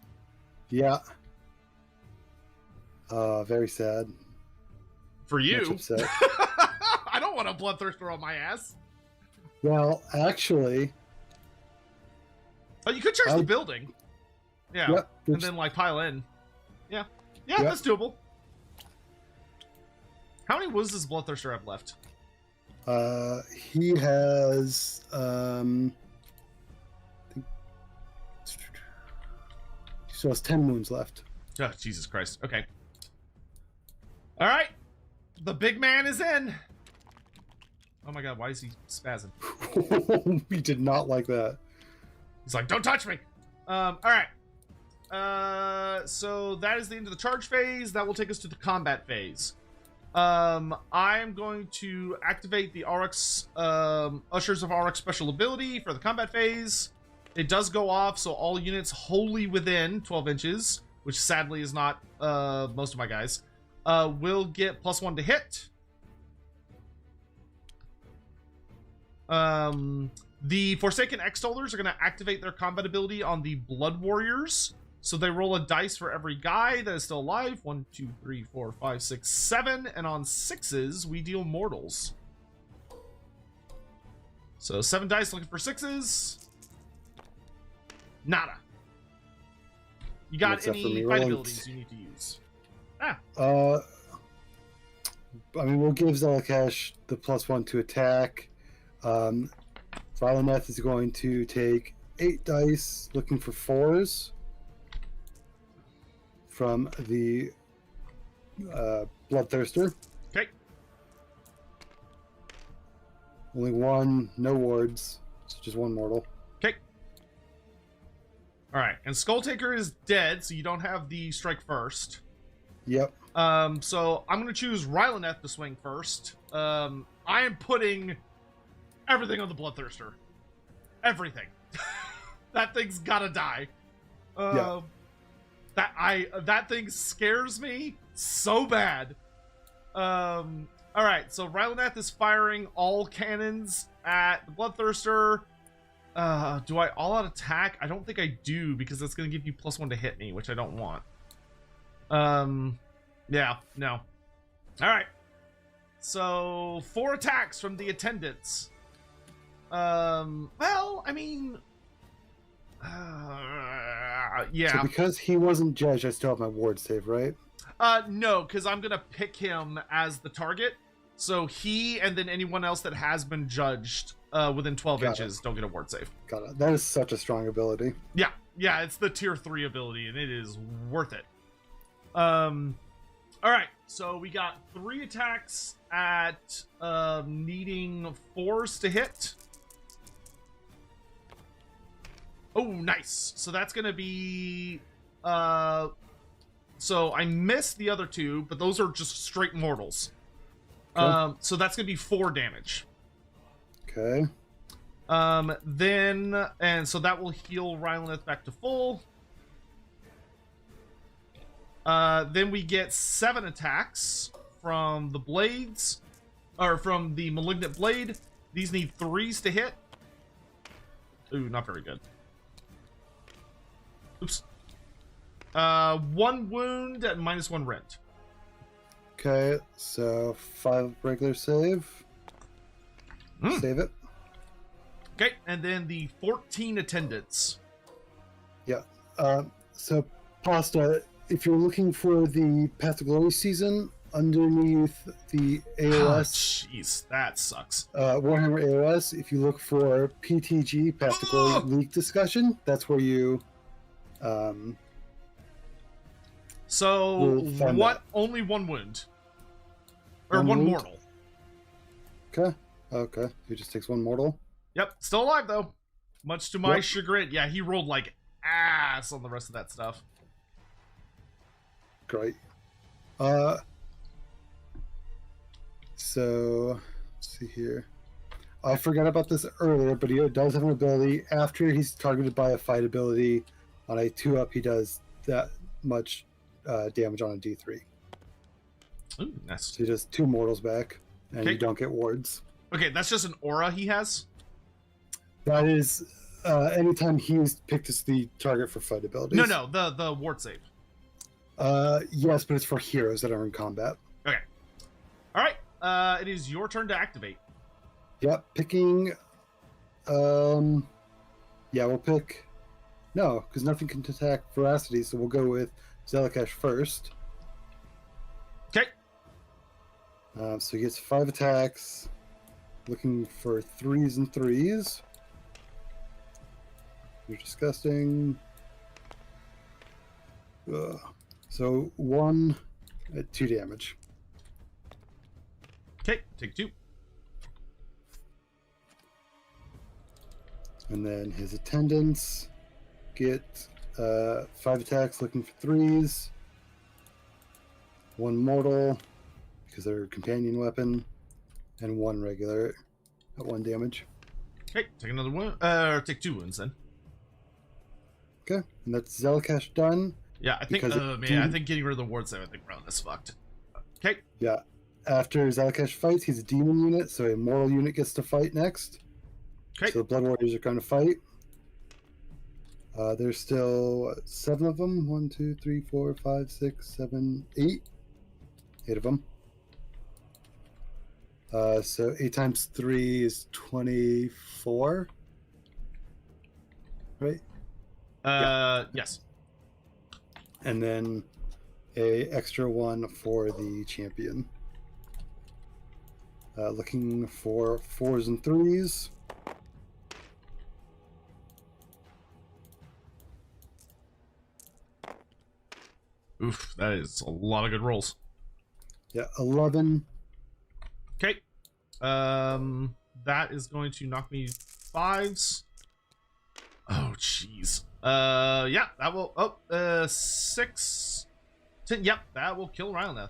Yeah. Very sad. For you. Much upset. I don't want a bloodthirster on my ass. Well, actually... Oh, you could charge the building. Yeah. Yep, and then, like, pile in. Yeah. Yeah, Yep. that's doable. How many wounds does Bloodthirster have left? He has... he still has 10 wounds left. Oh, Jesus Christ. Okay. All right. The big man is in. Oh my god, why is he spazzing? We did not like that. He's like, don't touch me. All right. So that is the end of the charge phase. That will take us to the combat phase. I'm going to activate the RX, Ushers of RX special ability for the combat phase. It does go off, so all units wholly within 12 inches, which sadly is not most of my guys, will get +1 to hit. The Forsaken Extollers are going to activate their combat ability on the Blood Warriors. So they roll a dice for every guy that is still alive. 1, 2, 3, 4, 5, 6, 7. And on 6s, we deal mortals. So 7 dice looking for 6s. Nada. You got Except for any me fight rolling abilities you need to use? Ah. I mean, we'll give Zelakash the +1 to attack. Violineth is going to take 8 dice, looking for 4s from the Bloodthirster. Okay. Only 1, no wards, so just 1 mortal. Okay. All right, and Skulltaker is dead, so you don't have the strike first. Yep. So I'm gonna choose Rylaneth to swing first. I am putting everything on the Bloodthirster. Everything. That thing's gotta die. Yeah. That thing scares me so bad. All right, so Rylaneth is firing all cannons at the Bloodthirster. Do I all-out attack? I don't think I do, because that's gonna give you +1 to hit me, which I don't want. Yeah, no. All right. So 4 attacks from the attendants. Well, I mean, yeah. So because he wasn't judged, I still have my ward save, right? No, because I'm gonna pick him as the target. So he and then anyone else that has been judged within 12 inches don't get a ward save. Got it. That is such a strong ability. Yeah, it's the tier 3 ability, and it is worth it. All right, so we got 3 attacks at needing 4s to hit. Oh, nice. So that's gonna be so I missed the other 2, but those are just straight mortals. Cool. So that's gonna be 4 damage. Okay. And so that will heal Rylaneth back to full. Then we get 7 attacks from the blades, or from the malignant blade. These need 3s to hit. Ooh, not very good. Oops. 1 wound at -1 rent. Okay, so 5 regular save. Save it. Okay, and then the 14 attendants. Yeah. So Pasta, if you're looking for the Path to Glory season underneath the AOS, Jeez, that sucks. Warhammer AOS, if you look for PTG, Path to Glory League discussion, that's where you So we'll what? Only 1 wound, or 1 wound? mortal. Okay. He just takes 1 mortal. Yep, still alive though. Much to my chagrin. Yeah, he rolled like ass on the rest of that stuff. Great. So let's see here. I forgot about this earlier, but he does have an ability. After he's targeted by a fight ability on a 2-up, he does that much damage on a D3. Ooh, nice. So he does 2 mortals back, and Okay. you don't get wards. Okay, that's just an aura he has. That is anytime he's picked as the target for fight abilities. No, the ward save. Yes, but it's for heroes that are in combat. Okay. All right. It is your turn to activate. Yep, picking. Yeah, we'll pick. No, because nothing can attack Veracity, so we'll go with Zelakash first. Okay. So he gets 5 attacks, looking for 3s and 3s. You're disgusting. So 1 at 2 damage. Okay, take 2. And then his attendants get 5 attacks, looking for 3s. 1 mortal, because they're a companion weapon, and 1 regular at 1 damage. Okay, take another wound. Take 2 wounds then. Okay, and that's Zelakash done. Yeah, I think. Because I think getting rid of the ward save. I think Rowan is fucked. Okay. Yeah. After Zelakash fights, he's a demon unit, so a mortal unit gets to fight next. Okay. So the Blood Warriors are going to fight. There's still 7 of them. 1, 2, 3, 4, 5, 6, 7, 8. 8 of them. So 8 times 3 is 24. Right? Yes. And then a extra 1 for the champion. Looking for 4s and 3s. Oof, that is a lot of good rolls. Yeah, 11. Okay. That is going to knock me 5s. Oh, jeez. Yeah, that will... Oh, 6... 10, yep, that will kill Ryleth.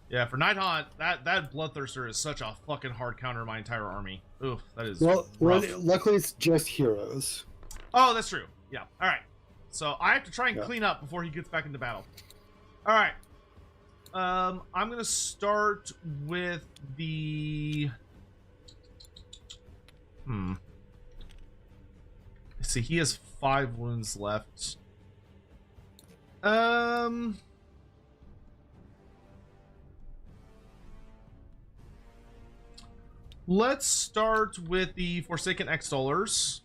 Yeah, for Nighthaunt, that Bloodthirster is such a fucking hard counter in my entire army. Oof, that is Well, rough. luckily it's just heroes. Oh, that's true. Yeah, alright. So I have to try and Yeah. clean up before he gets back into battle. Alright. I'm gonna start with the... Let's see, he has 5 wounds left. Let's start with the Forsaken Extollers.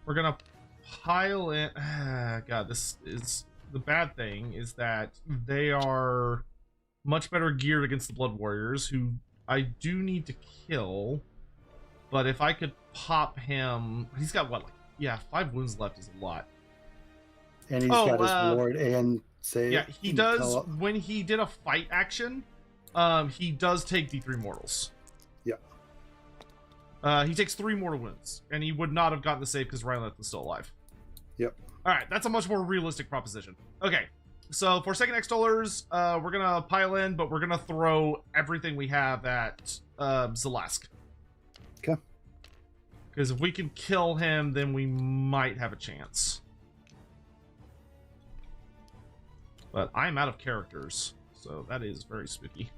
We're gonna pile in... God, this is... The bad thing is that they are much better geared against the Blood Warriors, who I do need to kill. But if I could pop him... He's got, what, like... Yeah, 5 wounds left is a lot. And he's got his ward and save. Yeah, he does... When he did a fight action, he does take D3 mortals. Yeah. He takes 3 mortal wounds, and he would not have gotten the save because Ryleth was still alive. Yep. Alright, that's a much more realistic proposition. Okay, so for second Extollers, we're gonna pile in, but we're gonna throw everything we have at Zelask. Okay. Because if we can kill him, then we might have a chance. But I'm out of characters, so that is very spooky.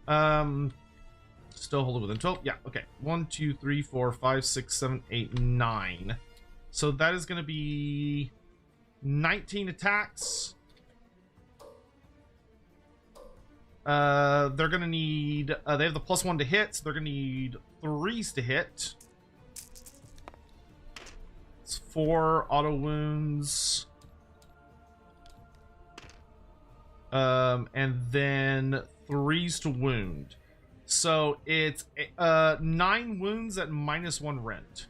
Still hold it within 12. Yeah, okay. 1, 2, 3, 4, 5, 6, 7, 8, 9. So that is going to be 19 attacks. They're going to need... they have the +1 to hit, so they're going to need 3s to hit. It's 4 auto wounds. And then 3s to wound. So it's 9 wounds at -1 rend.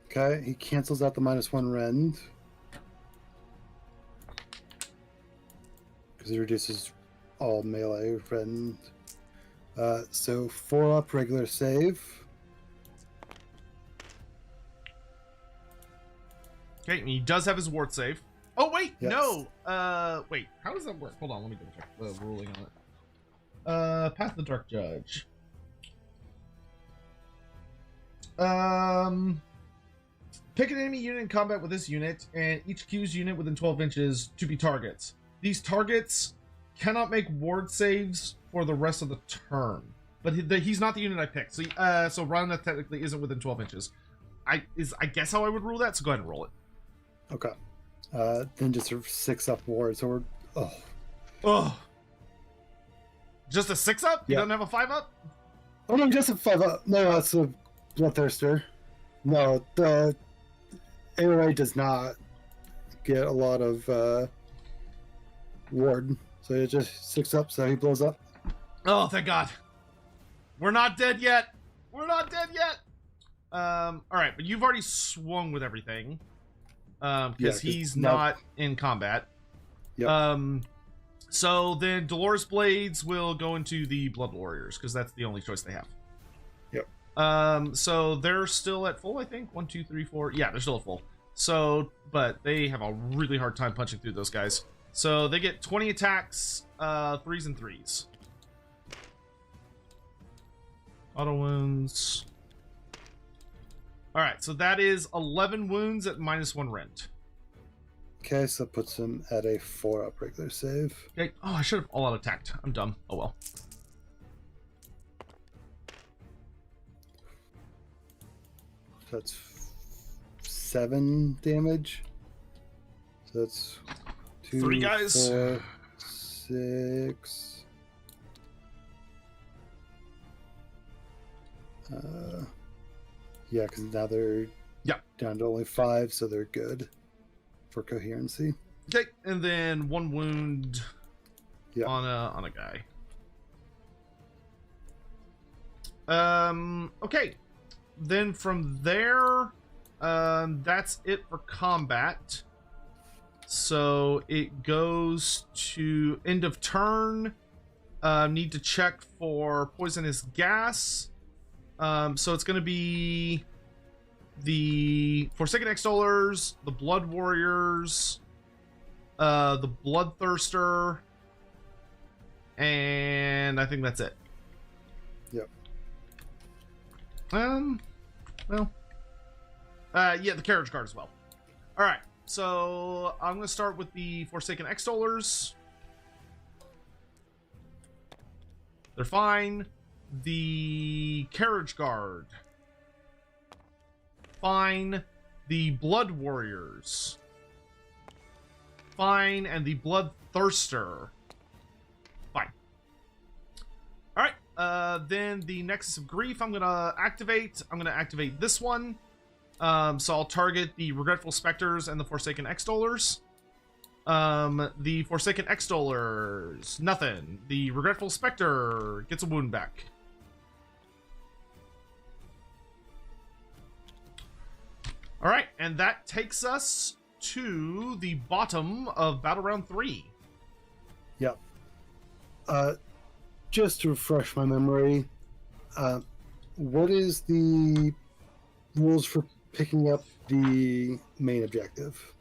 Okay, he cancels out the -1 rend. Because he reduces all melee rend. So 4 up regular save. Okay, and he does have his ward save. Oh, wait, Yes. no. Wait, how does that work? Hold on, let me double check the ruling on it. Path of the Dark Judge. Pick an enemy unit in combat with this unit, and each Q's unit within 12 inches to be targets. These targets cannot make ward saves for the rest of the turn. But he's not the unit I picked. So, so Ryleth technically isn't within 12 inches. I guess how I would rule that, so go ahead and roll it. Okay. Then just a 6 up ward, so we're... Oh. Oh. Just a 6 up? He Yeah. doesn't have a 5 up? Oh no, just a 5 up. No, that's a Bloodthirster. No, the AOA does not get a lot of ward. So it's just 6 up, so he blows up. Oh, thank God. We're not dead yet. We're not dead yet. Alright, but you've already swung with everything. Because he's not in combat. Yep. So then Dolores Blades will go into the Blood Warriors, because that's the only choice they have. Yep. So they're still at full, I think. 1, 2, 3, 4. Yeah, they're still at full. So, but they have a really hard time punching through those guys. So they get 20 attacks, 3s and 3s. Auto wounds. Alright, so that is 11 wounds at -1 rend. Okay, so that puts him at a 4 up regular save. Okay. Oh, I should have all out attacked. I'm dumb. Oh well. That's 7 damage. So that's 2, 3 guys. 4, 6. Yeah, because now they're down to only 5, so they're good for coherency. Okay, and then 1 wound Yeah. on a guy. Okay. Then from there, that's it for combat. So it goes to end of turn. Need to check for poisonous gas. So it's going to be the Forsaken Extollers, the Blood Warriors, the Bloodthirster, and I think that's it. Yep. Well, yeah, the Carriage Guard as well. All right, so I'm going to start with the Forsaken Extollers. They're fine. The Carriage Guard. Fine. The Blood Warriors. Fine. And the Bloodthirster. Fine. Alright. Then the Nexus of Grief I'm going to activate. I'm going to activate this one. So I'll target the Regretful Specters and the Forsaken Extollers. The Forsaken Extollers, nothing. The Regretful Spectre gets a wound back. Alright, and that takes us to the bottom of Battle Round 3. Yep. Just to refresh my memory, what is the rules for picking up the main objective?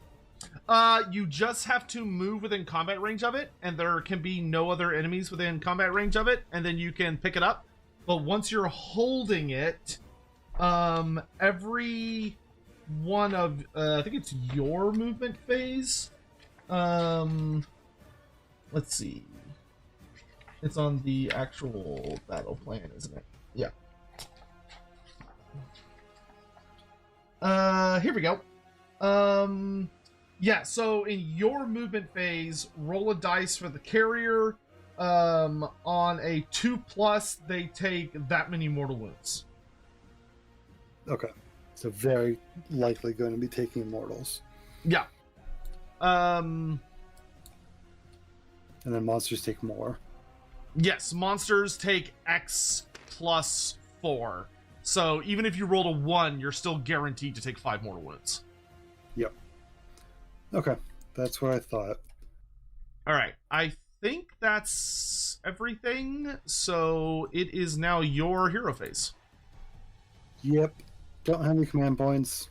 You just have to move within combat range of it, and there can be no other enemies within combat range of it, and then you can pick it up. But once you're holding it, every one of, I think it's your movement phase. Let's see. It's on the actual battle plan, isn't it? Yeah. Here we go. Yeah, so in your movement phase, roll a dice for the carrier. On a 2+, they take that many mortal wounds. Okay. So very likely going to be taking immortals. Yeah. And then monsters take more. Yes, monsters take X plus 4. So even if you rolled a 1, you're still guaranteed to take 5 mortal wounds. Yep. Okay. That's what I thought. Alright, I think that's everything. So it is now your hero phase. Yep. Don't have any command points.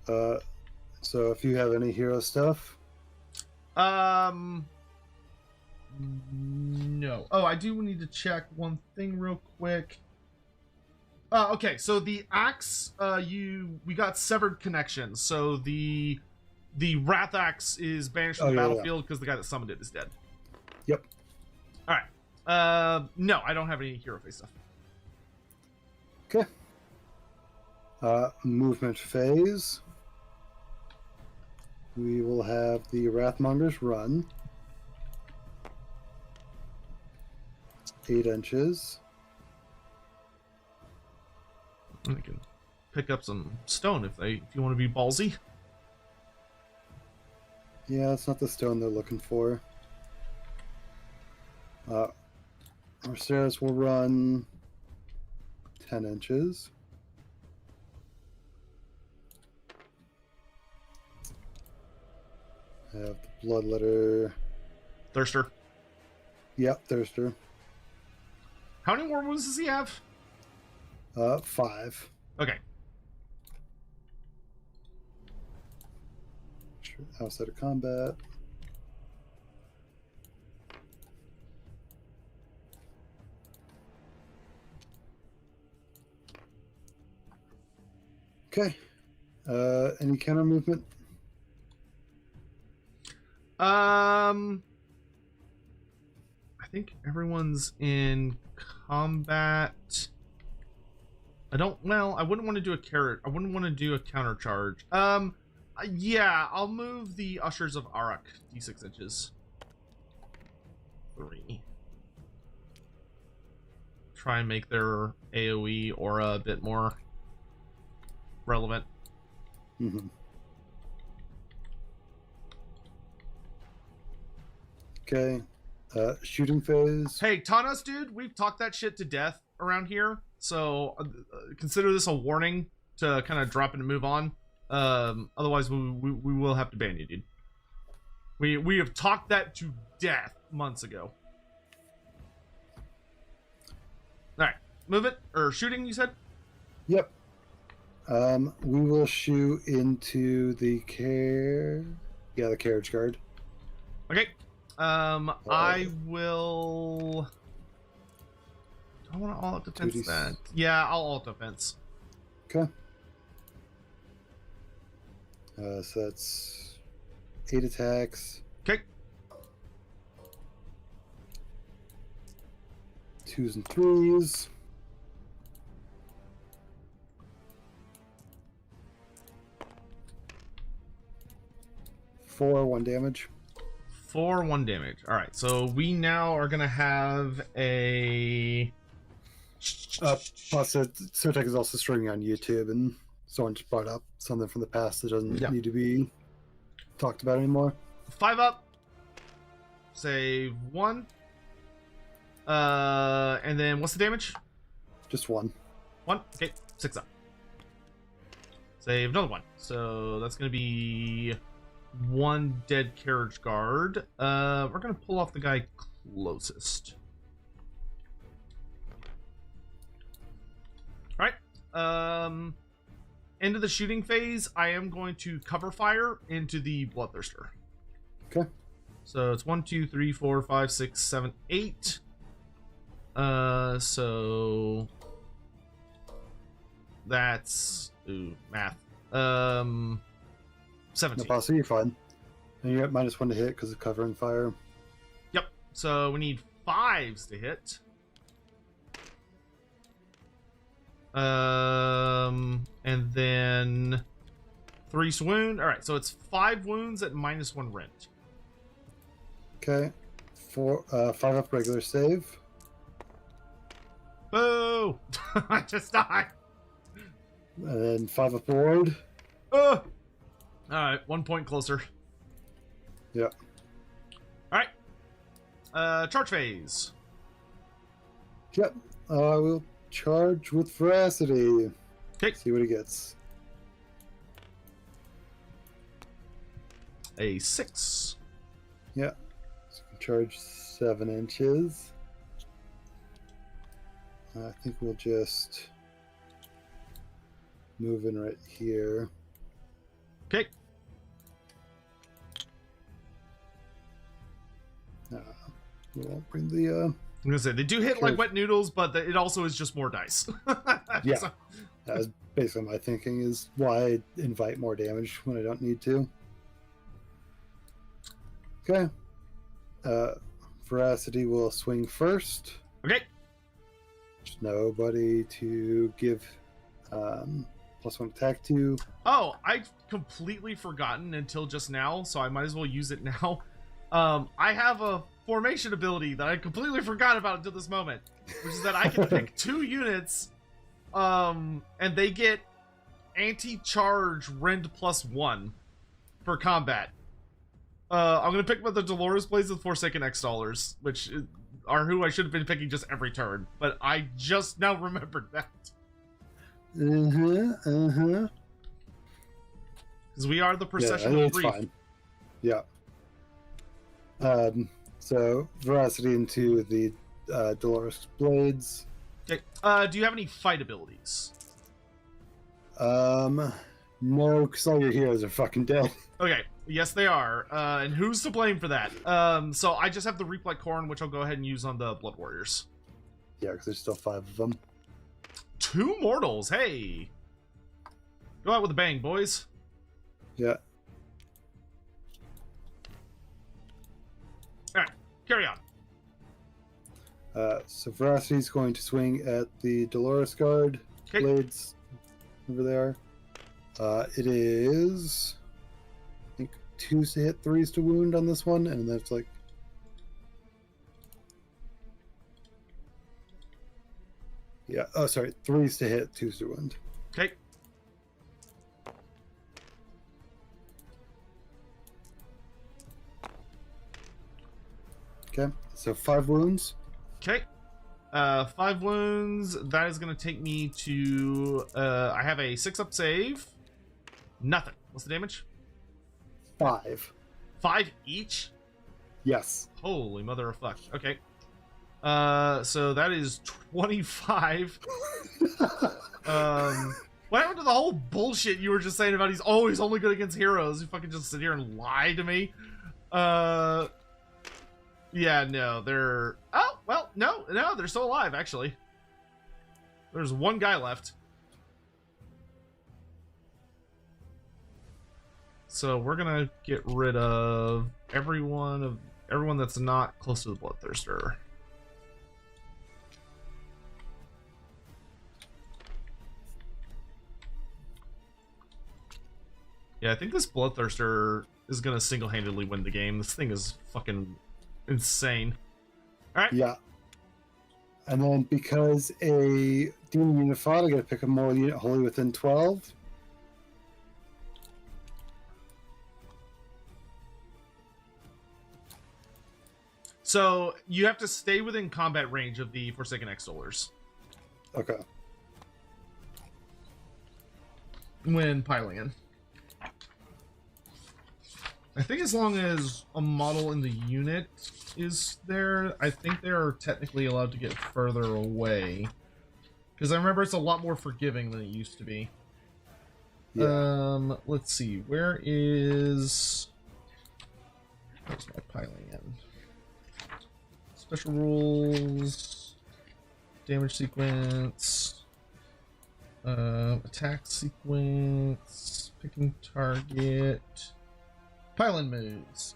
So if you have any hero stuff. No. Oh, I do need to check one thing real quick. Okay, so the axe, we got severed connections. So the Wrath Axe is banished from the battlefield because the guy that summoned it is dead. Yep. All right. No, I don't have any hero face stuff. Okay. Movement phase. We will have the Wrathmongers run. 8 inches. I can pick up some stone if you want to be ballsy. Yeah, that's not the stone they're looking for. Arceus will run 10 inches. I have the Bloodletter. Thirster. Yep, Thirster. How many more wounds does he have? 5. Okay. Outside of combat. Okay. Any counter movement? I think everyone's in combat. I wouldn't want to do a carrot. I wouldn't want to do a counter charge. Yeah, I'll move the Ushers of Arak d6 inches. 3. Try and make their AoE aura a bit more relevant. Mm-hmm. Okay. Shooting phase. Hey, taunt us, dude. We've talked that shit to death around here. So consider this a warning to kind of drop and move on. Otherwise, we will have to ban you, dude. We have talked that to death months ago. All right, move it or shooting. You said. Yep. We will shoot into the the carriage guard. Okay. I will. I want to alt defense that. Yeah, I'll alt defense. Okay. So that's 8 attacks. Okay. 2s and 3s. 4, 1 damage. 4, 1 damage. All right, so we now are gonna have a. Plus, Sotek is also streaming on YouTube, and someone just brought up something from the past that doesn't need to be talked about anymore. 5 up. Save 1. And then what's the damage? Just 1. 1. Okay, 6 up. Save another 1. So that's gonna be 1 dead carriage guard. We're gonna pull off the guy closest. All right. Into the shooting phase, I am going to cover fire into the Bloodthirster. Okay. So it's 1, 2, 3, 4, 5, 6, 7, 8. So that's math. 17. No, possibly you're fine. And you're at -1 to hit because of covering fire. Yep. So we need 5s to hit. And then 3 wound. All right, so it's 5 wounds at -1 rent. Okay. 5 up regular save. Boo! I just died. And then 5 up ward. All right, 1 point closer. Yeah. All right. Charge phase. Yep. We'll charge with veracity. Okay. See what he gets. A 6. Yeah. So we can charge 7 inches. I think we'll just move in right here. Okay. We won't bring the. I'm gonna say they do hit like wet noodles, but it also is just more dice. Yeah. So, That was basically my thinking, is why I invite more damage when I don't need to. Okay. Veracity will swing first. okay. There's nobody to give +1 attack to. Oh, I've completely forgotten until just now, so I might as well use it now. I have a formation ability that I completely forgot about until this moment, which is that I can pick 2 units, and they get anti-charge rend +1 for combat. I'm gonna pick with the Dolores Blades with Forsaken X-Dollars, which are who I should have been picking just every turn, but I just now remembered that. Because we are the procession of grief. Fine. Yeah. So veracity into the Dolores Blades. Okay. Do you have any fight abilities? No, because all your heroes are fucking dead. Okay. Yes, they are. And who's to blame for that? So I just have the Reap like Khorne, which I'll go ahead and use on the Blood Warriors. Yeah, because there's still 5 of them. 2 mortals. Hey. Go out with a bang, boys. Yeah. All right. Carry on. So veracity is going to swing at the Dolores Guard Blades over there. It is, I think, 2s to hit, 3s to wound on this one, and that's like. Yeah. Oh, sorry. 3s to hit, 2s to wound. Okay. Okay, so 5 wounds. Okay. 5 wounds. That is going to take me to... I have a 6-up save. Nothing. What's the damage? 5. 5 each? Yes. Holy mother of fuck. Okay. So that is 25. What happened to the whole bullshit you were just saying about he's always only good against heroes? You fucking just sit here and lie to me? Yeah, no, they're... Oh, well, no, they're still alive, actually. There's one guy left. So we're gonna get rid of everyone that's not close to the Bloodthirster. Yeah, I think this Bloodthirster is gonna single-handedly win the game. This thing is fucking insane. Alright. Yeah. And then because a demon unit fought, I gotta pick a moral unit wholly within 12. So you have to stay within combat range of the Forsaken Extolers Okay. when piling in. I think as long as a model in the unit is there, I think they are technically allowed to get further away. Because I remember it's a lot more forgiving than it used to be. Yeah. Let's see. Where's my piling in? Special rules, damage sequence, attack sequence, picking target, pile-in moves.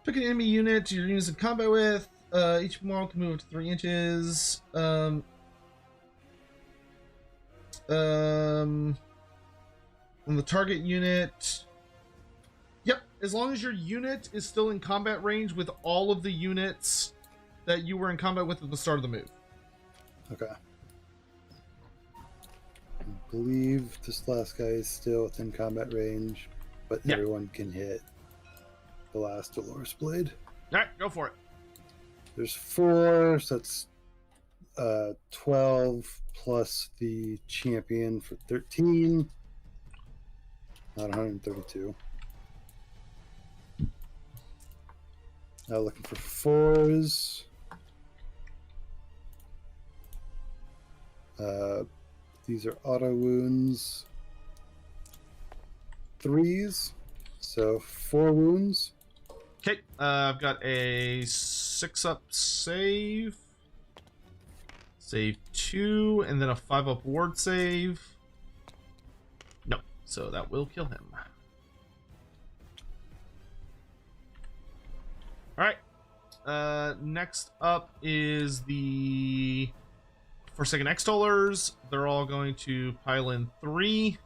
Pick an enemy unit your unit's in combat with. Each model can move up to 3 inches. On the target unit. Yep, as long as your unit is still in combat range with all of the units that you were in combat with at the start of the move. Okay. I believe this last guy is still within combat range, but everyone can hit the last Dolores Blade. Alright, go for it. There's 4, so that's 12 plus the champion for 13. Not 132. Now looking for 4s. These are auto wounds. 3s. So 4 wounds. Okay, I've got a 6-up save. Save 2, and then a 5-up ward save. No, so that will kill him. Alright. Next up is the Forsaken Extolers. They're all going to pile in 3.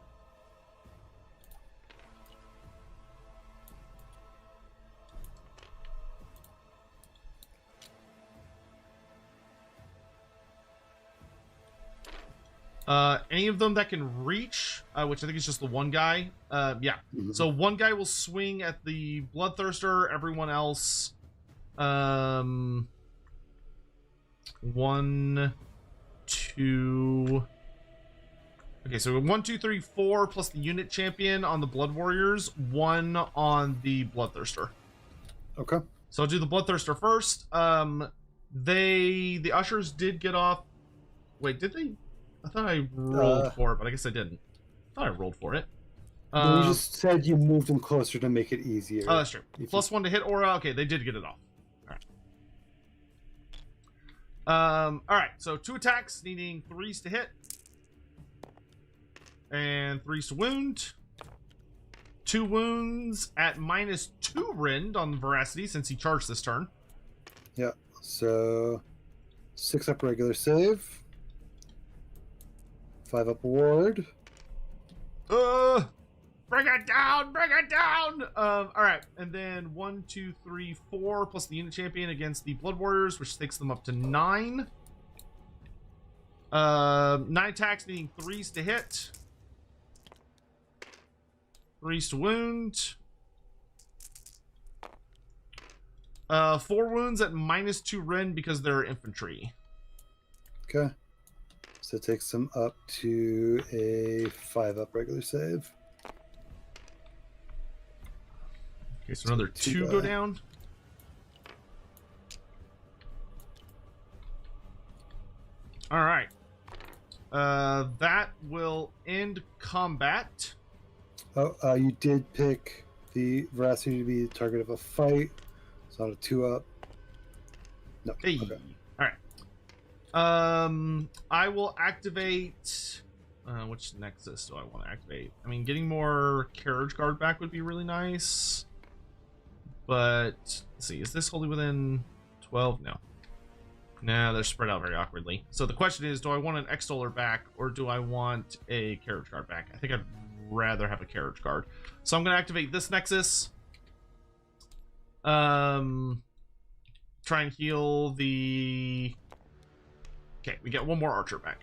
Any of them that can reach, which I think is just the one guy. Yeah. Mm-hmm. So one guy will swing at the Bloodthirster. Everyone else, 1, 2. Okay, so 1, 2, 3, 4 plus the unit champion on the Blood Warriors, 1 on the Bloodthirster. Okay. So I'll do the Bloodthirster first. The ushers did get off. Wait, did they? I thought I rolled for it, but I guess I didn't. I thought I rolled for it. You just said you moved them closer to make it easier. Oh, that's true. +1 to hit aura. Okay, they did get it off. All right, so 2 attacks, needing 3s to hit. And 3s to wound. 2 wounds at -2 rend on veracity since he charged this turn. Yeah, so 6-up regular save. 5-up ward. Bring it down! Bring it down! All right, and then 1, 2, 3, 4 plus the unit champion against the Blood Warriors, which takes them up to 9. 9 attacks, needing 3s to hit. 3s to wound. 4 wounds at -2 Ren because they're infantry. Okay. So it takes them up to a 5-up regular save. Okay, so another 2 die. go down. All right. That will end combat. Oh, you did pick the veracity to be the target of a fight. It's not a 2-up. No. Hey. Okay. All right. I will activate. Which Nexus do I want to activate? I mean, getting more Carriage Guard back would be really nice. But let's see, is this wholly within 12? No. Nah, they're spread out very awkwardly. So the question is, do I want an Extoller back or do I want a Carriage Guard back? I think I'd rather have a Carriage Guard. So I'm going to activate this Nexus. Try and heal the... Okay, we get 1 more Archer back.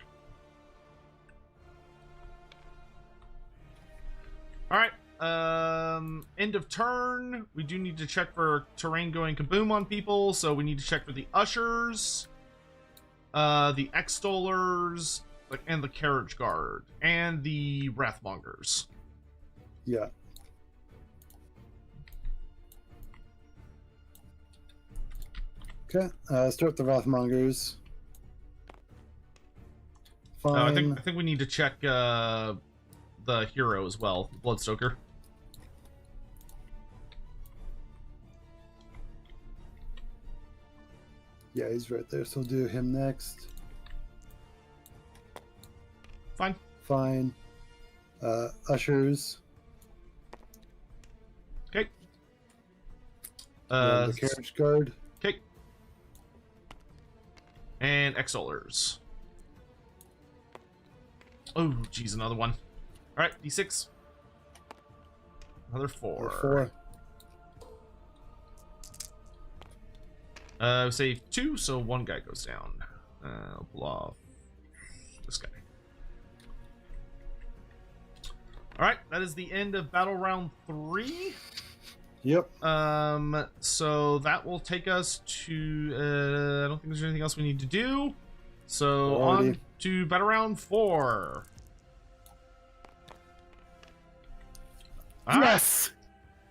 Alright, end of turn. We do need to check for terrain going kaboom on people, so we need to check for the Ushers, the Extollers, and the Carriage Guard, and the Wrathmongers. Yeah. Okay, start with the Wrathmongers. Fine. I think we need to check the hero as well, Bloodstoker. Yeah, he's right there, so we'll do him next. Fine. Fine. Ushers. Okay. The Carriage Guard. Okay. And Extollers. Oh, geez, another one. All right, D6. Another 4. 4. Save 2, so 1 guy goes down. I'll pull off this guy. All right, that is the end of battle round 3. Yep. So that will take us to. I don't think there's anything else we need to do. So Alrighty. on to battle round 4. All right. Yes!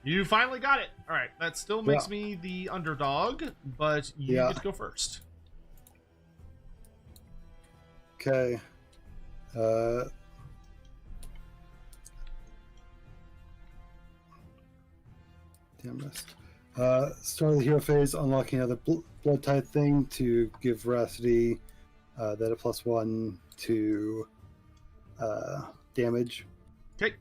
You finally got it. All right, that still makes me the underdog, but you get to go first. Okay. Damn rest. Start of the hero phase, unlocking another blood type thing to give veracity, that a +1 to damage. Okay.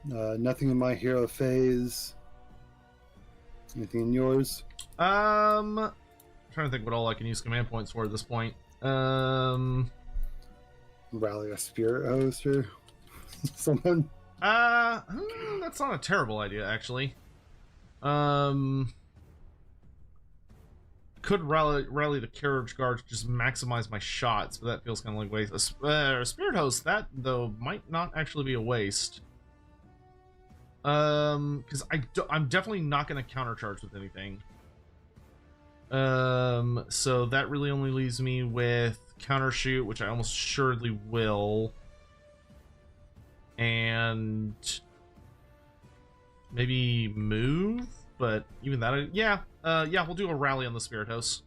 Nothing in my hero phase. Anything in yours? I'm trying to think what all I can use command points for at this point. Rally a spirit host or someone. That's not a terrible idea, actually. Could rally the Carriage Guard to just maximize my shots, but that feels kind of like waste. A Spirit Host, that though might not actually be a waste. Because I'm definitely not going to countercharge with anything. So that really only leaves me with Countershoot, which I almost assuredly will, and maybe move. But even that, yeah, we'll do a rally on the Spirit House.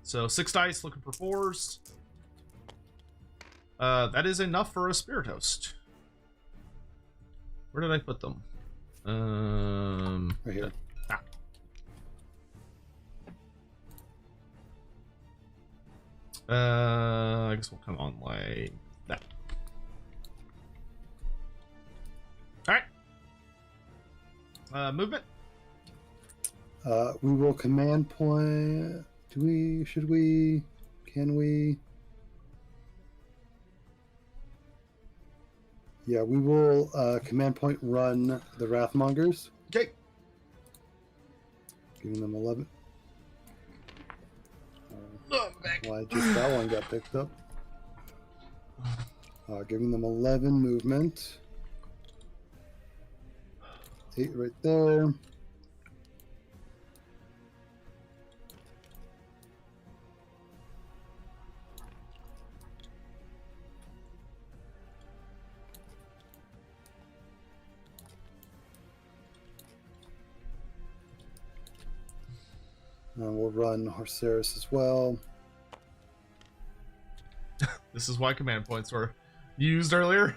So 6 dice, looking for 4s. That is enough for a Spirit Host. Where did I put them? Right here. I guess we'll come on like that. All right. Movement. We will command point. Should we? Can we? Yeah, we will command point run the Wrathmongers. Okay. Giving them 11. Why just that one got picked up? Giving them 11 movement. 8 right there. And we'll run Horseris as well. This is why command points were used earlier.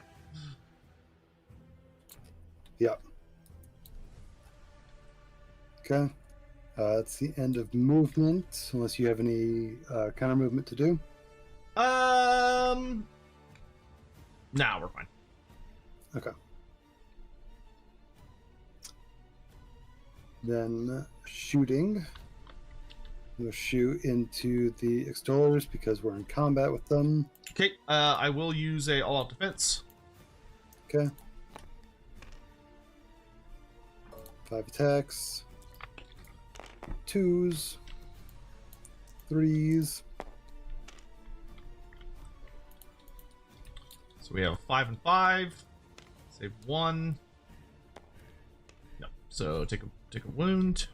Yep. Okay. That's the end of movement, unless you have any counter movement to do. Nah, we're fine. Okay. Then shooting. We'll shoot into the extollers because we're in combat with them. Okay, I will use a all-out defense. Okay. 5 attacks. 2s. 3s. So we have a 5 and 5. Save 1. No. So take a wound.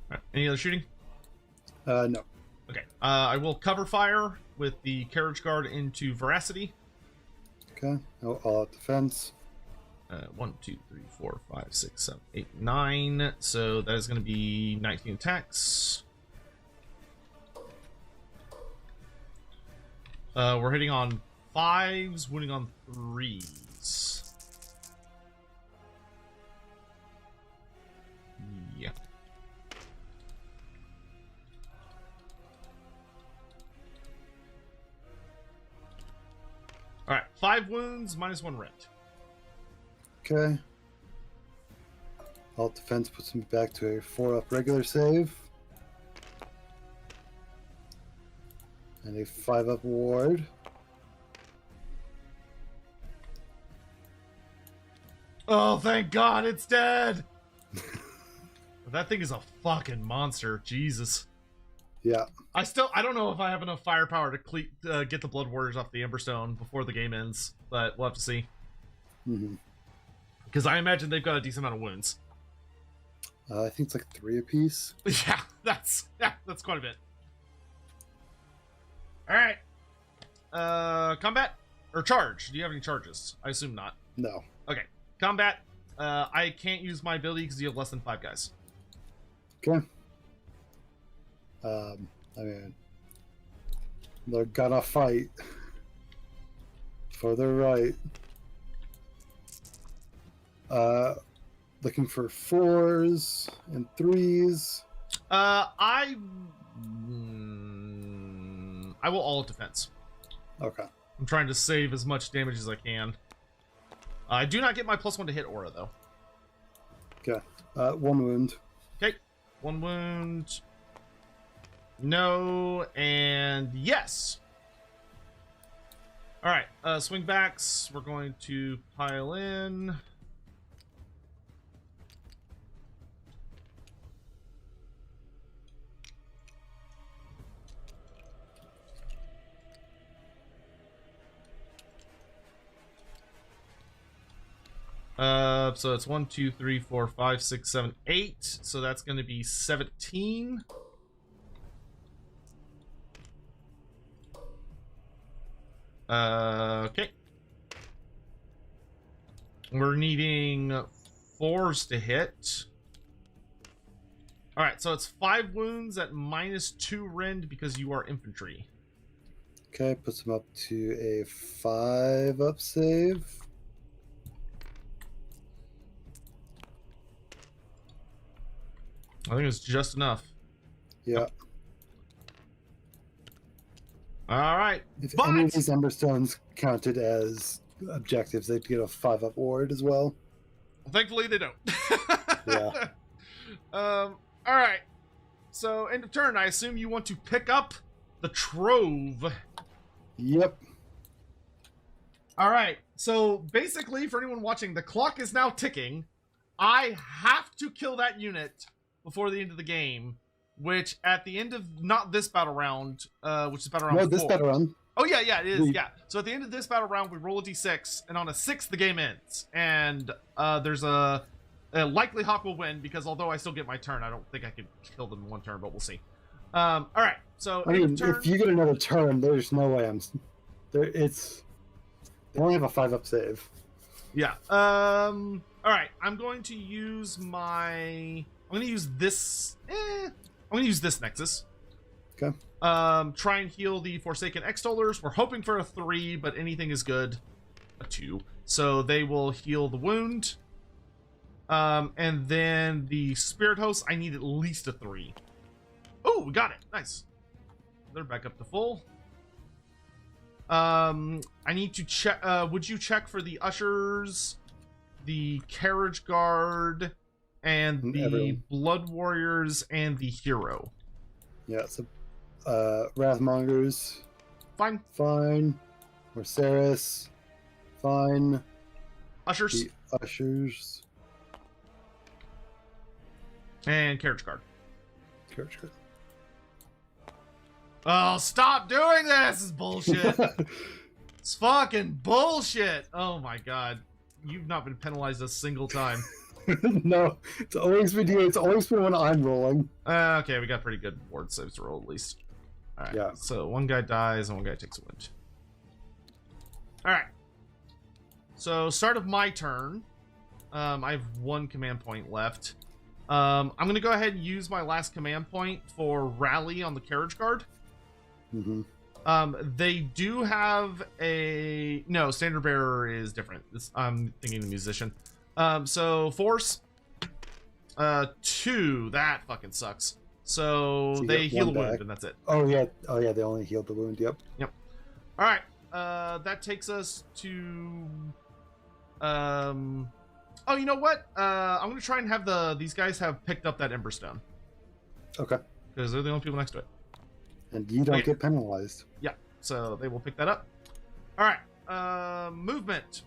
All right. Any other shooting? No. Okay. I will cover fire with the carriage guard into veracity. Okay. All out defense. 1, 2, 3, 4, 5, 6, 7, 8, 9. So that is going to be 19 attacks. We're hitting on 5s, wounding on 3s. Yeah. Alright, 5 wounds, -1 rent. Okay. Alt defense puts me back to a 4-up regular save. And a 5-up ward. Oh, thank God it's dead! That thing is a fucking monster. Jesus. Yeah. I don't know if I have enough firepower to get the Blood Warriors off the Emberstone before the game ends, but we'll have to see. Because I imagine they've got a decent amount of wounds. I think it's like 3 apiece. Yeah, that's quite a bit. Alright. Combat? Or charge? Do you have any charges? I assume not. No. Okay. Combat. I can't use my ability because you have less than 5 guys. Okay. I mean, they're gonna fight for their right. Looking for 4s and 3s. I will all defense. Okay. I'm trying to save as much damage as I can. I do not get my +1 to hit aura though. Okay. 1 wound. Okay. 1 wound. No, and yes. All right, swing backs. We're going to pile in. So it's 1, 2, 3, 4, 5, 6, 7, 8. So that's going to be 17. Okay. We're needing 4s to hit. Alright, so it's 5 wounds at -2 rend because you are infantry. Okay, puts him up to a 5-up save. I think it's just enough. Yeah. Alright. If any of these Emberstones counted as objectives, they'd get a 5-up ward as well. Thankfully, they don't. Yeah. Alright. So, end of turn, I assume you want to pick up the Trove. Yep. Alright. So, basically, for anyone watching, the clock is now ticking. I have to kill that unit before the end of the game. Which, at the end of, not this battle round, which is battle round 4. No, this battle round. Oh yeah, it is. Yeah. So at the end of this battle round, we roll a d6, and on a 6, the game ends. And there's a likely Hawk will win because although I still get my turn, I don't think I can kill them in one turn, but we'll see. All right. So I mean, turn, if you get another turn, there's no way I'm. There, it's. They only have a 5-up save. yeah. All right. I'm going to use my. I'm going to use this. I'm going to use this Nexus. Okay. Try and heal the Forsaken Extollers. We're hoping for a 3, but anything is good. A 2. So they will heal the wound. And then the Spirit Host, I need at least a 3. Oh, we got it. Nice. They're back up to full. I need to check. Would you check for the Ushers, the Carriage Guard, and the Everyone. Blood Warriors, and the Hero? Yeah, so Wrathmongers, Fine. fine. Merceris, fine. Ushers The Ushers, and Carriage Guard. Carriage Guard. Oh, stop doing this! This is bullshit. It's fucking bullshit. Oh my god. You've not been penalized a single time. No, it's always been you. It's always been when I'm rolling. Okay, we got pretty good ward saves to roll at least. Alright, Yeah. so one guy dies and one guy takes a wound. Alright. So, start of my turn. I have 1 command point left. I'm going to go ahead and use my last command point for Rally on the Carriage Guard. Mm-hmm. They do have a... No, Standard Bearer is different. I'm thinking the Musician. So, Force. 2. That fucking sucks. So you they get heal a one wound, back. and that's it. Oh yeah, they only healed the wound. Yep. Alright. That takes us to... Oh, you know what? I'm going to try and have these guys have picked up that Emberstone. Okay. Because they're the only people next to it. And you don't Okay. get penalized. Yeah, so they will pick that up. Alright, movement.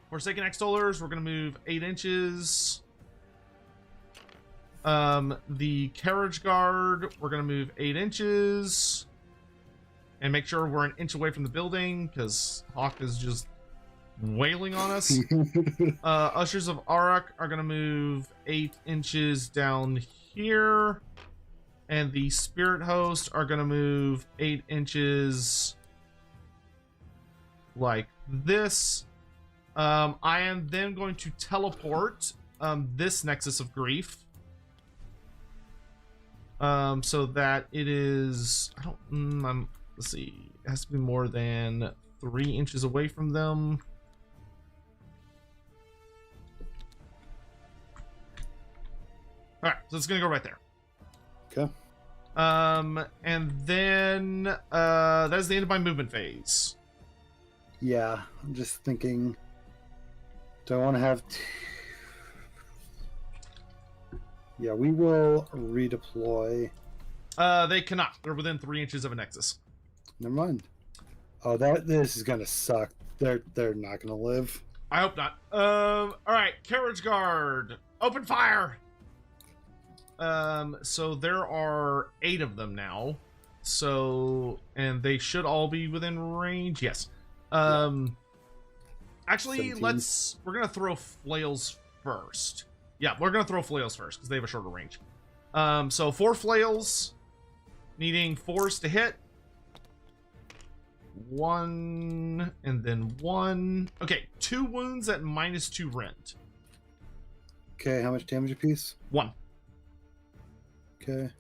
Forsaken Extollers, we're going to move 8 inches. The Carriage Guard, we're going to move 8 inches. And make sure we're an inch away from the building, because Hawk is just wailing on us. Ushers of Arak are going to move 8 inches down here. And the Spirit Host are going to move 8 inches like this. I am then going to teleport this Nexus of Grief. So that it is... let's see. It has to be more than 3 inches away from them. Alright, so it's going to go right there. Okay. And then that is the end of my movement phase. Yeah, I'm just thinking. Do I want to have? Yeah, we will redeploy. They cannot. They're within 3 inches of a Nexus. Never mind. Oh, this is gonna suck. They're not gonna live. I hope not. All right, Carriage Guard, open fire. So there are 8 of them now. So, and they should all be within range. Yes. Actually, 17. we're gonna throw flails first. Yeah, we're gonna throw flails first because they have a shorter range. So 4 flails, needing 4s to hit. 1 and then 1. Okay, 2 wounds at -2 rend. Okay, how much damage a piece? 1. Okay.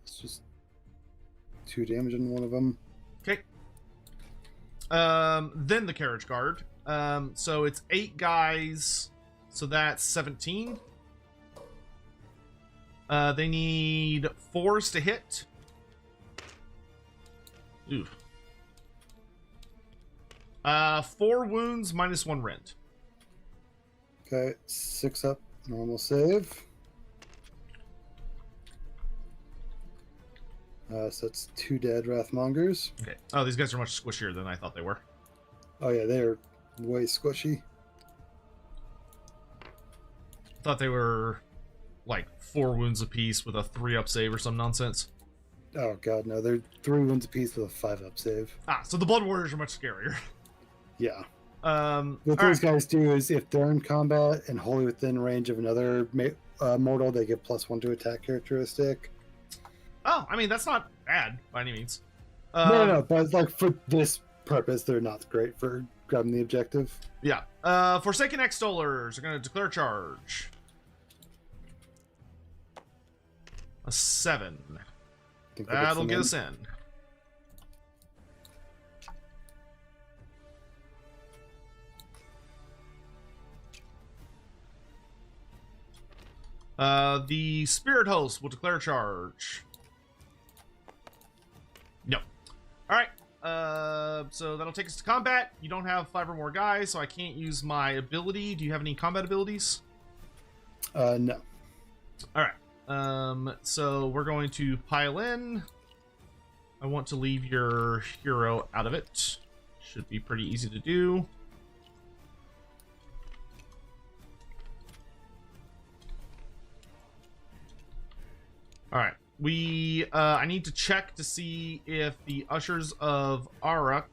It's just 2 damage on one of them. Okay. Then the Carriage Guard. So it's 8 guys. So that's 17. They need 4s to hit. Ooh. 4 wounds, -1 rend. Okay, 6 up, normal save. So that's 2 dead Wrathmongers. Okay. Oh, these guys are much squishier than I thought they were. Oh yeah, they're way squishy. Thought they were like 4 wounds apiece with a 3-up save or some nonsense. Oh god, no! They're 3 wounds apiece with a 5-up save. Ah, so the Blood Warriors are much scarier. Yeah. all What these right. guys do is, if they're in combat and wholly within range of another mortal, they get +1 to attack characteristic. Oh, I mean, that's not bad by any means. No, but like for this purpose, they're not great for grabbing the objective. Yeah. Forsaken Extollers are going to declare charge. A 7. I think that gets That'll them get in. us in. The Spirit Host will declare charge. No. Alright. So that'll take us to combat. You don't have 5 or more guys, so I can't use my ability. Do you have any combat abilities? No. Alright. So we're going to pile in. I want to leave your hero out of it. Should be pretty easy to do. Alright. I need to check to see if the Ushers of Arak...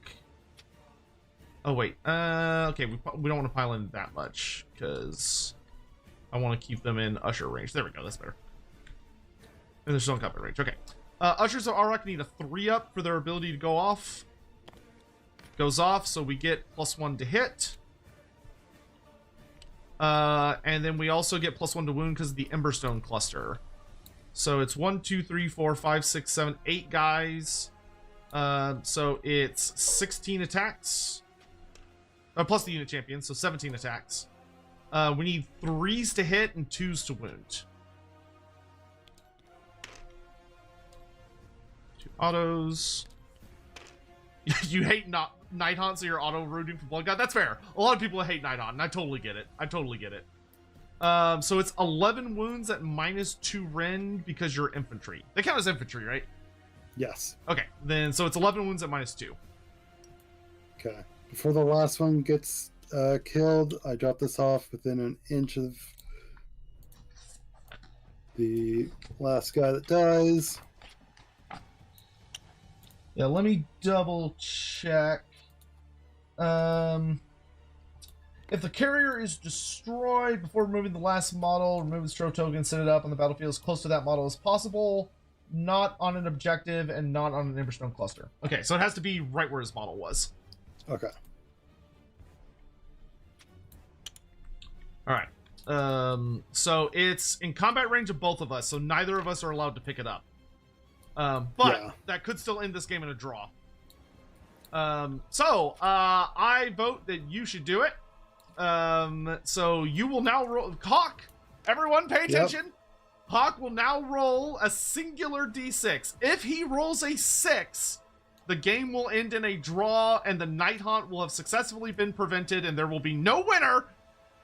Oh, wait. Okay, we don't want to pile in that much, because I want to keep them in Usher range. There we go, that's better. And they're still in combat range, okay. Ushers of Arak need a 3-up for their ability to go off. Goes off, so we get +1 to hit. And then we also get +1 to wound because of the Emberstone cluster. So it's 1, 2, 3, 4, 5, 6, 7, 8 guys. So it's 16 attacks. Plus the unit champion, so 17 attacks. We need 3s to hit and 2s to wound. 2 autos. You hate Nighthaunt, so you're auto rooting for Blood God. That's fair. A lot of people hate Nighthaunt, and I totally get it. I totally get it. So it's 11 wounds at -2 rend because you're infantry. They count as infantry, right? Yes. Okay, then so it's 11 wounds at -2. Okay. Before the last one gets killed, I drop this off within an inch of the last guy that dies. Yeah, let me double check. If the carrier is destroyed before removing the last model, remove the stroke token, set it up on the battlefield as close to that model as possible. Not on an objective and not on an Emberstone cluster. Okay, so it has to be right where his model was. Okay. Alright. So it's in combat range of both of us, so neither of us are allowed to pick it up. But Yeah. that could still end this game in a draw. I vote that you should do it. So you will now roll... Hawk! Everyone pay attention! Yep. Hawk will now roll a singular d6. If he rolls a 6, the game will end in a draw, and the Nighthaunt will have successfully been prevented, and there will be no winner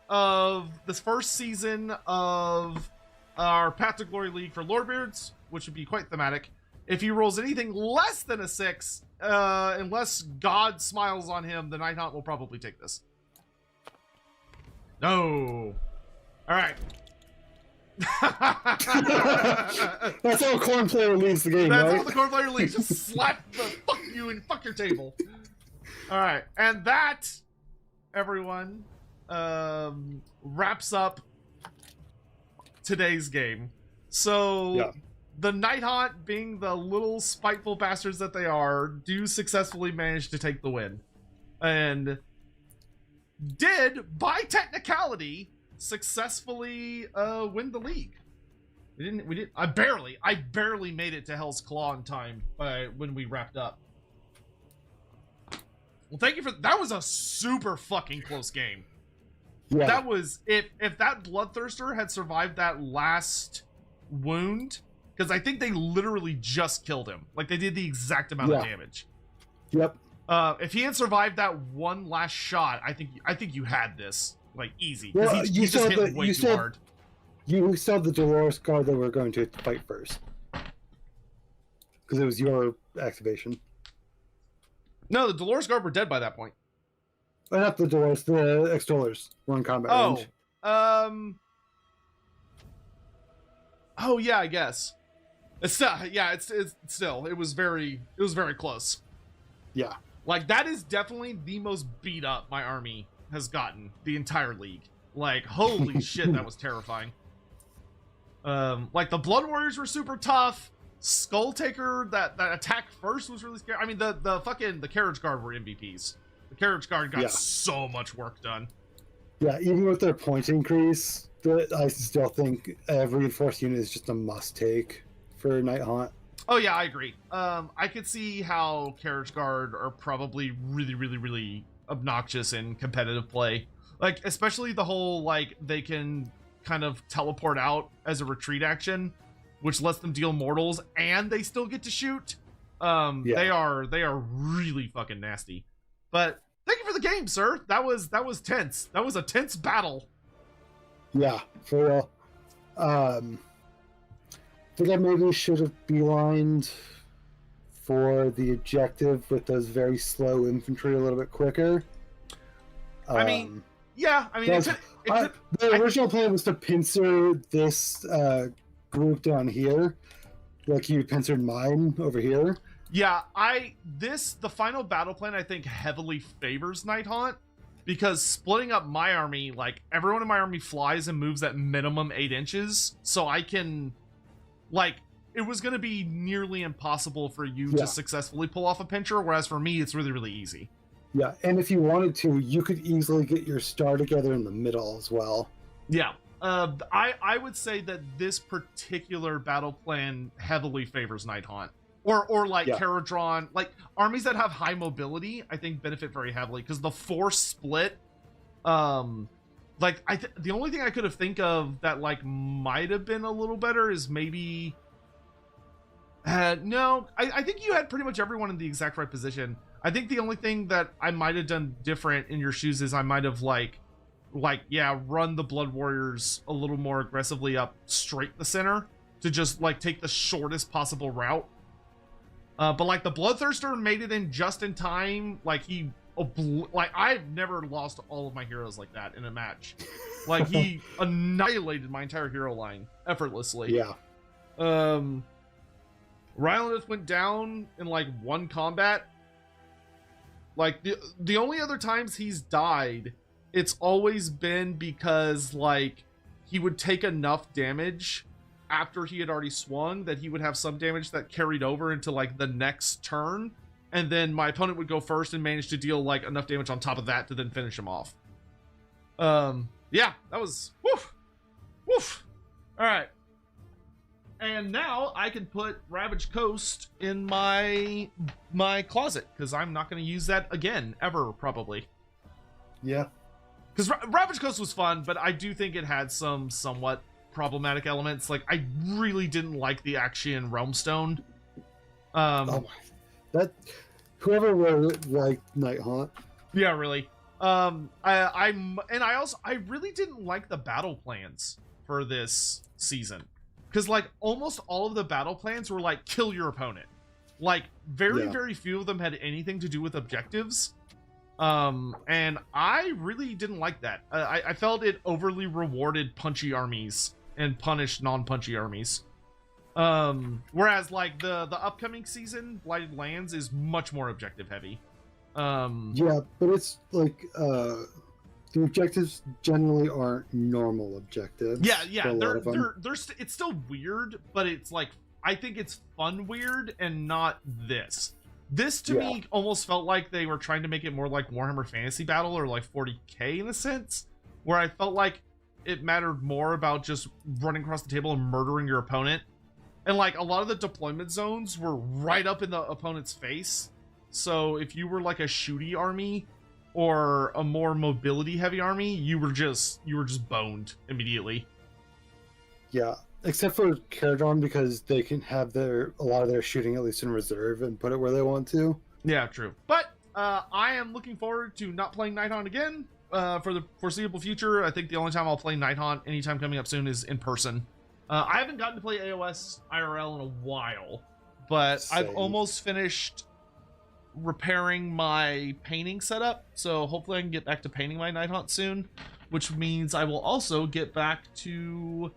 of this first season of our Path to Glory League for Lorebeards, which would be quite thematic. If he rolls anything less than a 6, unless God smiles on him, the Nighthaunt will probably take this. No. All right. That's how a Khorne player leads the game, That's right? how the Khorne player leads. Just slap the fuck you and fuck your table. All right, and that, everyone, wraps up today's game. So, yeah. The Nighthaunt, being the little spiteful bastards that they are, do successfully manage to take the win, and did, by technicality, successfully win the league. I barely made it to Hell's Claw in time when we wrapped up. Well, thank you that was a super fucking close game. Yeah. That was, if that Bloodthirster had survived that last wound, because I think they literally just killed him. Like, they did the exact amount of damage. Yep. If he had survived that one last shot, I think you had this. Like, easy. Because well, he just hit way too hard. You saw the Dolores card that we're going to fight first. Because it was your activation. No, the Dolores Guard were dead by that point. Not the Dolores, the Extollers were in combat range. Oh, yeah, I guess. It's still, yeah, it's still, it was very close. Yeah. Like, that is definitely the most beat up my army has gotten the entire league. Like, holy shit, that was terrifying. Like, the Blood Warriors were super tough. Skull Taker, that attack first was really scary. I mean, the Carriage Guard were MVPs. The Carriage Guard got so much work done. Yeah, even with their point increase, I still think a reinforced unit is just a must take for Nighthaunt. Oh yeah, I agree. I could see how Carriage Guard are probably really obnoxious in competitive play. Like, especially the whole, like, they can kind of teleport out as a retreat action, which lets them deal mortals, and they still get to shoot. They are really fucking nasty. But thank you for the game, sir. That was tense. That was a tense battle. Yeah, for real. I think I maybe should have beelined for the objective with those very slow infantry a little bit quicker. I mean, yeah. I mean, the original plan was to pincer this group down here, like you pincered mine over here. Yeah, the final battle plan, I think, heavily favors Nighthaunt, because splitting up my army, like, everyone in my army flies and moves at minimum 8 inches, so I can, like, it was going to be nearly impossible for you to successfully pull off a pincher, whereas for me, it's really easy. Yeah, and if you wanted to, you could easily get your star together in the middle as well. Yeah, I would say that this particular battle plan heavily favors Nighthaunt. Or like Caradron, like armies that have high mobility, I think benefit very heavily, because the force split, like the only thing I could have think of that like might have been a little better is maybe, no, I think you had pretty much everyone in the exact right position. I think the only thing that I might have done different in your shoes is I might have run the Blood Warriors a little more aggressively up straight the center to just like take the shortest possible route. But like the Bloodthirster made it in just in time. Like I've never lost all of my heroes like that in a match. Like he annihilated my entire hero line effortlessly. Yeah. Rylandeth went down in like one combat. Like the only other times he's died, it's always been because like he would take enough damage after he had already swung that he would have some damage that carried over into like the next turn, and then my opponent would go first and manage to deal like enough damage on top of that to then finish him off. Yeah, that was woof. All right, and now I can put Ravaged Coast in my closet because I'm not going to use that again ever probably. Yeah, because Ravaged Coast was fun, but I do think it had some somewhat problematic elements. Like I really didn't like the Axian Realmstone. That whoever wrote it liked Nighthaunt. Yeah, really. I really didn't like the battle plans for this season, because like almost all of the battle plans were like kill your opponent. Like very few of them had anything to do with objectives. And I really didn't like that. I felt it overly rewarded punchy armies and punished non-punchy armies. Whereas like the upcoming season, Blighted Lands, is much more objective heavy. Yeah, but it's like the objectives generally aren't normal objectives. Yeah. It's still weird, but it's like I think it's fun weird and not this. This to me almost felt like they were trying to make it more like Warhammer Fantasy Battle or like 40k in a sense, where I felt like it mattered more about just running across the table and murdering your opponent. And like a lot of the deployment zones were right up in the opponent's face. So if you were like a shooty army or a more mobility heavy army, you were just boned immediately. Yeah, except for Caradron, because they can have a lot of their shooting at least in reserve and put it where they want to. Yeah, true. But I am looking forward to not playing Nighthaunt again for the foreseeable future. I think the only time I'll play Nighthaunt anytime coming up soon is in person. I haven't gotten to play AOS IRL in a while, but Same. I've almost finished repairing my painting setup, so hopefully I can get back to painting my Nighthaunt soon, which means I will also get back to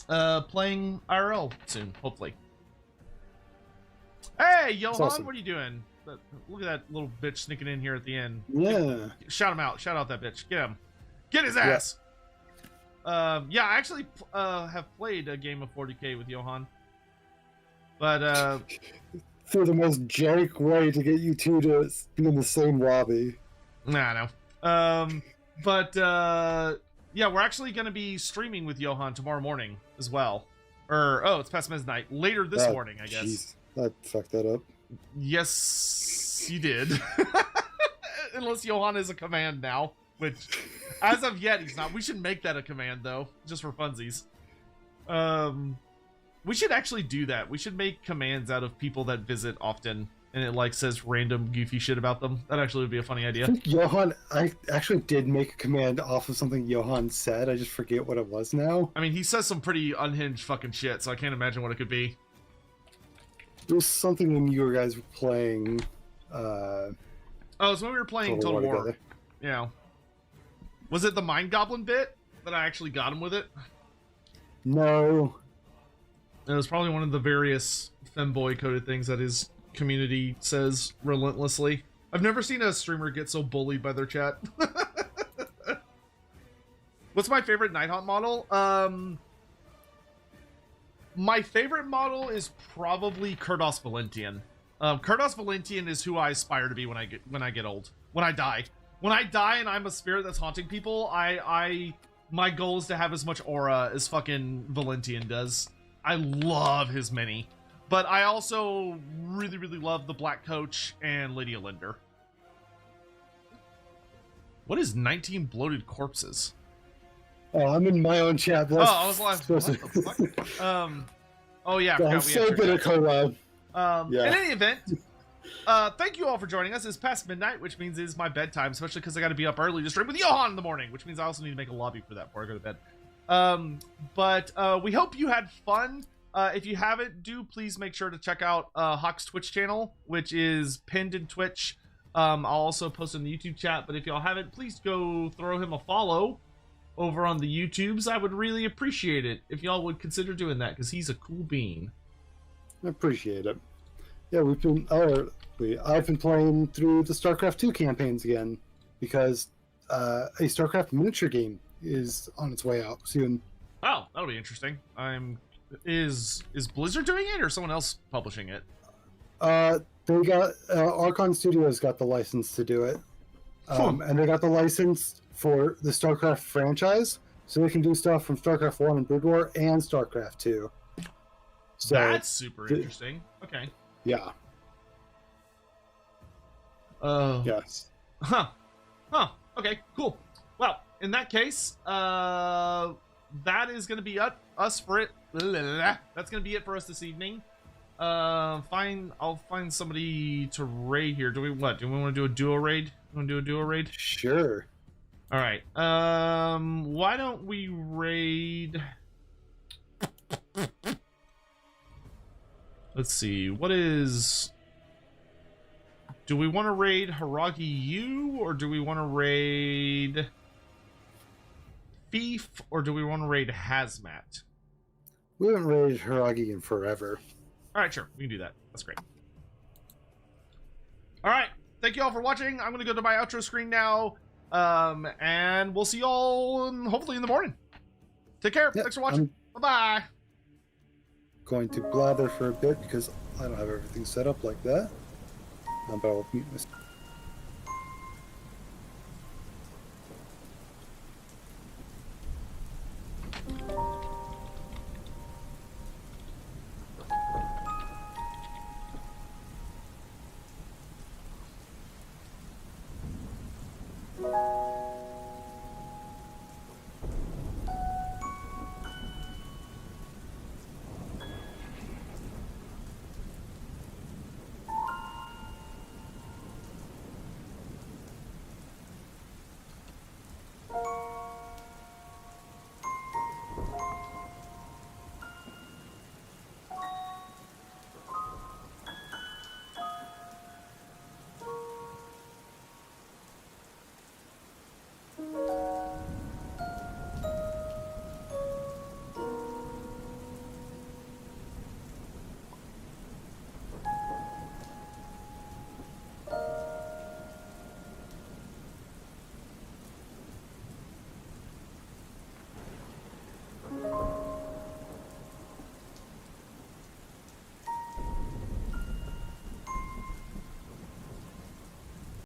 playing IRL soon, hopefully. Hey, Johan, awesome. what are you doing? Look at that little bitch sneaking in here at the end. Yeah. Shout him out. Shout out that bitch. Get him. Get his ass. Yeah, I actually have played a game of 40K with Johan. But, For the most jank way to get you two to be in the same lobby. nah, no. Yeah, we're actually going to be streaming with Johan tomorrow morning as well. It's past midnight. Later this morning, I guess. Jeez, I fucked that up. Yes, you did. Unless Johan is a command now, which, as of yet, he's not. We should make that a command, though, just for funsies. We should actually do that. We should make commands out of people that visit often, and it, like, says random goofy shit about them. That actually would be a funny idea. I think I actually did make a command off of something Johan said. I just forget what it was now. I mean, he says some pretty unhinged fucking shit, so I can't imagine what it could be. It was something when you guys were playing. It's when we were playing Total War. Together. Yeah. Was it the Mind Goblin bit that I actually got him with it? No. It was probably one of the various femboy coded things that his community says relentlessly. I've never seen a streamer get so bullied by their chat. What's my favorite Nighthaunt model? My favorite model is probably Kurdos Valentian. Kurdos Valentian is who I aspire to be when I get old. When I die. When I die and I'm a spirit that's haunting people, my goal is to have as much aura as fucking Valentian does. I love his mini. But I also really, really love the Black Coach and Lady Alinder. What is 19 bloated corpses? Oh, I'm in my own chat. I was like, what the fuck? Oh yeah, I forgot we had been a collab. In any event, thank you all for joining us. It's past midnight, which means it's my bedtime, especially because I got to be up early to stream with Johan in the morning, which means I also need to make a lobby for that before I go to bed. But we hope you had fun. If you haven't, please make sure to check out Hawk's Twitch channel, which is pinned in Twitch. I'll also post in the YouTube chat, but if y'all haven't, please go throw him a follow over on the YouTubes. I would really appreciate it if y'all would consider doing that, because he's a cool bean. I appreciate it. Yeah, I've been playing through the StarCraft 2 campaigns again, because a StarCraft miniature game is on its way out soon. Oh, that'll be interesting. Is Blizzard doing it or someone else publishing it? They got Archon Studios got the license to do it, and they got the license for the StarCraft franchise, so they can do stuff from StarCraft 1 and Brood War and StarCraft 2. So that's super interesting. Okay. Yeah. Yes. Huh. Okay, cool. Well, in that case, that is going to be us for it. That's going to be it for us this evening. I'll find somebody to raid here. Do we want to do a duo raid? Sure. All right. Why don't we raid? Let's see. Do we want to raid Hiragi U, or do we want to raid Thief, or do we want to raid Hazmat? We haven't raided Hiragi in forever. All right, sure. We can do that. That's great. All right. Thank you all for watching. I'm going to go to my outro screen now. And we'll see you all hopefully in the morning. Take care. Yep, Thanks for watching. Bye-bye. Going to blather for a bit because I don't have everything set up like that. But I'll mute myself.